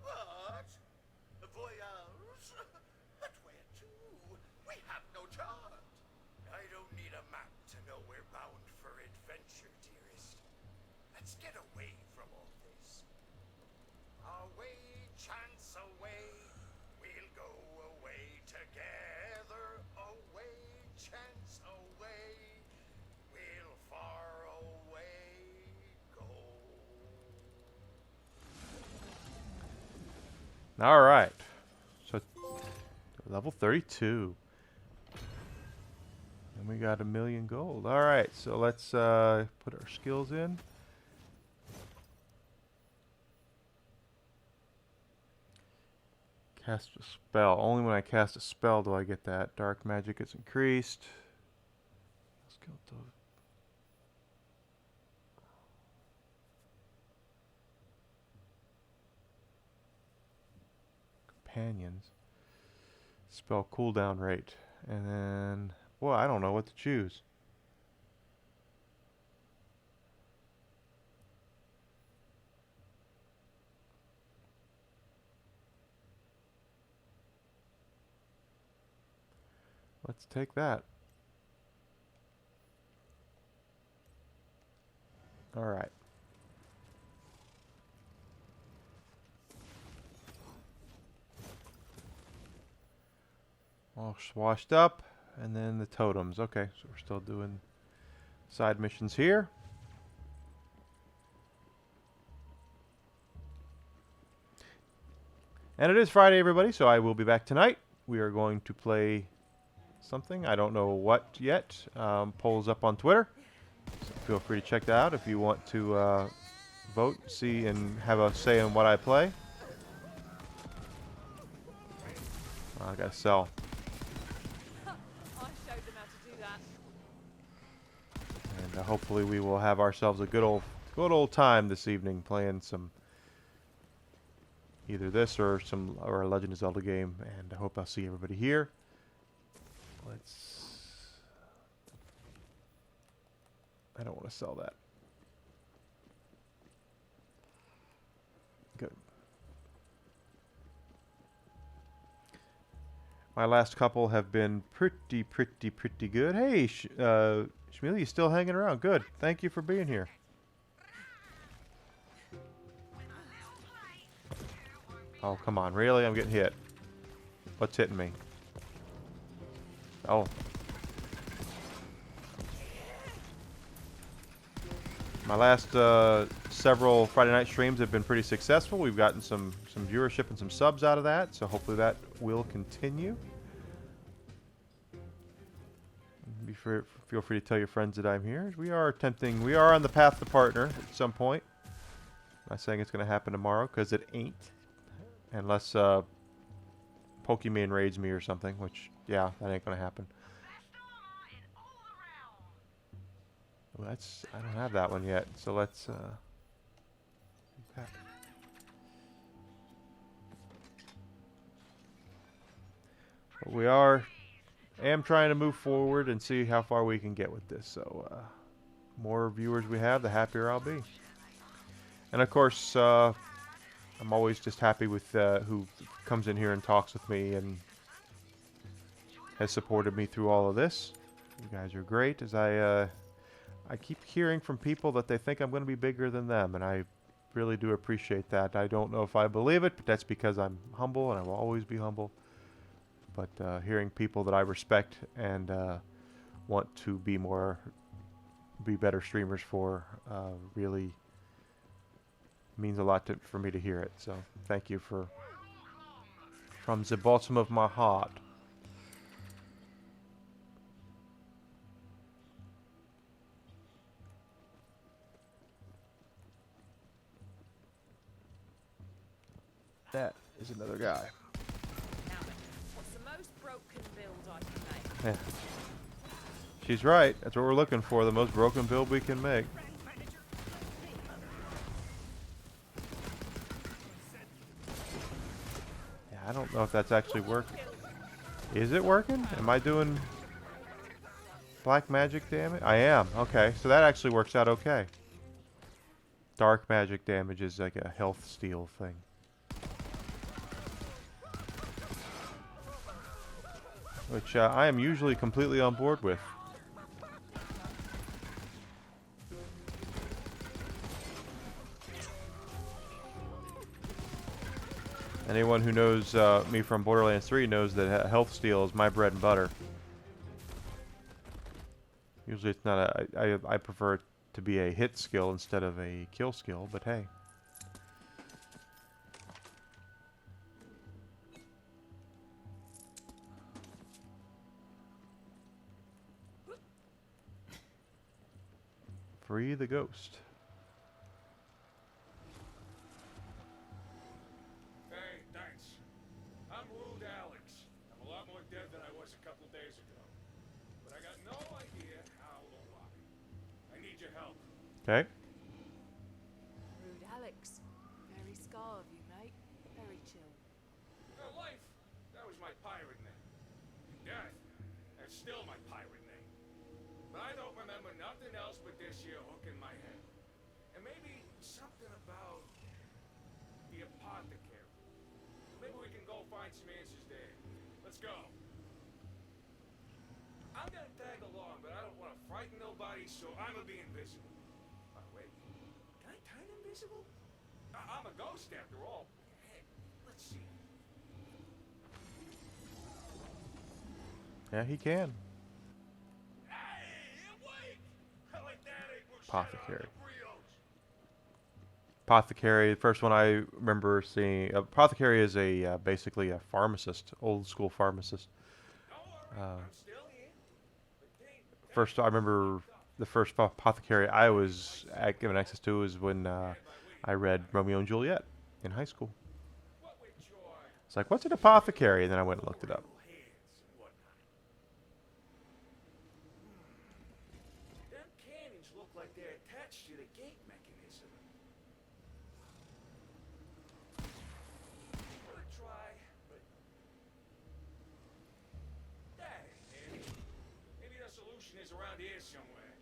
[SPEAKER 5] What? Voyage? But where to? We have no chart.
[SPEAKER 10] I don't need a map to know we're bound for adventure, dearest. Let's get away from all this. Away, chance, away. We'll go away together. Away, chance, away. We'll far away go.
[SPEAKER 1] All right. So level 32. And we got 1,000,000 gold. All right. So let's put our skills in. Cast a spell. Only when I cast a spell do I get that. Dark magic is increased. Skill to companions. Spell cooldown rate. And then, well, I don't know what to choose. let's take that. All right. All washed up, and then the totems. Okay, so we're still doing side missions here. And it is Friday, everybody, so I will be back tonight. We are going to play something. I don't know what yet. Polls up on Twitter. So feel free to check that out if you want to vote, see, and have a say in what I play. I gotta sell.
[SPEAKER 3] I showed them how to do that.
[SPEAKER 1] And hopefully we will have ourselves a good old time this evening playing some either this or a Legend of Zelda game. And I hope I'll see everybody here. I don't want to sell that. Good. My last couple have been pretty good. Hey, Shmili, you still hanging around? Good. Thank you for being here. Oh, come on. Really? I'm getting hit. What's hitting me? Oh. My last several Friday night streams have been pretty successful. We've gotten some viewership and some subs out of that, so hopefully that will continue. Feel free to tell your friends that I'm here. We are on the path to partner at some point. I'm not saying it's going to happen tomorrow, because it ain't. Unless Pokemon raids me or something, which, yeah, that ain't going to happen. Well, I don't have that one yet, so let's am trying to move forward and see how far we can get with this. So more viewers we have, the happier I'll be. And of course, I'm always just happy with who comes in here and talks with me and has supported me through all of this. You guys are great, as I keep hearing from people that they think I'm going to be bigger than them, and I really do appreciate that. I don't know if I believe it, but that's because I'm humble, and I will always be humble. But hearing people that I respect and want to be better streamers for really means a lot for me to hear it. So thank you from the bottom of my heart. That is another guy.
[SPEAKER 3] What's the most broken build I can make?
[SPEAKER 1] Yeah. She's right. That's what we're looking for, the most broken build we can make. Yeah, I don't know if that's actually working. Is it working? Am I doing black magic damage? I am. Okay, so that actually works out okay. Dark magic damage is like a health steal thing. Which I am usually completely on board with. Anyone who knows me from Borderlands 3 knows that health steal is my bread and butter. Usually it's not I prefer it to be a hit skill instead of a kill skill, but hey. Free the ghost.
[SPEAKER 13] Hey, thanks. I'm Rude Alex. I'm a lot more dead than I was a couple days ago. But I got no idea how or why. I need your help.
[SPEAKER 1] Okay.
[SPEAKER 3] Rude Alex. Very scar of you, mate. Very chill.
[SPEAKER 13] Life, that was my pirate name. Death, that's still my pirate name. But I don't remember nothing else but this here hook in my head. And maybe something about the apothecary. Maybe we can go find some answers there. Let's go. frighten nobody, so I'ma be invisible. Oh, wait. Can I turn invisible? I'm a ghost after all. Hey, let's see.
[SPEAKER 1] Yeah, he can.
[SPEAKER 13] Hey, awake! Like that ain't bruschetta on
[SPEAKER 1] Apothecary.
[SPEAKER 13] the brioche.
[SPEAKER 1] Apothecary. The first one I remember seeing. Apothecary is a basically a pharmacist, old school pharmacist.
[SPEAKER 13] Don't worry,
[SPEAKER 1] Uh,
[SPEAKER 13] I'm still here. But Dave,
[SPEAKER 1] First, I remember the first apothecary I was given access to was when I read Romeo and Juliet in high school.
[SPEAKER 13] what with your
[SPEAKER 1] It's like, what's an apothecary? And then I went and looked it up.
[SPEAKER 13] hands and whatnot. Them cannons look like they're attached to the gate mechanism. Good try, but hey, maybe the solution is around here somewhere.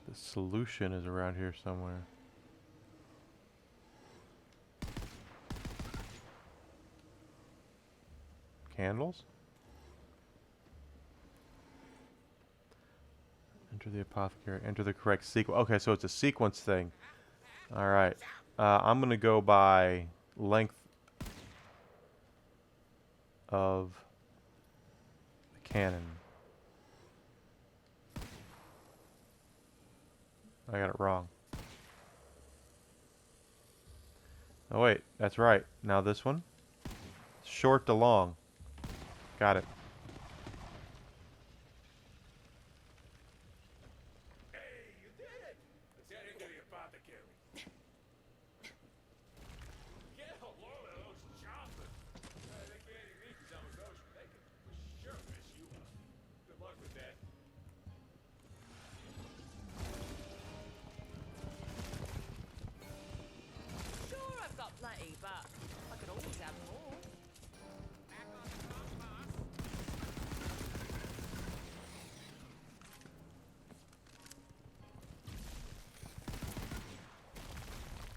[SPEAKER 1] The solution is around here somewhere. Candles? Enter the apothecary. Enter the correct sequence. Okay, so it's a sequence thing. All right. I'm going to go by length of the cannon. I got it wrong. Oh, wait. That's right. Now this one. Short to long. Got it.
[SPEAKER 13] Hey, you did it! Let's head into the apothecary. Get a load of those choppers. They can't even eat 'cause I'm a ghost. They can for sure mess you up. Good luck with that.
[SPEAKER 3] Sure, I've got plenty, but I could always have more.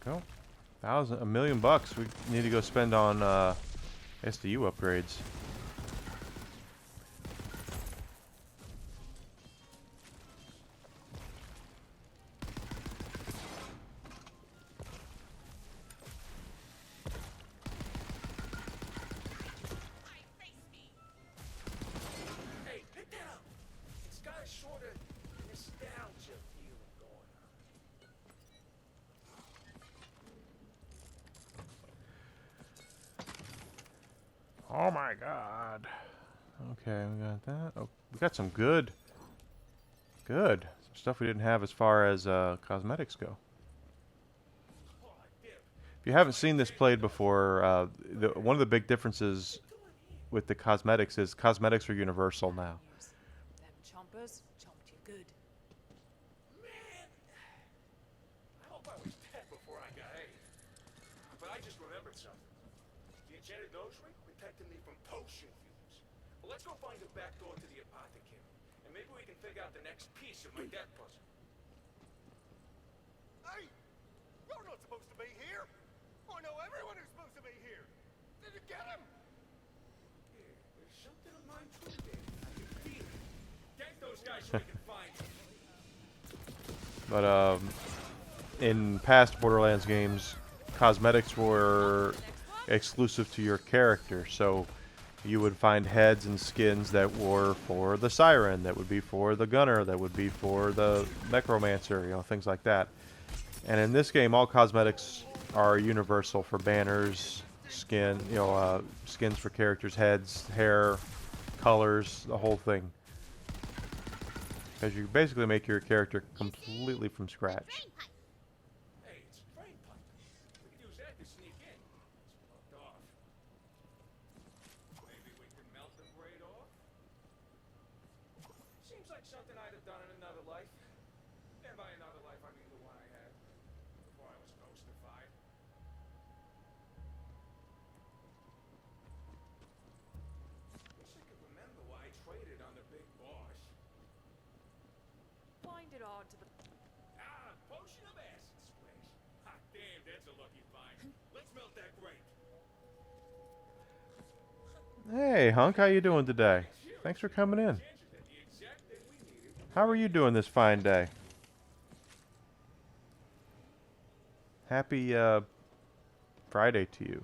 [SPEAKER 1] Go. A million bucks we need to go spend on SDU upgrades.
[SPEAKER 13] Hey, pick that up! It's got a sort of nostalgia feeling going on.
[SPEAKER 1] Oh my god. Okay, we got that. Oh, we got some good some stuff we didn't have as far as cosmetics go. If you haven't seen this played before, one of the big differences with the cosmetics is cosmetics are universal now.
[SPEAKER 3] Them chompers chomped you good.
[SPEAKER 13] Man! I hope I was dead before I got AIDS. But I just remembered something. The enchanted nose ring protected me from potion fumes. Well, let's go find the back door to the apothecary. And maybe we can figure out the next piece of my death puzzle.
[SPEAKER 10] Hey! You're not supposed to be here! I know everyone who's supposed to be here! Did you get him?
[SPEAKER 13] Yeah, there's something of mine true there. I can feel it. Get those guys so we can find them.
[SPEAKER 1] But in past Borderlands games, cosmetics were exclusive to your character. So you would find heads and skins that were for the Siren, that would be for the Gunner, that would be for the Necromancer, you know, things like that. And in this game, all cosmetics are universal for banners, skin, you know, skins for characters' heads, hair, colors, the whole thing. Because you basically make your character completely from scratch.
[SPEAKER 11] Drain pipe.
[SPEAKER 13] Hey, it's a drain pipe. We could use that to sneak in. It's blocked off. Maybe we can melt them right off? Seems like something I'd have done in another life. And by another life, I mean the one I had. Before I was ghostified. Wish I could remember why I traded on the big boss.
[SPEAKER 3] Find it hard to the.
[SPEAKER 13] Ah, potion of acid splash. Hot damn, that's a lucky find. Let's melt that grate.
[SPEAKER 1] Hey, Hunk, how you doing today? Thanks for coming in.
[SPEAKER 13] Chances that the exact thing we
[SPEAKER 1] How are you doing this fine day? Happy Friday to you.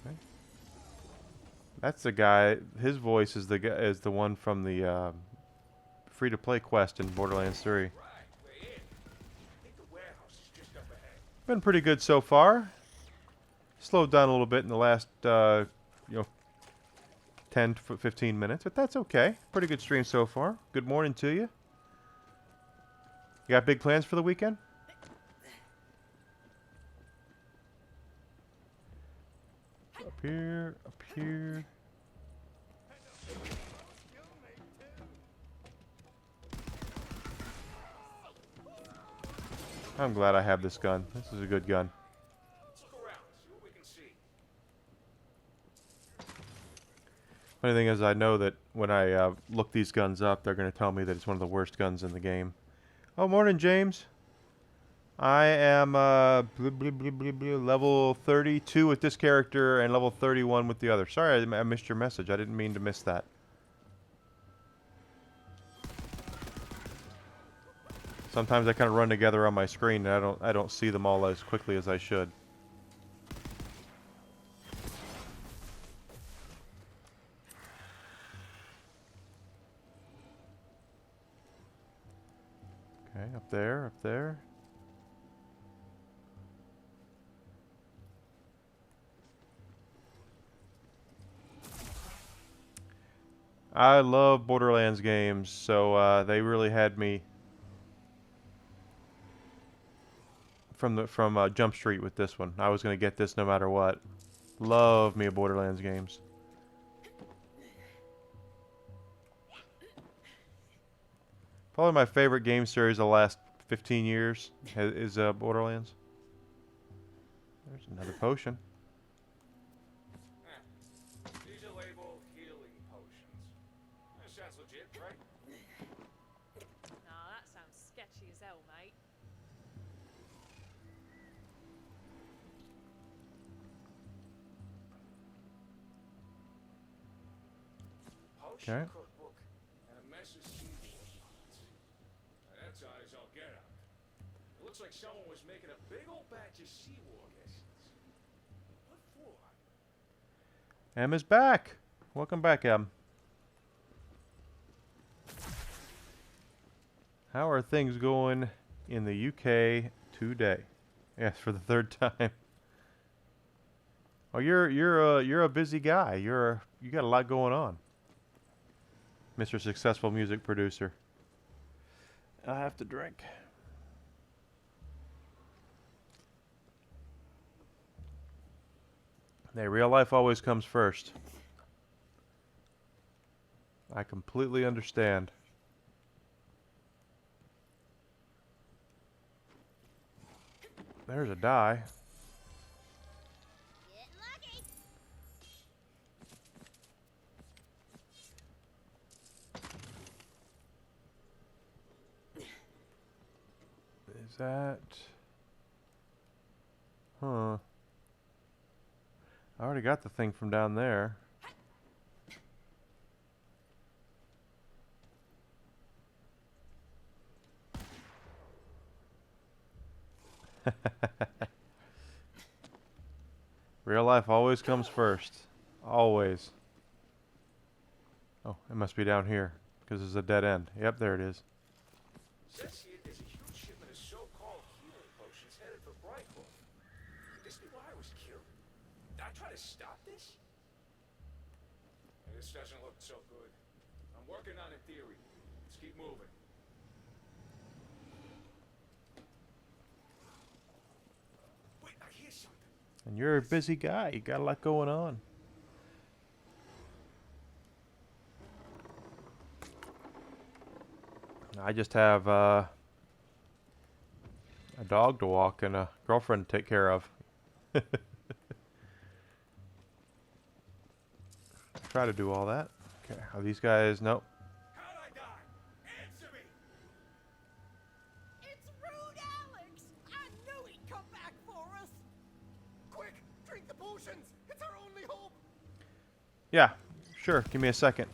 [SPEAKER 1] Okay. That's the guy. His voice is the guy, is the one from the free-to-play quest in Borderlands 3. Been pretty good so far. Slowed down a little bit in the last, you know, 10 to 15 minutes, but that's okay. Pretty good stream so far. Good morning to you. You got big plans for the weekend? Up here, up here. I'm glad I have this gun. This is a good gun. Funny thing is, I know that when I look these guns up, they're going to tell me that it's one of the worst guns in the game. Oh, morning, James. I am level 32 with this character and level 31 with the other. Sorry, I missed your message. I didn't mean to miss that. Sometimes I kind of run together on my screen, and I don't see them all as quickly as I should. Okay, up there, up there. I love Borderlands games, so they really had me from Jump Street with this one. I was gonna get this no matter what. Love me a Borderlands games. Probably my favorite game series of the last 15 years is Borderlands. There's another potion.
[SPEAKER 13] These are labeled healing potions. That sounds legit, right?
[SPEAKER 3] Nah, that sounds sketchy as hell, mate.
[SPEAKER 13] Potion
[SPEAKER 1] Okay.
[SPEAKER 13] cookbook and a mess of seaweed pots. That's odd as all get out. It looks like someone was making a big old batch of seawater essence. What for?
[SPEAKER 1] Em is back. Welcome back, Em. How are things going in the UK today? Yes, for the third time. Oh, you're a busy guy. You got a lot going on, Mr. Successful Music Producer. I have to drink. Hey, real life always comes first. I completely understand. There's a die.
[SPEAKER 11] Get lucky.
[SPEAKER 1] Is that... Huh. I already got the thing from down there. Real life always comes first. Always. Oh, it must be down here, because there's a dead end. Yep, there it is.
[SPEAKER 13] Says here there's a huge shipment of so-called healing potions headed for Brightcroft. Could this be why I was killed? Did I try to stop this? This doesn't look so good. I'm working on a theory. Let's keep moving. Wait, I hear something.
[SPEAKER 1] And you're a busy guy. You got a lot going on. I just have a dog to walk and a girlfriend to take care of. Try to do all that. Okay, are these guys? Nope.
[SPEAKER 13] How'd I die? Answer me!
[SPEAKER 7] It's rude, Alex! I knew he'd come back for us!
[SPEAKER 10] Quick, drink the potions. It's our only hope.
[SPEAKER 1] Yeah, sure. Give me a second.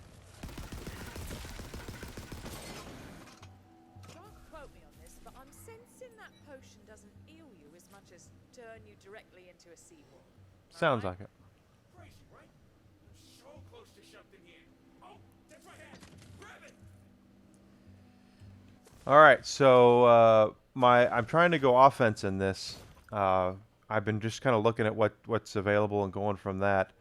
[SPEAKER 3] sensing that potion doesn't heal you as much as turn you directly into a seaworm.
[SPEAKER 1] Sounds like it.
[SPEAKER 13] Crazy, right? I'm so close to something here. Oh, that's right hand. Grab it.
[SPEAKER 1] All right, so I'm trying to go offense in this. I've been just kind of looking at what's available and going from that.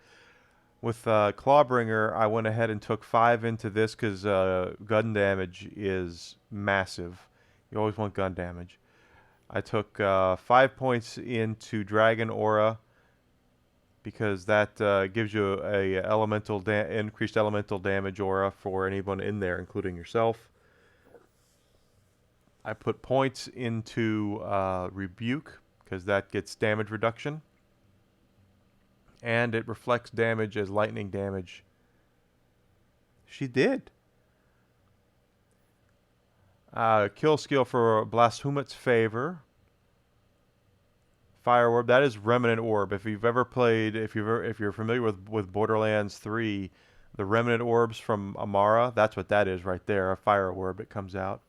[SPEAKER 1] With Clawbringer, I went ahead and took 5 into this because gun damage is massive. You always want gun damage. I took 5 points into Dragon Aura because that gives you a increased elemental damage aura for anyone in there, including yourself. I put points into Rebuke because that gets damage reduction. And it reflects damage as lightning damage. She did. Kill skill for Blasphemat's Favor. Fire Orb. That is Remnant Orb. If you've ever played, if you're familiar with Borderlands 3, the Remnant Orbs from Amara, that's what that is right there. A Fire Orb. It comes out.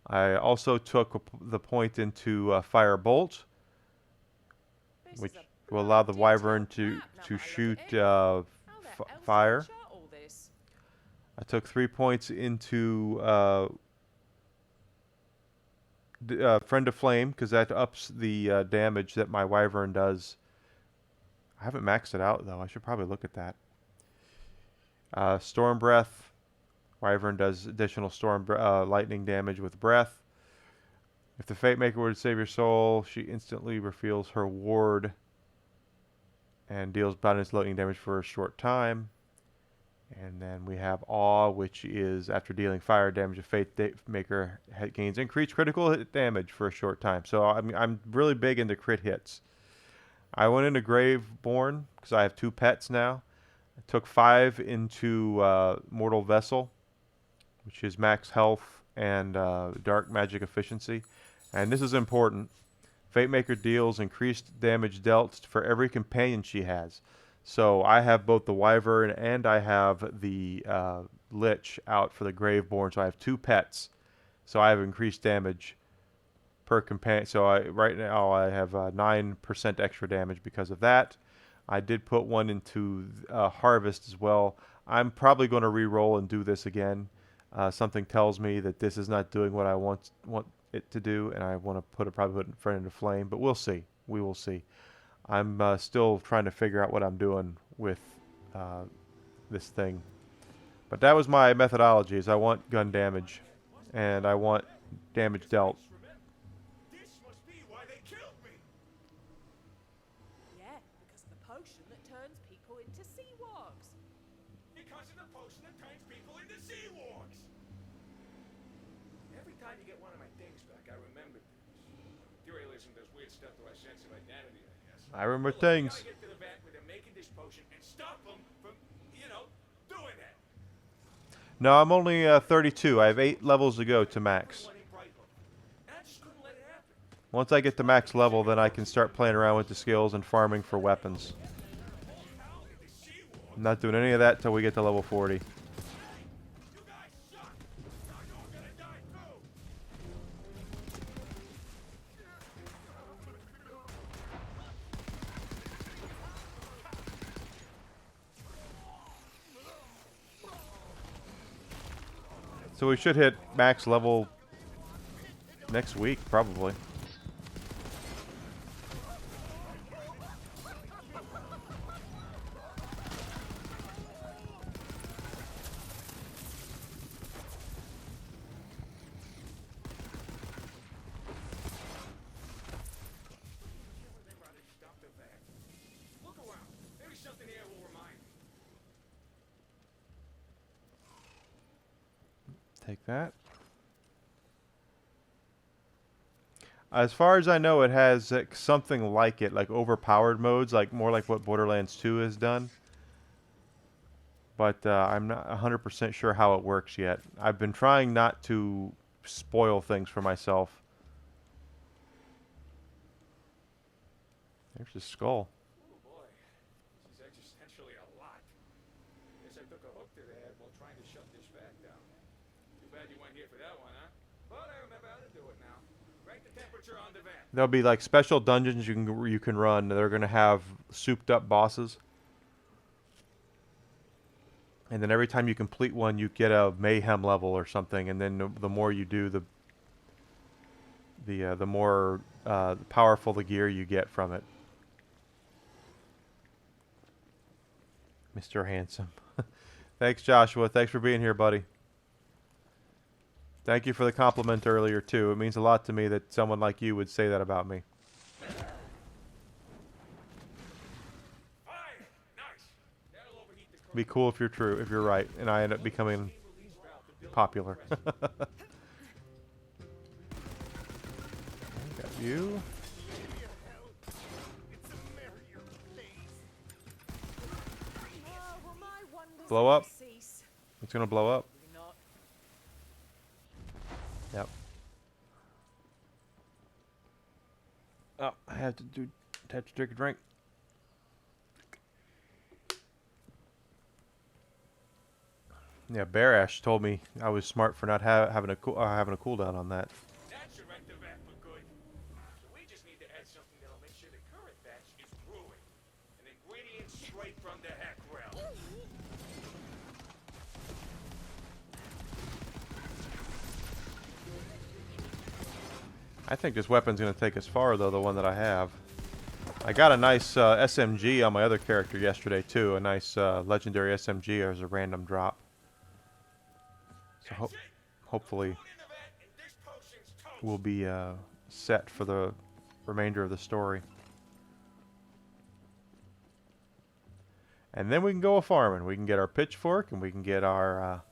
[SPEAKER 1] I also took the point into Fire Bolt, which will allow the Wyvern to shoot fire. I took 3 points into Friend of Flame because that ups the damage that my Wyvern does. I haven't maxed it out though. I should probably look at that. Storm Breath. Wyvern does additional lightning damage with breath. If the Fate Maker were to save your soul, she instantly reveals her ward and deals bonus lightning damage for a short time. And then we have Awe, which is after dealing fire damage, a Fate Maker gains increased critical hit damage for a short time. So I'm really big into crit hits. I went into Graveborn because I have 2 pets now. I took 5 into Mortal Vessel, which is max health and dark magic efficiency. And this is important. Fate Maker deals increased damage dealt for every companion she has. So I have both the Wyvern and I have the Lich out for the Graveborn. So I have 2 pets. So I have increased damage per companion. So right now I have 9% extra damage because of that. I did put one into Harvest as well. I'm probably going to re-roll and do this again. Something tells me that this is not doing what I want it to do, and I want to probably put it in front of the flame, but we'll see. We will see. I'm still trying to figure out what I'm doing with this thing. But that was my methodology, is I want gun damage, and I want damage dealt.
[SPEAKER 13] This must be why they killed me.
[SPEAKER 3] Yeah, because of the potion that turns people into sea wargs.
[SPEAKER 13] Because of the potion that turns people into sea wargs. Every time you get one of my things back, I remember things. Dualism does weird stuff to our sense of identity, I guess.
[SPEAKER 1] I remember
[SPEAKER 13] Look,
[SPEAKER 1] things.
[SPEAKER 13] We gotta get to the vat where they're making this potion and stop them from, doing that.
[SPEAKER 1] No, I'm only 32. I have 8 levels to go to max.
[SPEAKER 13] I just couldn't let it happen.
[SPEAKER 1] Once I get to max level, then I can start playing around with the skills and farming for weapons. I'm not doing any of that till we get to level 40.
[SPEAKER 13] You guys suck. Now you're gonna die too.
[SPEAKER 1] So we should hit max level next week, probably.
[SPEAKER 13] Look around. Maybe something here will remind me.
[SPEAKER 1] Take that. As far as I know, it has something like it, like overpowered modes, like more like what Borderlands 2 has done. But I'm not 100% sure how it works yet. I've been trying not to spoil things for myself. There's the skull.
[SPEAKER 13] Oh boy. This is existentially a lot. Guess I took a hook to the head while trying to shut this vat down. Too bad you weren't here for that one, huh? But I remember how to do it now. Crank the temperature on the vent.
[SPEAKER 1] There'll be like special dungeons you can run. They're gonna have souped up bosses, and then every time you complete one, you get a mayhem level or something. And then the more you do, the more powerful the gear you get from it. Mr. Handsome. Thanks, Joshua. Thanks for being here, buddy. Thank you for the compliment earlier, too. It means a lot to me that someone like you would say that about me.
[SPEAKER 13] Fire! Nice. That'll overheat the
[SPEAKER 1] Be cool if you're true, if you're right, and I end up becoming popular. Got you. Blow up. It's gonna blow up. Yep. Oh, I have to drink a drink. Yeah, Bear Ash told me I was smart for not having a cooldown on that.
[SPEAKER 13] That should wreck the vat for good. So we just need to add something that'll make sure the current batch is brewing. An ingredient straight from the heck realm.
[SPEAKER 1] I think this weapon's gonna take us far, though. The one that I have. I got a nice SMG on my other character yesterday too. A nice legendary SMG as a random drop. So hopefully we'll be set for the remainder of the story. And then we can go a farming. We can get our pitchfork and we can get our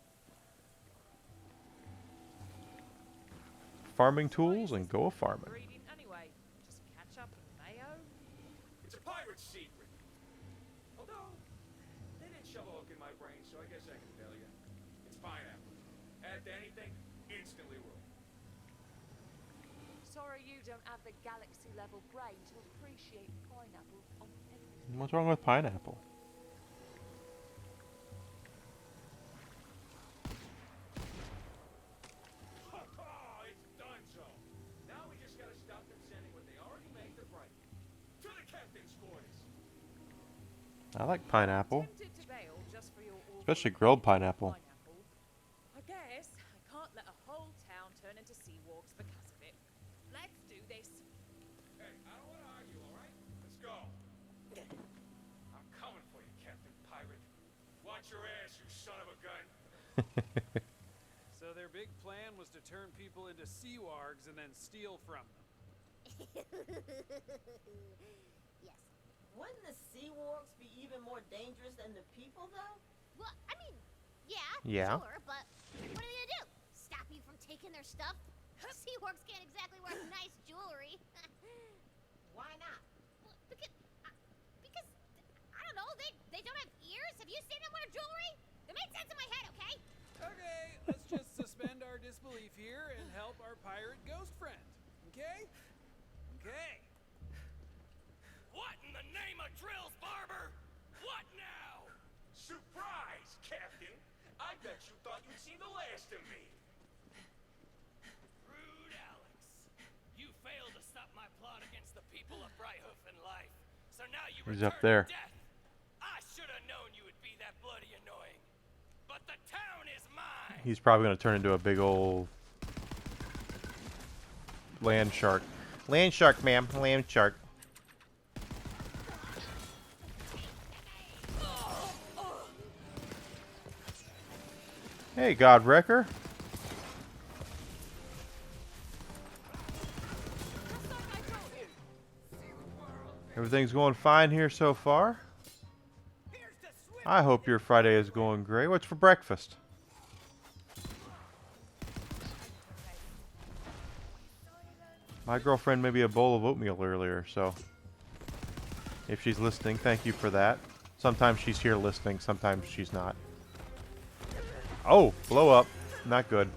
[SPEAKER 1] farming tools and go a farming.
[SPEAKER 3] Anyway, just ketchup and mayo.
[SPEAKER 13] It's a pirate's secret. Although, they didn't shove a hook in my brain, so I guess I can tell you. It's pineapple. Add to anything, instantly ruined.
[SPEAKER 3] Sorry you don't have the galaxy level brain to appreciate pineapple on everything.
[SPEAKER 1] What's wrong with pineapple?
[SPEAKER 13] It's done so. Now we just gotta stop them sending what they already made to Bright. To the captain's quarters.
[SPEAKER 1] I like pineapple,
[SPEAKER 3] Tempted to bail just for your awful
[SPEAKER 1] especially grilled pineapple.
[SPEAKER 3] I guess I can't let a whole town turn into seawalks because of it. Let's do this.
[SPEAKER 13] Hey, I don't want to argue, all right? Let's go. I'm coming for you, Captain Pirate. Watch your ass, you son of a gun.
[SPEAKER 8] So their big plan was to turn people into sea wargs and then steal from them.
[SPEAKER 11] Yes.
[SPEAKER 9] Wouldn't the sea wargs be even more dangerous than the people, though?
[SPEAKER 11] Well, I mean, yeah.
[SPEAKER 1] Yeah.
[SPEAKER 11] Sure, but what are they gonna do? Stop you from taking their stuff? Seaworks can't exactly wear nice jewelry.
[SPEAKER 9] Why not?
[SPEAKER 11] Well, because I don't know. They don't have ears. Have you seen them wear jewelry? It made sense in my head. Okay.
[SPEAKER 8] Okay, let's just suspend our disbelief here and help our pirate ghost friend. Okay? Okay.
[SPEAKER 13] What in the name of drills, Barber? What now? Surprise, Captain. I bet you thought you'd seen the last of me.
[SPEAKER 5] Rude Alex. You failed to stop my plot against the people of Brighthoof and life. So now you
[SPEAKER 1] He's up
[SPEAKER 5] return
[SPEAKER 1] there.
[SPEAKER 5] to death. I should have known you would be that bloody annoying. But the town is mine.
[SPEAKER 1] He's probably gonna turn into a big old land shark. Land shark, ma'am. Land shark. Hey, Godwrecker. Everything's going fine here so far. I hope your Friday is going great. What's for breakfast? My girlfriend made me a bowl of oatmeal earlier, so if she's listening, thank you for that. Sometimes she's here listening, sometimes she's not. Oh, blow up. Not good.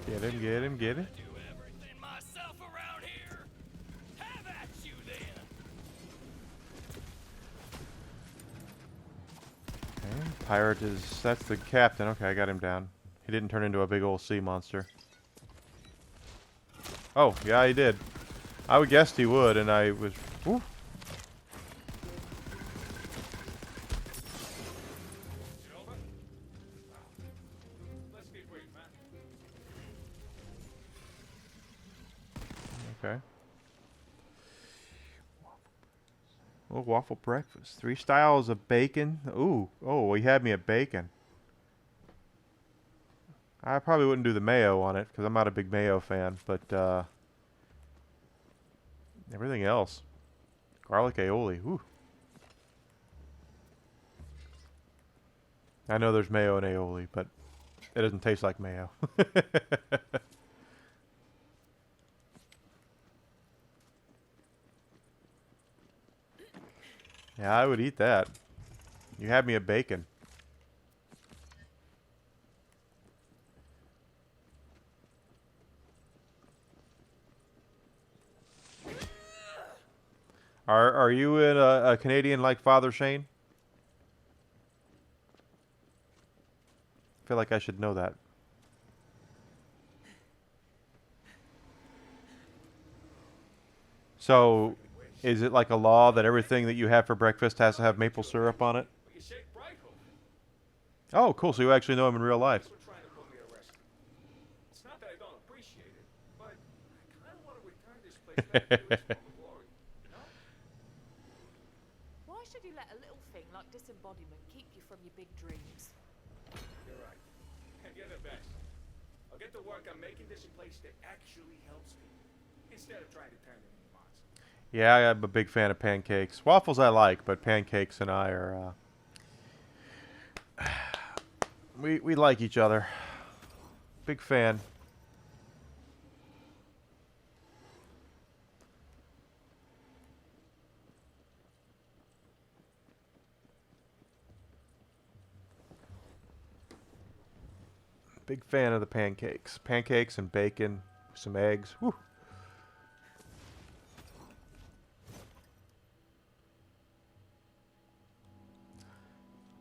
[SPEAKER 1] Get him, get him, get him.
[SPEAKER 5] Do everything myself around
[SPEAKER 1] Pirate is... That's the captain. Okay, I got him down. He didn't turn into a big old sea monster. Oh, yeah, he did. I would guessed he would, and I was... Woo. Okay. Oh, waffle breakfast. 3 styles of bacon. Ooh. Oh, he had me at bacon. I probably wouldn't do the mayo on it, because I'm not a big mayo fan, but, everything else. Garlic aioli. Ooh. I know there's mayo in aioli, but it doesn't taste like mayo. Yeah, I would eat that. You had me at bacon. Are you in a Canadian like Father Shane? I feel like I should know that. So, is it like a law that everything that you have for breakfast has to have maple syrup on it? Oh, cool. So you actually know him in real life.
[SPEAKER 13] It's not that I don't appreciate it, but I kind of want to return this place back to its former glory. You know?
[SPEAKER 3] Why should you let a little thing like disembodiment keep you from your big dreams?
[SPEAKER 13] You're right. And you're the best. I'll get to work on making this a place that actually helps people, instead of trying to turn it into monsters.
[SPEAKER 1] Yeah, I'm a big fan of pancakes. Waffles I like, but pancakes and I are, we like each other. Big fan. Big fan of the pancakes. Pancakes and bacon, some eggs. Whew.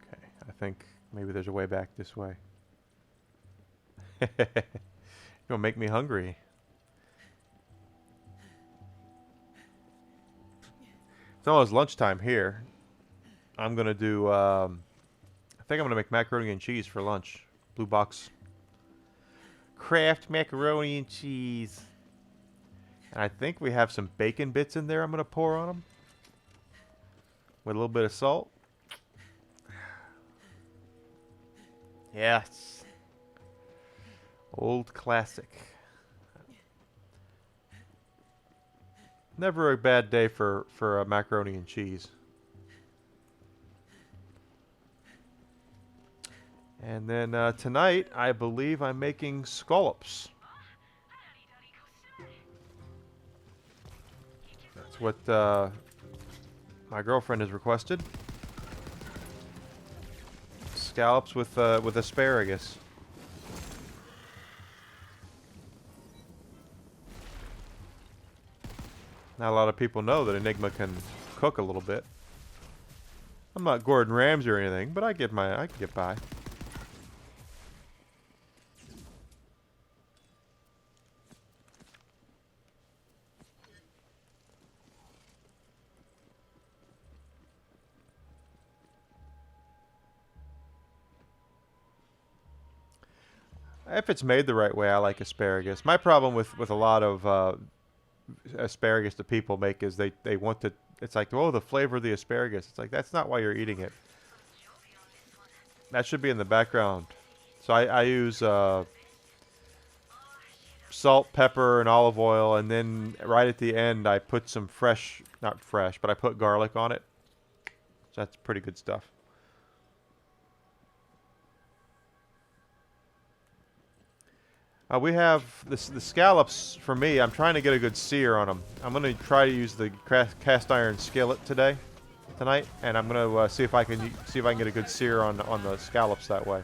[SPEAKER 1] Okay, I think maybe there's a way back this way. You're gonna make me hungry. It's almost lunchtime here. I'm gonna do, I think I'm gonna make macaroni and cheese for lunch. Blue box. Kraft macaroni and cheese. And I think we have some bacon bits in there I'm gonna pour on them. With a little bit of salt. Yes. Old classic. Never a bad day for macaroni and cheese. And then tonight, I believe I'm making scallops. That's what my girlfriend has requested. Scallops with asparagus. Not a lot of people know that Enigma can cook a little bit. I'm not Gordon Ramsay or anything, but I can get by. If it's made the right way, I like asparagus. My problem with a lot of asparagus that people make is they want to, it's like, oh, the flavor of the asparagus. It's like, that's not why you're eating it. That should be in the background. So I use salt, pepper, and olive oil, and then right at the end I put some fresh, not fresh, but I put garlic on it. So that's pretty good stuff. We have the scallops, for me, I'm trying to get a good sear on them. I'm going to try to use the cast iron skillet tonight, and I'm going to see if I can get a good sear on the scallops that way.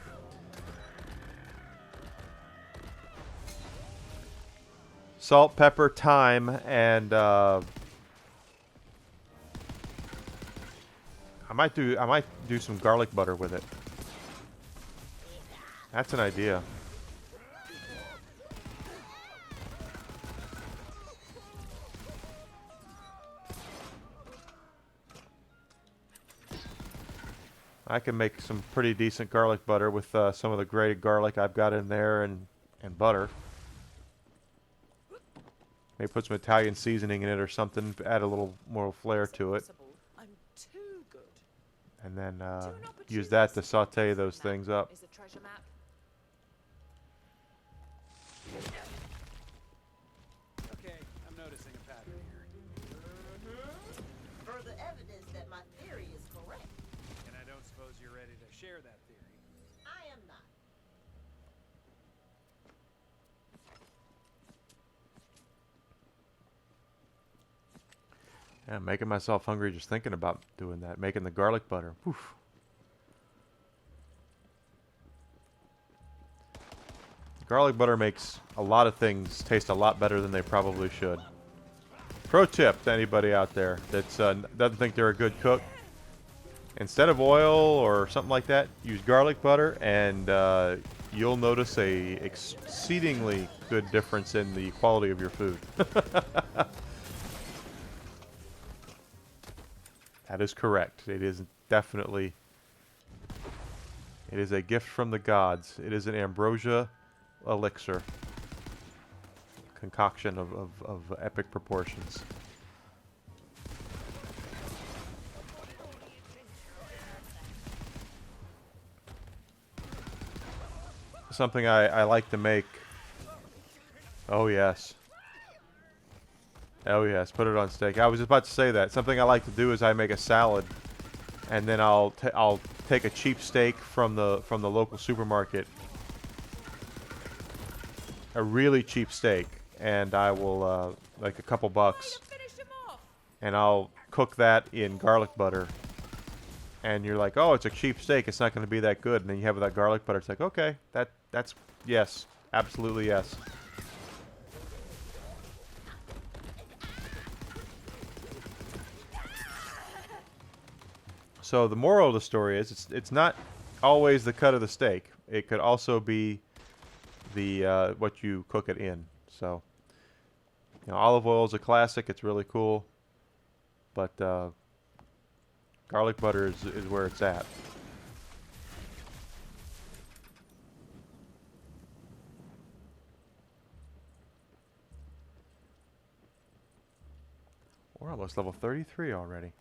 [SPEAKER 1] Salt, pepper, thyme, and I might do some garlic butter with it. That's an idea. I can make some pretty decent garlic butter with some of the grated garlic I've got in there and butter. Maybe put some Italian seasoning in it or something, add a little more flair to it.
[SPEAKER 3] I'm too good.
[SPEAKER 1] And then use that to saute those things up.
[SPEAKER 3] Is a treasure map.
[SPEAKER 8] Okay, I'm noticing a pattern here.
[SPEAKER 9] Further evidence that my theory is correct.
[SPEAKER 8] And I don't suppose you're ready to share that theory.
[SPEAKER 9] I am not.
[SPEAKER 1] Yeah, I'm making myself hungry just thinking about doing that. Making the garlic butter. Oof. Garlic butter makes a lot of things taste a lot better than they probably should. Pro tip to anybody out there that doesn't think they're a good cook. Instead of oil or something like that, use garlic butter and you'll notice a exceedingly good difference in the quality of your food. That is correct. It is definitely... It is a gift from the gods. It is an ambrosia elixir. Concoction of epic proportions. Something I like to make. Oh yes. Oh yes, put it on steak. I was just about to say that. Something I like to do is I make a salad, and then I'll take a cheap steak from the local supermarket, a really cheap steak, and I will like a couple bucks, and I'll cook that in garlic butter. And you're like, oh, it's a cheap steak. It's not going to be that good. And then you have that garlic butter. It's like, okay, that's yes, absolutely yes. So the moral of the story is it's not always the cut of the steak. It could also be the what you cook it in. So you know, olive oil is a classic. It's really cool, but garlic butter is where it's at. We're almost level 33 already.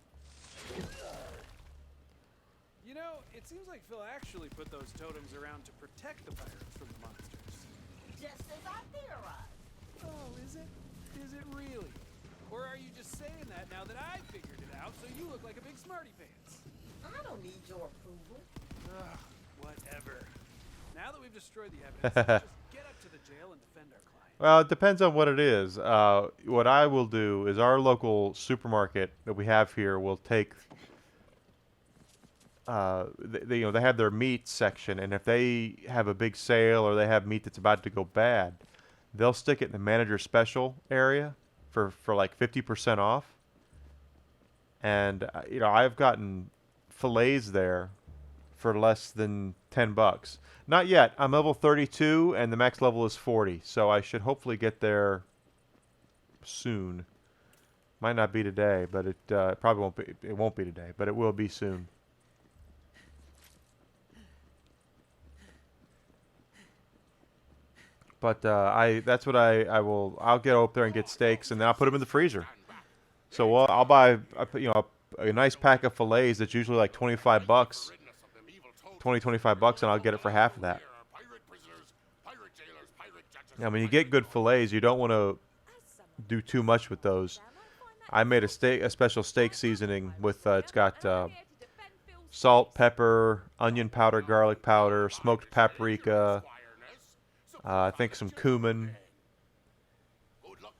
[SPEAKER 8] You know, it seems like Phil actually put those totems around to protect the pirates from the monsters.
[SPEAKER 9] Just as I theorized.
[SPEAKER 8] Oh, is it? Is it really? Or are you just saying that now that I figured it out so you look like a big smarty pants?
[SPEAKER 9] I don't need your approval.
[SPEAKER 8] Ugh, whatever. Now that we've destroyed the evidence, let's just get up to the jail and defend our client.
[SPEAKER 1] Well, it depends on what it is. What I will do is our local supermarket that we have here will take. You know, they have their meat section, and if they have a big sale or they have meat that's about to go bad, they'll stick it in the manager special area for like 50% off. And you know, I've gotten fillets there for less than $10. Not yet. I'm level 32 and the max level is 40, so I should hopefully get there soon. Might not be today, but it probably won't be. It won't be today, but it will be soon. But that's what I'll get up there and get steaks, and then I'll put them in the freezer. So I'll buy a nice pack of fillets that's usually like $25, 25 bucks, and I'll get it for half of that. Now, when you get good fillets, you don't want to do too much with those. I made a special steak seasoning with it's got salt, pepper, onion powder, garlic powder, smoked paprika. I think some cumin.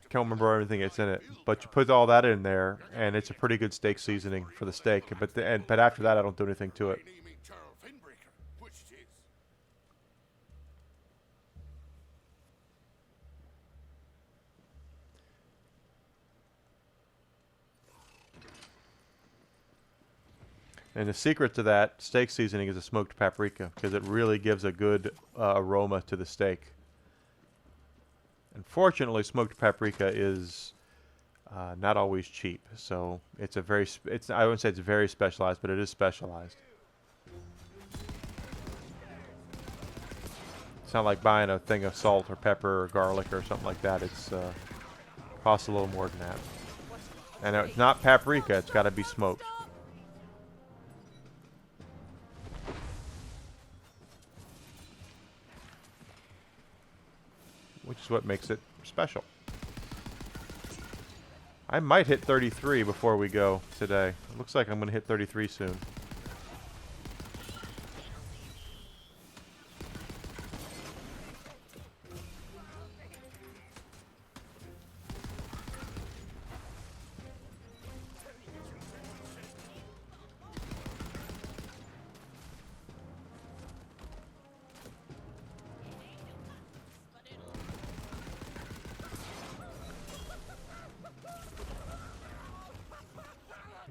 [SPEAKER 1] Can't remember everything that's in it, but you put all that in there, and it's a pretty good steak seasoning for the steak. But after that, I don't do anything to it. And the secret to that steak seasoning is a smoked paprika, because it really gives a good aroma to the steak. Unfortunately, smoked paprika is not always cheap, so it's a very I wouldn't say it's very specialized, but it is specialized. It's not like buying a thing of salt or pepper or garlic or something like that. It's costs a little more than that. And it's not paprika; it's got to be smoked. Which is what makes it special. I might hit 33 before we go today. It looks like I'm going to hit 33 soon.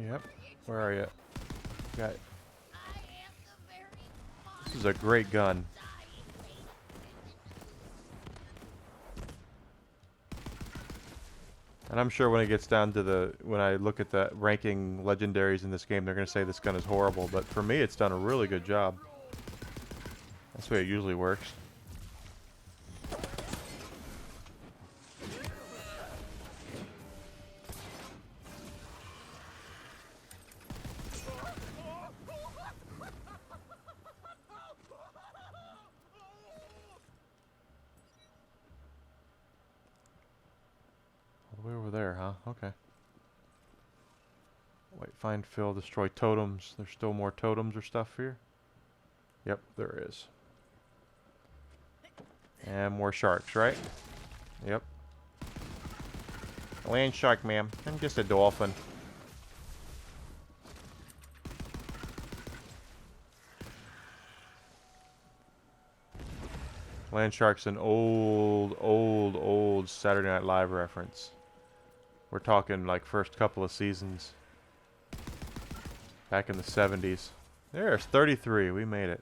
[SPEAKER 1] Yep. Where are you? Got. This is a great gun. And I'm sure when it gets down to when I look at the ranking legendaries in this game, they're going to say this gun is horrible. But for me, it's done a really good job. That's the way it usually works. Way over there, huh? Okay. Wait, find, fill, destroy totems. There's still more totems or stuff here? Yep, there is. And more sharks, right? Yep. Land shark, ma'am. I'm just a dolphin. Land shark's an old Saturday Night Live reference. We're talking like first couple of seasons. Back in the 70s. There's 33. We made it.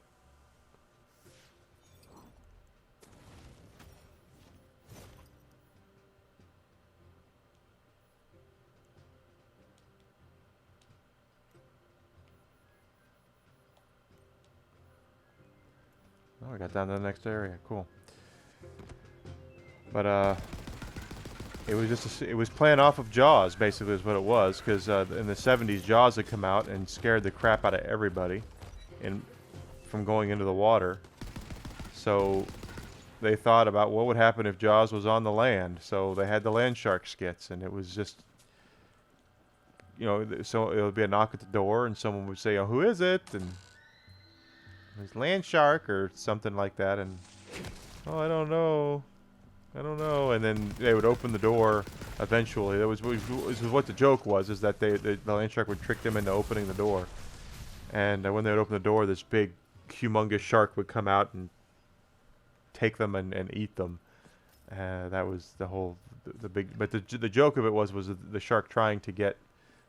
[SPEAKER 1] Oh, we got down to the next area. Cool. But it was just it was playing off of Jaws, basically, is what it was, because in the 70s, Jaws had come out and scared the crap out of everybody, from going into the water. So they thought about what would happen if Jaws was on the land. So they had the land shark skits, and it was just, you know, so it would be a knock at the door, and someone would say, "Oh, who is it?" And it's land shark or something like that, and oh, I don't know. And then they would open the door eventually. That was what the joke was, is that the land shark would trick them into opening the door. And when they would open the door, this big, humongous shark would come out and take them and eat them. That was the whole, the big, but the joke of it was the shark trying to get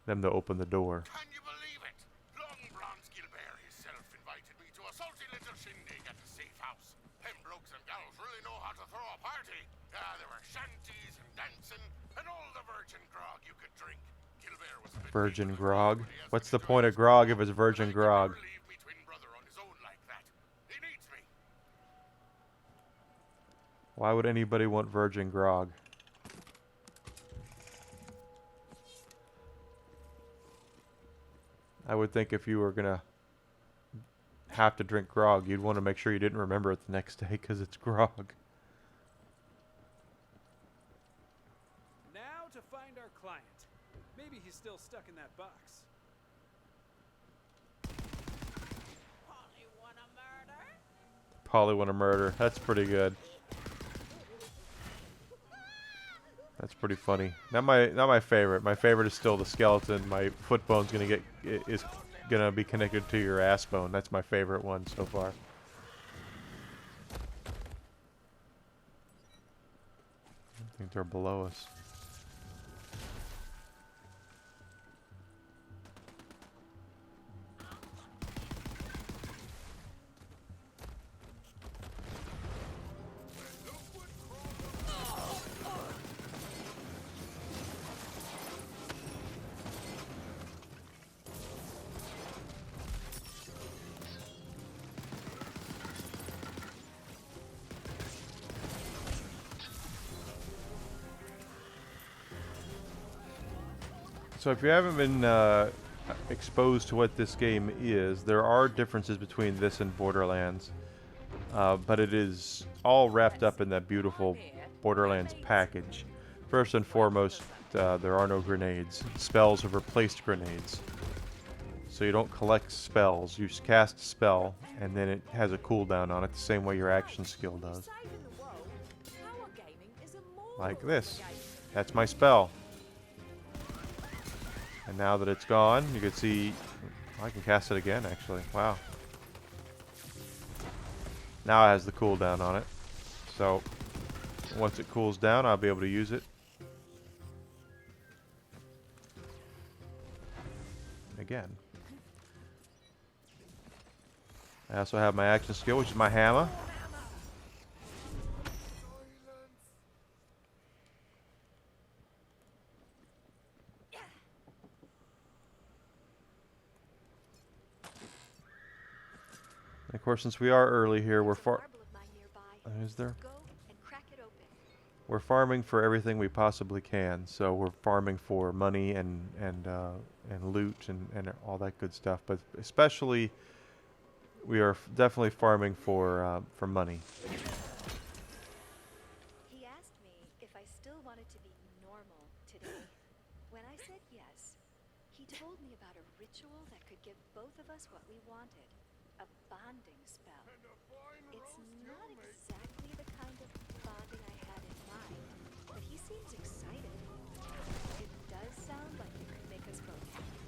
[SPEAKER 1] them to open the door.
[SPEAKER 10] Can you believe it? Long Bronze Gilbert himself invited me to a salty little shindig at the safe house. Them blokes and gals really know how to throw a party. There were shanties and dancing and all the virgin grog you could drink. Gilbert was a bit
[SPEAKER 1] Virgin grog? What's the point of grog if it's virgin grog?
[SPEAKER 10] leave me twin brother on his own like that. He needs me.
[SPEAKER 1] Why would anybody want virgin grog? I would think if you were gonna have to drink grog, you'd want to make sure you didn't remember it the next day because it's grog.
[SPEAKER 8] Now to find our client. Maybe he's still stuck in that box.
[SPEAKER 7] Polly wanna murder?
[SPEAKER 1] Polly want to murder. That's pretty good. That's pretty funny. Not my favorite. My favorite is still the skeleton. My foot bone's is gonna be connected to your ass bone. That's my favorite one so far. I think they're below us. So if you haven't been exposed to what this game is, there are differences between this and Borderlands, but it is all wrapped up in that beautiful Borderlands package. First and foremost, there are no grenades. Spells have replaced grenades. So you don't collect spells, you cast a spell, and then it has a cooldown on it the same way your action skill does. Like this. That's my spell. And now that it's gone, you can see... I can cast it again, actually. Wow. Now it has the cooldown on it. So, once it cools down, I'll be able to use it. Again. I also have my action skill, which is my hammer. And of course, since we are early here, we're is there? We're farming for everything we possibly can. So we're farming for money and loot and all that good stuff. But especially, we are definitely farming for money.
[SPEAKER 4] He asked me if I still wanted to be normal today. When I said yes, he told me about a ritual that could give both of us what we wanted. A bonding spell. It's not exactly the kind of bonding I had in mind, but he seems excited. It does sound like it could make us both happy.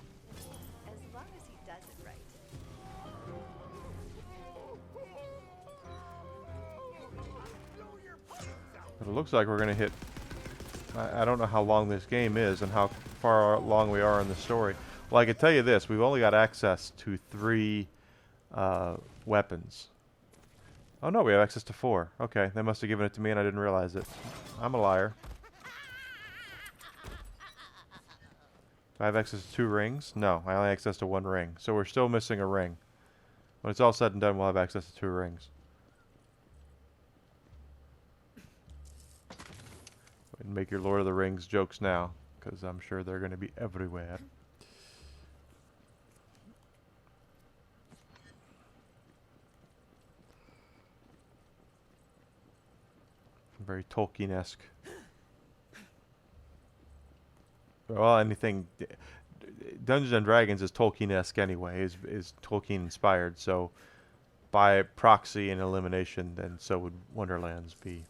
[SPEAKER 4] As long as he does it right.
[SPEAKER 1] But it looks like we're going to hit... I don't know how long this game is and how far along we are in the story. Well, I can tell you this. We've only got access to 3 weapons. Oh no, we have access to 4. Okay, they must have given it to me and I didn't realize it. I'm a liar. Do I have access to 2 rings? No, I only have access to 1 ring. So we're still missing a ring. When it's all said and done, we'll have access to 2 rings. And make your Lord of the Rings jokes now, because I'm sure they're going to be everywhere. Very Tolkien-esque. Well, anything... Dungeons and Dragons is Tolkien-esque anyway, is Tolkien-inspired, so by proxy and elimination, then so would Wonderlands be.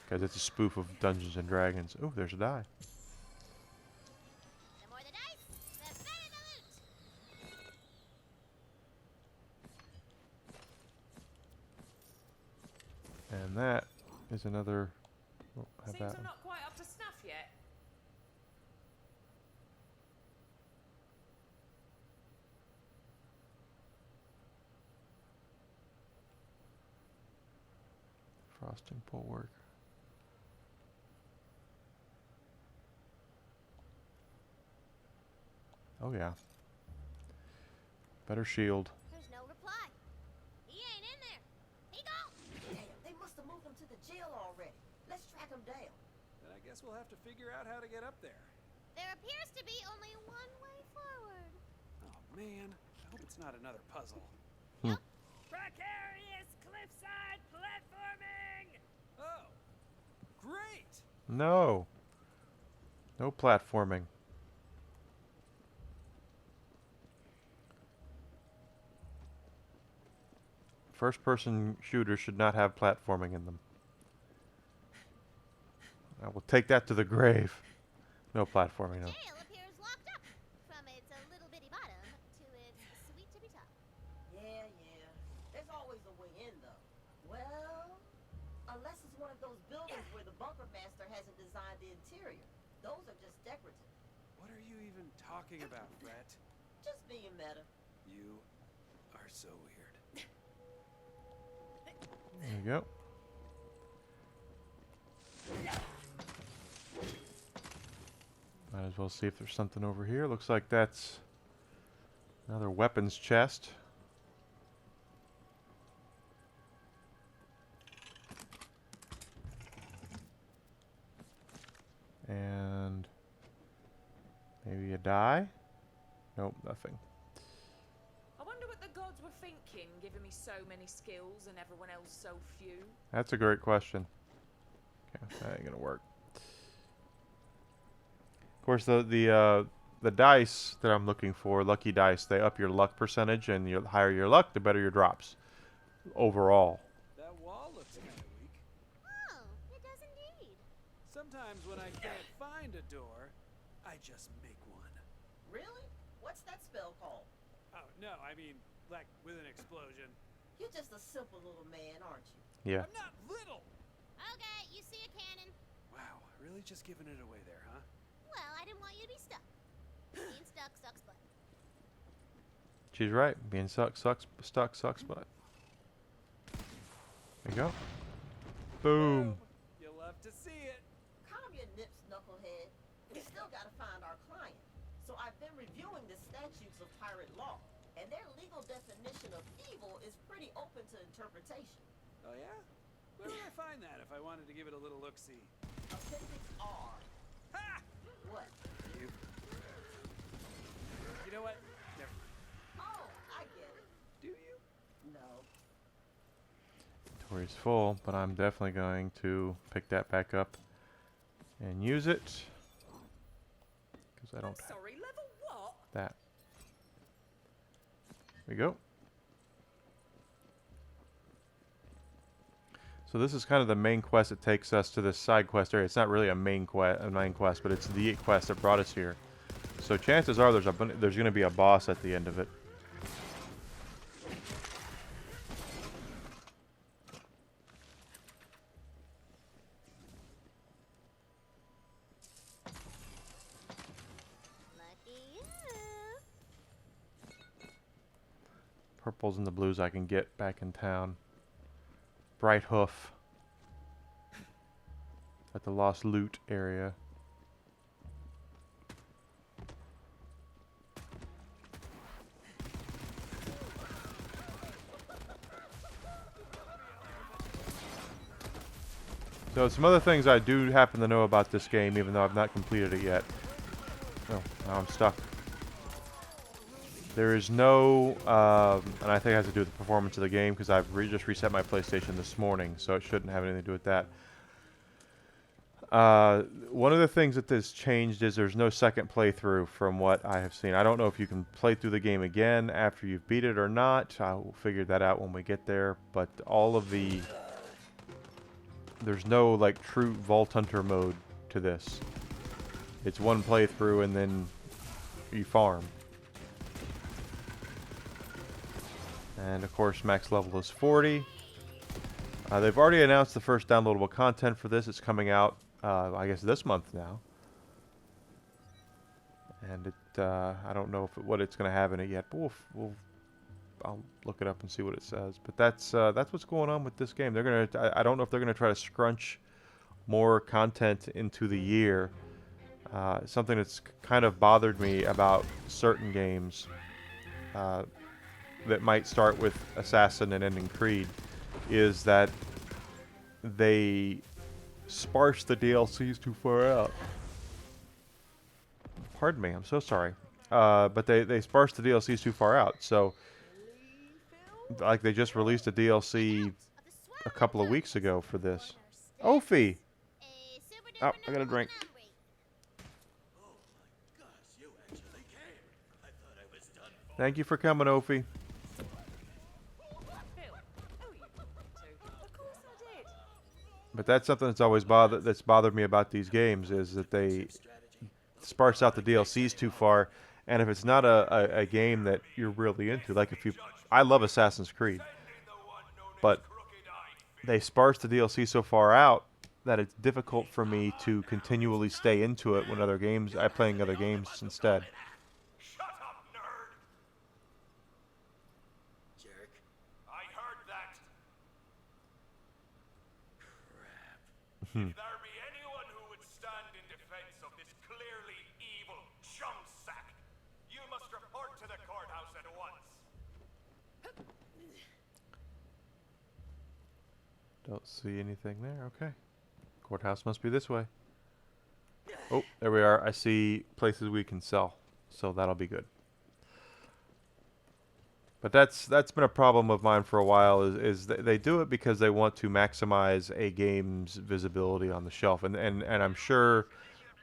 [SPEAKER 1] Because it's a spoof of Dungeons and Dragons. Oh, there's a die.
[SPEAKER 11] The more the dice, the better the loot.
[SPEAKER 1] And that is another... Oh, have
[SPEAKER 3] Seems
[SPEAKER 1] that
[SPEAKER 3] I'm
[SPEAKER 1] one.
[SPEAKER 3] not quite up to snuff yet.
[SPEAKER 1] Frosting bulwark. Oh yeah. Better shield.
[SPEAKER 11] There's no reply. He ain't in there. He gone.
[SPEAKER 9] Damn, they must have moved him to the jail already. Let's track him down.
[SPEAKER 8] Then I guess we'll have to figure out how to get up there.
[SPEAKER 11] There appears to be only one way forward.
[SPEAKER 8] Oh man, I hope it's not another puzzle.
[SPEAKER 2] Precarious cliffside platforming!
[SPEAKER 8] Oh, great!
[SPEAKER 1] No. No platforming. First-person shooters should not have platforming in them. I will take that to the grave. No platforming, no.
[SPEAKER 11] Jail appears locked up. From its a little bitty bottom to its sweet tippy top.
[SPEAKER 9] Yeah. There's always a way in, though. Well, unless it's one of those buildings where the bunker master hasn't designed the interior. Those are just decorative.
[SPEAKER 8] What are you even talking about, Brett?
[SPEAKER 9] Just being meta.
[SPEAKER 8] You are so weird.
[SPEAKER 1] There you go. Might as well see if there's something over here. Looks like that's another weapons chest. And Maybe a die? Nope, nothing.
[SPEAKER 3] I wonder what the gods were thinking, giving me so many skills and everyone else so few.
[SPEAKER 1] That's a great question. Okay, that ain't gonna work. Of course, the dice that I'm looking for, lucky dice, they up your luck percentage, and the higher your luck, the better your drops overall.
[SPEAKER 8] That wall looks kind of weak.
[SPEAKER 11] Oh, it does indeed.
[SPEAKER 8] Sometimes when I can't find a door, I just make one.
[SPEAKER 9] Really? What's that spell called?
[SPEAKER 8] Oh, no, I mean, like with an explosion.
[SPEAKER 9] You're just a simple little man, aren't you?
[SPEAKER 1] Yeah.
[SPEAKER 8] I'm not little!
[SPEAKER 11] Okay, you see a cannon?
[SPEAKER 8] Wow, really just giving it away there, huh?
[SPEAKER 11] Well, I didn't want you to be stuck. Being stuck sucks butt.
[SPEAKER 1] She's right. Being stuck sucks butt. There you go. Boom.
[SPEAKER 8] You'll love to see it.
[SPEAKER 9] Calm your nips, knucklehead. We still gotta find our client. So I've been reviewing the statutes of pirate law, and their legal definition of evil is pretty open to interpretation.
[SPEAKER 8] Oh, yeah? Where would I find that if I wanted to give it a little look-see?
[SPEAKER 9] Appendix R.
[SPEAKER 8] Ha!
[SPEAKER 9] What?
[SPEAKER 8] You know what? Never mind.
[SPEAKER 9] Oh, I get it.
[SPEAKER 8] Do you?
[SPEAKER 9] No.
[SPEAKER 1] Inventory's full, but I'm definitely going to pick that back up and use it. Because I don't have
[SPEAKER 3] Sorry, level what?
[SPEAKER 1] that. There we go. So this is kind of the main quest that takes us to this side quest area. It's not really a main quest, but it's the quest that brought us here. So chances are there's going to be a boss at the end of it.
[SPEAKER 11] Lucky you.
[SPEAKER 1] Purples and the blues I can get back in town. Bright Hoof. At the Lost Loot area. So some other things I do happen to know about this game, even though I've not completed it yet. Oh, now I'm stuck. There is no, and I think it has to do with the performance of the game, because I've just reset my PlayStation this morning, so it shouldn't have anything to do with that. One of the things that has changed is there's no second playthrough from what I have seen. I don't know if you can play through the game again after you've beat it or not. I'll figure that out when we get there, but all of the... There's no, like, true Vault Hunter mode to this. It's one playthrough and then you farm. And, of course, max level is 40. They've already announced the first downloadable content for this. It's coming out, I guess, this month now. And it, I don't know what it's going to have in it yet, but I'll look it up and see what it says. But that's what's going on with this game. They're gonna. I don't know if they're gonna try to scrunch more content into the year. Something that's kind of bothered me about certain games that might start with Assassin and ending Creed is that they sparse the DLCs too far out. Pardon me, I'm so sorry. But they sparse the DLCs too far out. So, like, they just released a DLC a couple of weeks ago for this. Ophi! Oh, I got a drink. Thank you for coming, Ophi. But that's something that's always bothered me about these games, is that they sparse out the DLCs too far, and if it's not a game that you're really into, like I love Assassin's Creed, but they sparse the DLC so far out that it's difficult for me to continually stay into it when I'm playing other games instead.
[SPEAKER 10] Shut up, nerd!
[SPEAKER 5] Jerk.
[SPEAKER 10] I heard that.
[SPEAKER 5] Crap.
[SPEAKER 10] If there be anyone who would stand in defense of this clearly evil chum sack, you must report to the courthouse at once.
[SPEAKER 1] Don't see anything there. Okay. Courthouse must be this way. Oh, there we are. I see places we can sell, so that'll be good. But that's been a problem of mine for a while. Is they do it because they want to maximize a game's visibility on the shelf, and I'm sure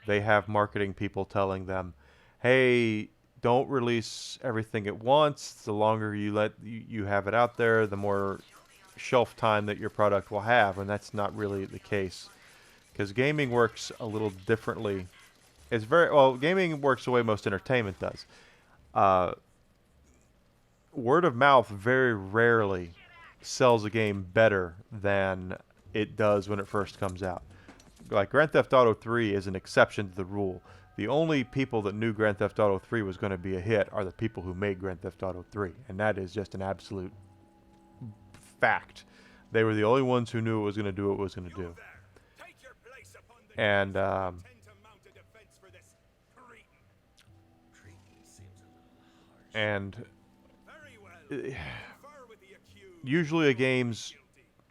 [SPEAKER 1] they have marketing people telling them, "Hey, don't release everything at once. The longer you have it out there, the more shelf time that your product will have," and that's not really the case because gaming works a little differently. It's very well. Gaming works the way most entertainment does. Uh, Word of mouth very rarely sells a game better than it does when it first comes out. Like Grand Theft Auto 3 is an exception to the rule. The only people that knew Grand Theft Auto 3 was going to be a hit are the people who made Grand Theft Auto 3, and that is just an absolute fact. They were the only ones who knew it was going to do what it was going to do. And and usually a game's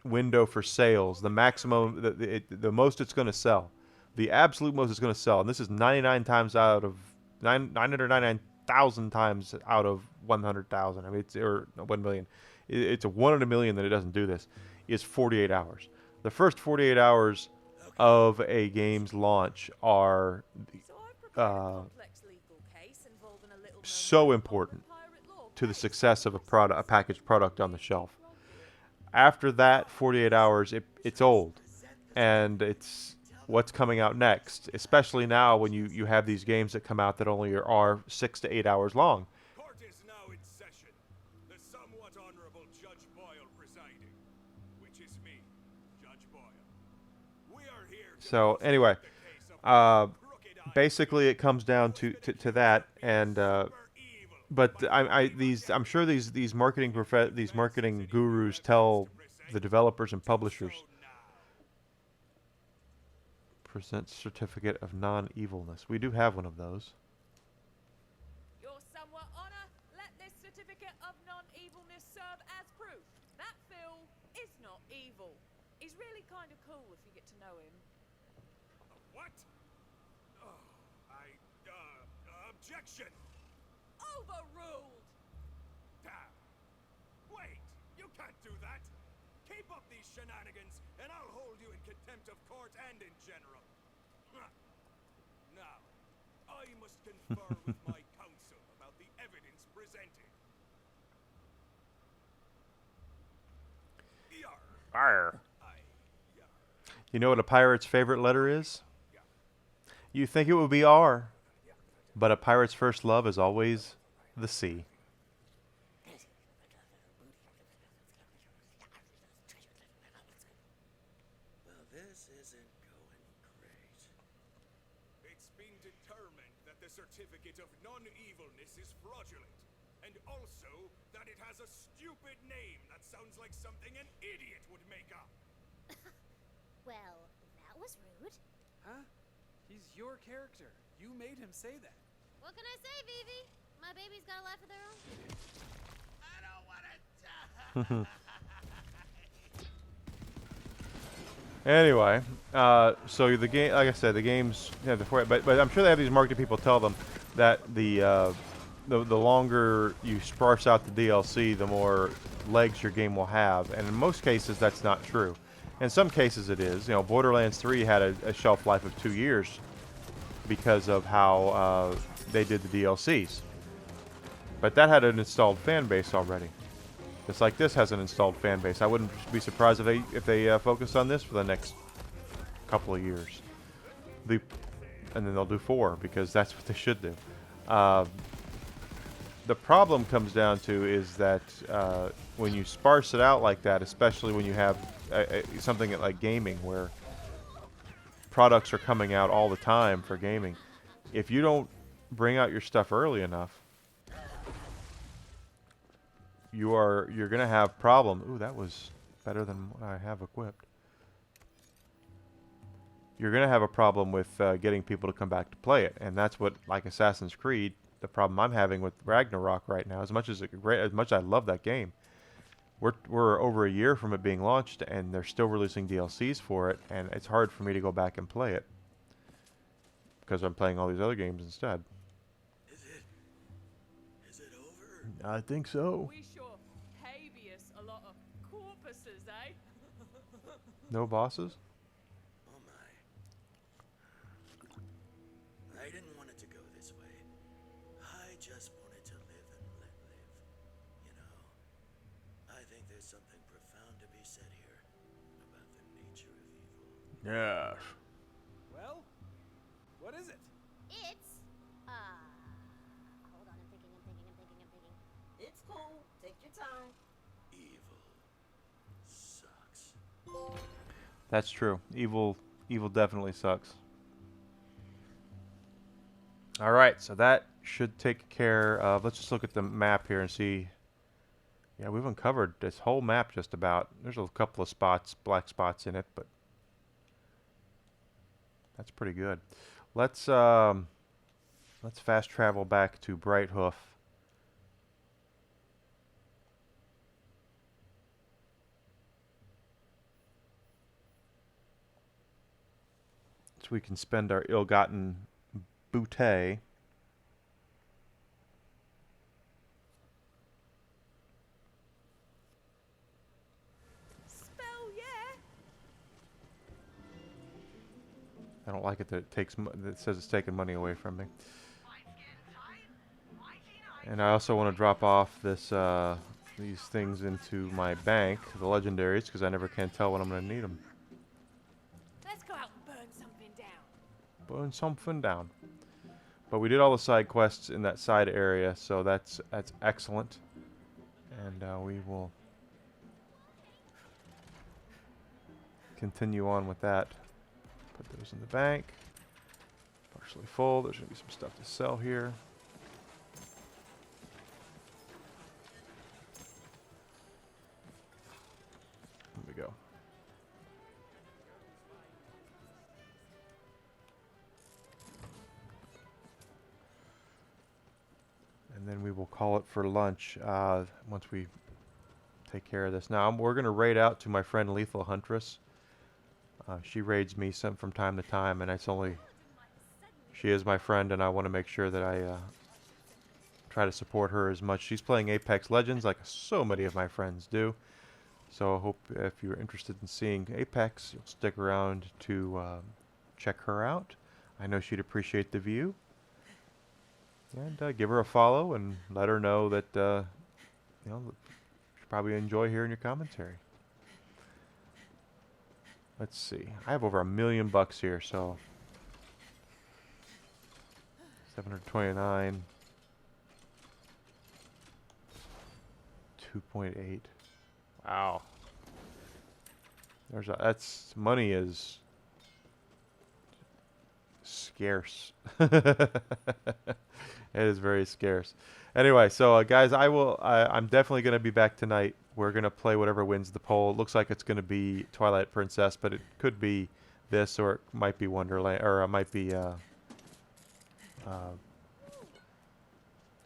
[SPEAKER 1] window for sales, the maximum, the most it's going to sell, the absolute most it's going to sell, and this is 99 times out of 999,000 times out of 100,000. I mean, or 1 million. It's a 1 in a million that it doesn't do this. Is 48 hours. The first 48 hours of a game's launch are so important to the success of a packaged product on the shelf. After that 48 hours, it's old, and it's what's coming out next. Especially now when you have these games that come out that only are 6 to 8 hours long.
[SPEAKER 10] Court is now in session. The somewhat honorable Judge Boyle presiding, which is me, Judge Boyle. We are here.
[SPEAKER 1] So anyway, basically it comes down to that, and but I'm sure these marketing gurus tell the developers and publishers, present certificate of non-evilness. We do have one of those.
[SPEAKER 3] Your somewhat honor, let this certificate of non-evilness serve as proof that Phil is not evil. He's really kind of cool if you get to know him.
[SPEAKER 10] What? Oh, objection!
[SPEAKER 3] Overruled!
[SPEAKER 10] Damn. Wait, you can't do that. Keep up these shenanigans, and I'll hold you in contempt of court and in general. Now, I must confer with my counsel about the evidence presented.
[SPEAKER 1] Arr. You know what a pirate's favorite letter is? You think it would be R, but a pirate's first love is always the C.
[SPEAKER 10] Well, this isn't going great. It's been determined that the certificate of non-evilness is fraudulent, and also that it has a stupid name that sounds like something an idiot would make up.
[SPEAKER 11] Well, that was rude.
[SPEAKER 8] Huh? He's your character. You made him say that.
[SPEAKER 11] What can I say, Vivi? My baby's got a life of their own.
[SPEAKER 10] I don't want to die.
[SPEAKER 1] Anyway, so the game, like I said, the game's but I'm sure they have these marketing people tell them that the longer you sparse out the DLC, the more legs your game will have, and in most cases that's not true. In some cases it is. You know, Borderlands 3 had a shelf life of 2 years because of how they did the DLCs, but that had an installed fan base already. Just like this has an installed fan base. I wouldn't be surprised if they focus on this for the next couple of years. And then they'll do 4 because that's what they should do. The problem comes down to is that when you sparse it out like that, especially when you have something like gaming where products are coming out all the time for gaming, if you don't bring out your stuff early enough, you're going to have problem. Ooh, that was better than what I have equipped. You're going to have a problem with getting people to come back to play it, and that's what, like Assassin's Creed, the problem I'm having with Ragnarok right now. As much as I love that game, we're over a year from it being launched, and they're still releasing DLCs for it, and it's hard for me to go back and play it. because I'm playing all these other games instead.
[SPEAKER 10] Is it over?
[SPEAKER 1] I think so.
[SPEAKER 3] We sure habeas a lot of corpuses, eh?
[SPEAKER 1] No bosses?
[SPEAKER 10] Oh my. I didn't want it to go this way. I just wanted to live and let live. You know, I think there's something profound to be said here about the nature of evil.
[SPEAKER 1] Yes.
[SPEAKER 8] Well, what is it?
[SPEAKER 11] It's, hold on, I'm thinking.
[SPEAKER 9] It's cool. Take your time.
[SPEAKER 10] Evil sucks.
[SPEAKER 1] That's true. Evil definitely sucks. All right, so that should take care of. Let's just look at the map here and see. Yeah, we've uncovered this whole map just about. There's a couple of spots, black spots in it, but that's pretty good. Let's fast travel back to Brighthoof. So we can spend our ill-gotten bootay.
[SPEAKER 3] Spell, yeah.
[SPEAKER 1] I don't like it that it says it's taking money away from me. And I also want to drop off these things into my bank, the legendaries, because I never can tell when I'm going to need them.
[SPEAKER 3] Let's go out and burn something down.
[SPEAKER 1] Burn something down. But we did all the side quests in that side area, so that's excellent. And we will continue on with that. Put those in the bank. Partially full. There's going to be some stuff to sell here. There we go. And then we will call it for lunch once we take care of this. Now we're going to raid out to my friend Lethal Huntress. She raids me from time to time, and she is my friend, and I want to make sure that I try to support her as much. She's playing Apex Legends like so many of my friends do. So I hope if you're interested in seeing Apex, you'll stick around to check her out. I know she'd appreciate the view. And give her a follow and let her know that she'll probably enjoy hearing your commentary. Let's see. I have over $1 million here, so 729, 2.8. Wow. That's money is scarce. It is very scarce. Anyway, so guys, I'm definitely going to be back tonight. We're going to play whatever wins the poll. It looks like it's going to be Twilight Princess, but it could be this, or it might be Wonderland, or it might be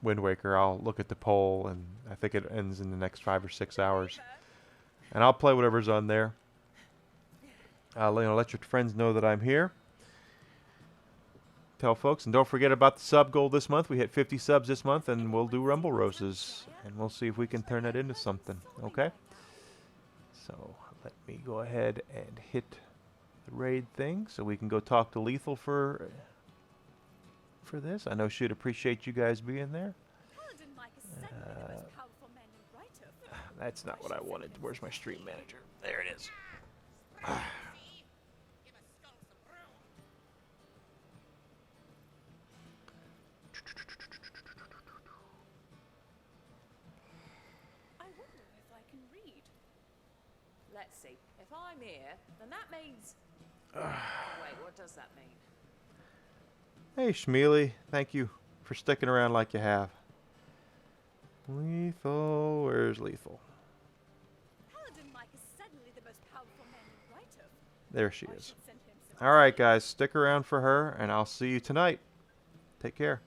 [SPEAKER 1] Wind Waker. I'll look at the poll, and I think it ends in the next 5 or 6 hours. And I'll play whatever's on there. Let your friends know that I'm here. Tell folks, and don't forget about the sub goal this month. We hit 50 subs this month, and we'll do Rumble Roses, and we'll see if we can turn that into something. Okay? So let me go ahead and hit the raid thing, so we can go talk to Lethal for this. I know she'd appreciate you guys being there. That's not what I wanted. Where's my stream manager? There it is.
[SPEAKER 3] Let's see. If I'm here, then that means... Wait, what does that mean?
[SPEAKER 1] Hey, Shmeely. Thank you for sticking around like you have. Lethal. Where's Lethal? There she is. All right, guys. Stick around for her, and I'll see you tonight. Take care.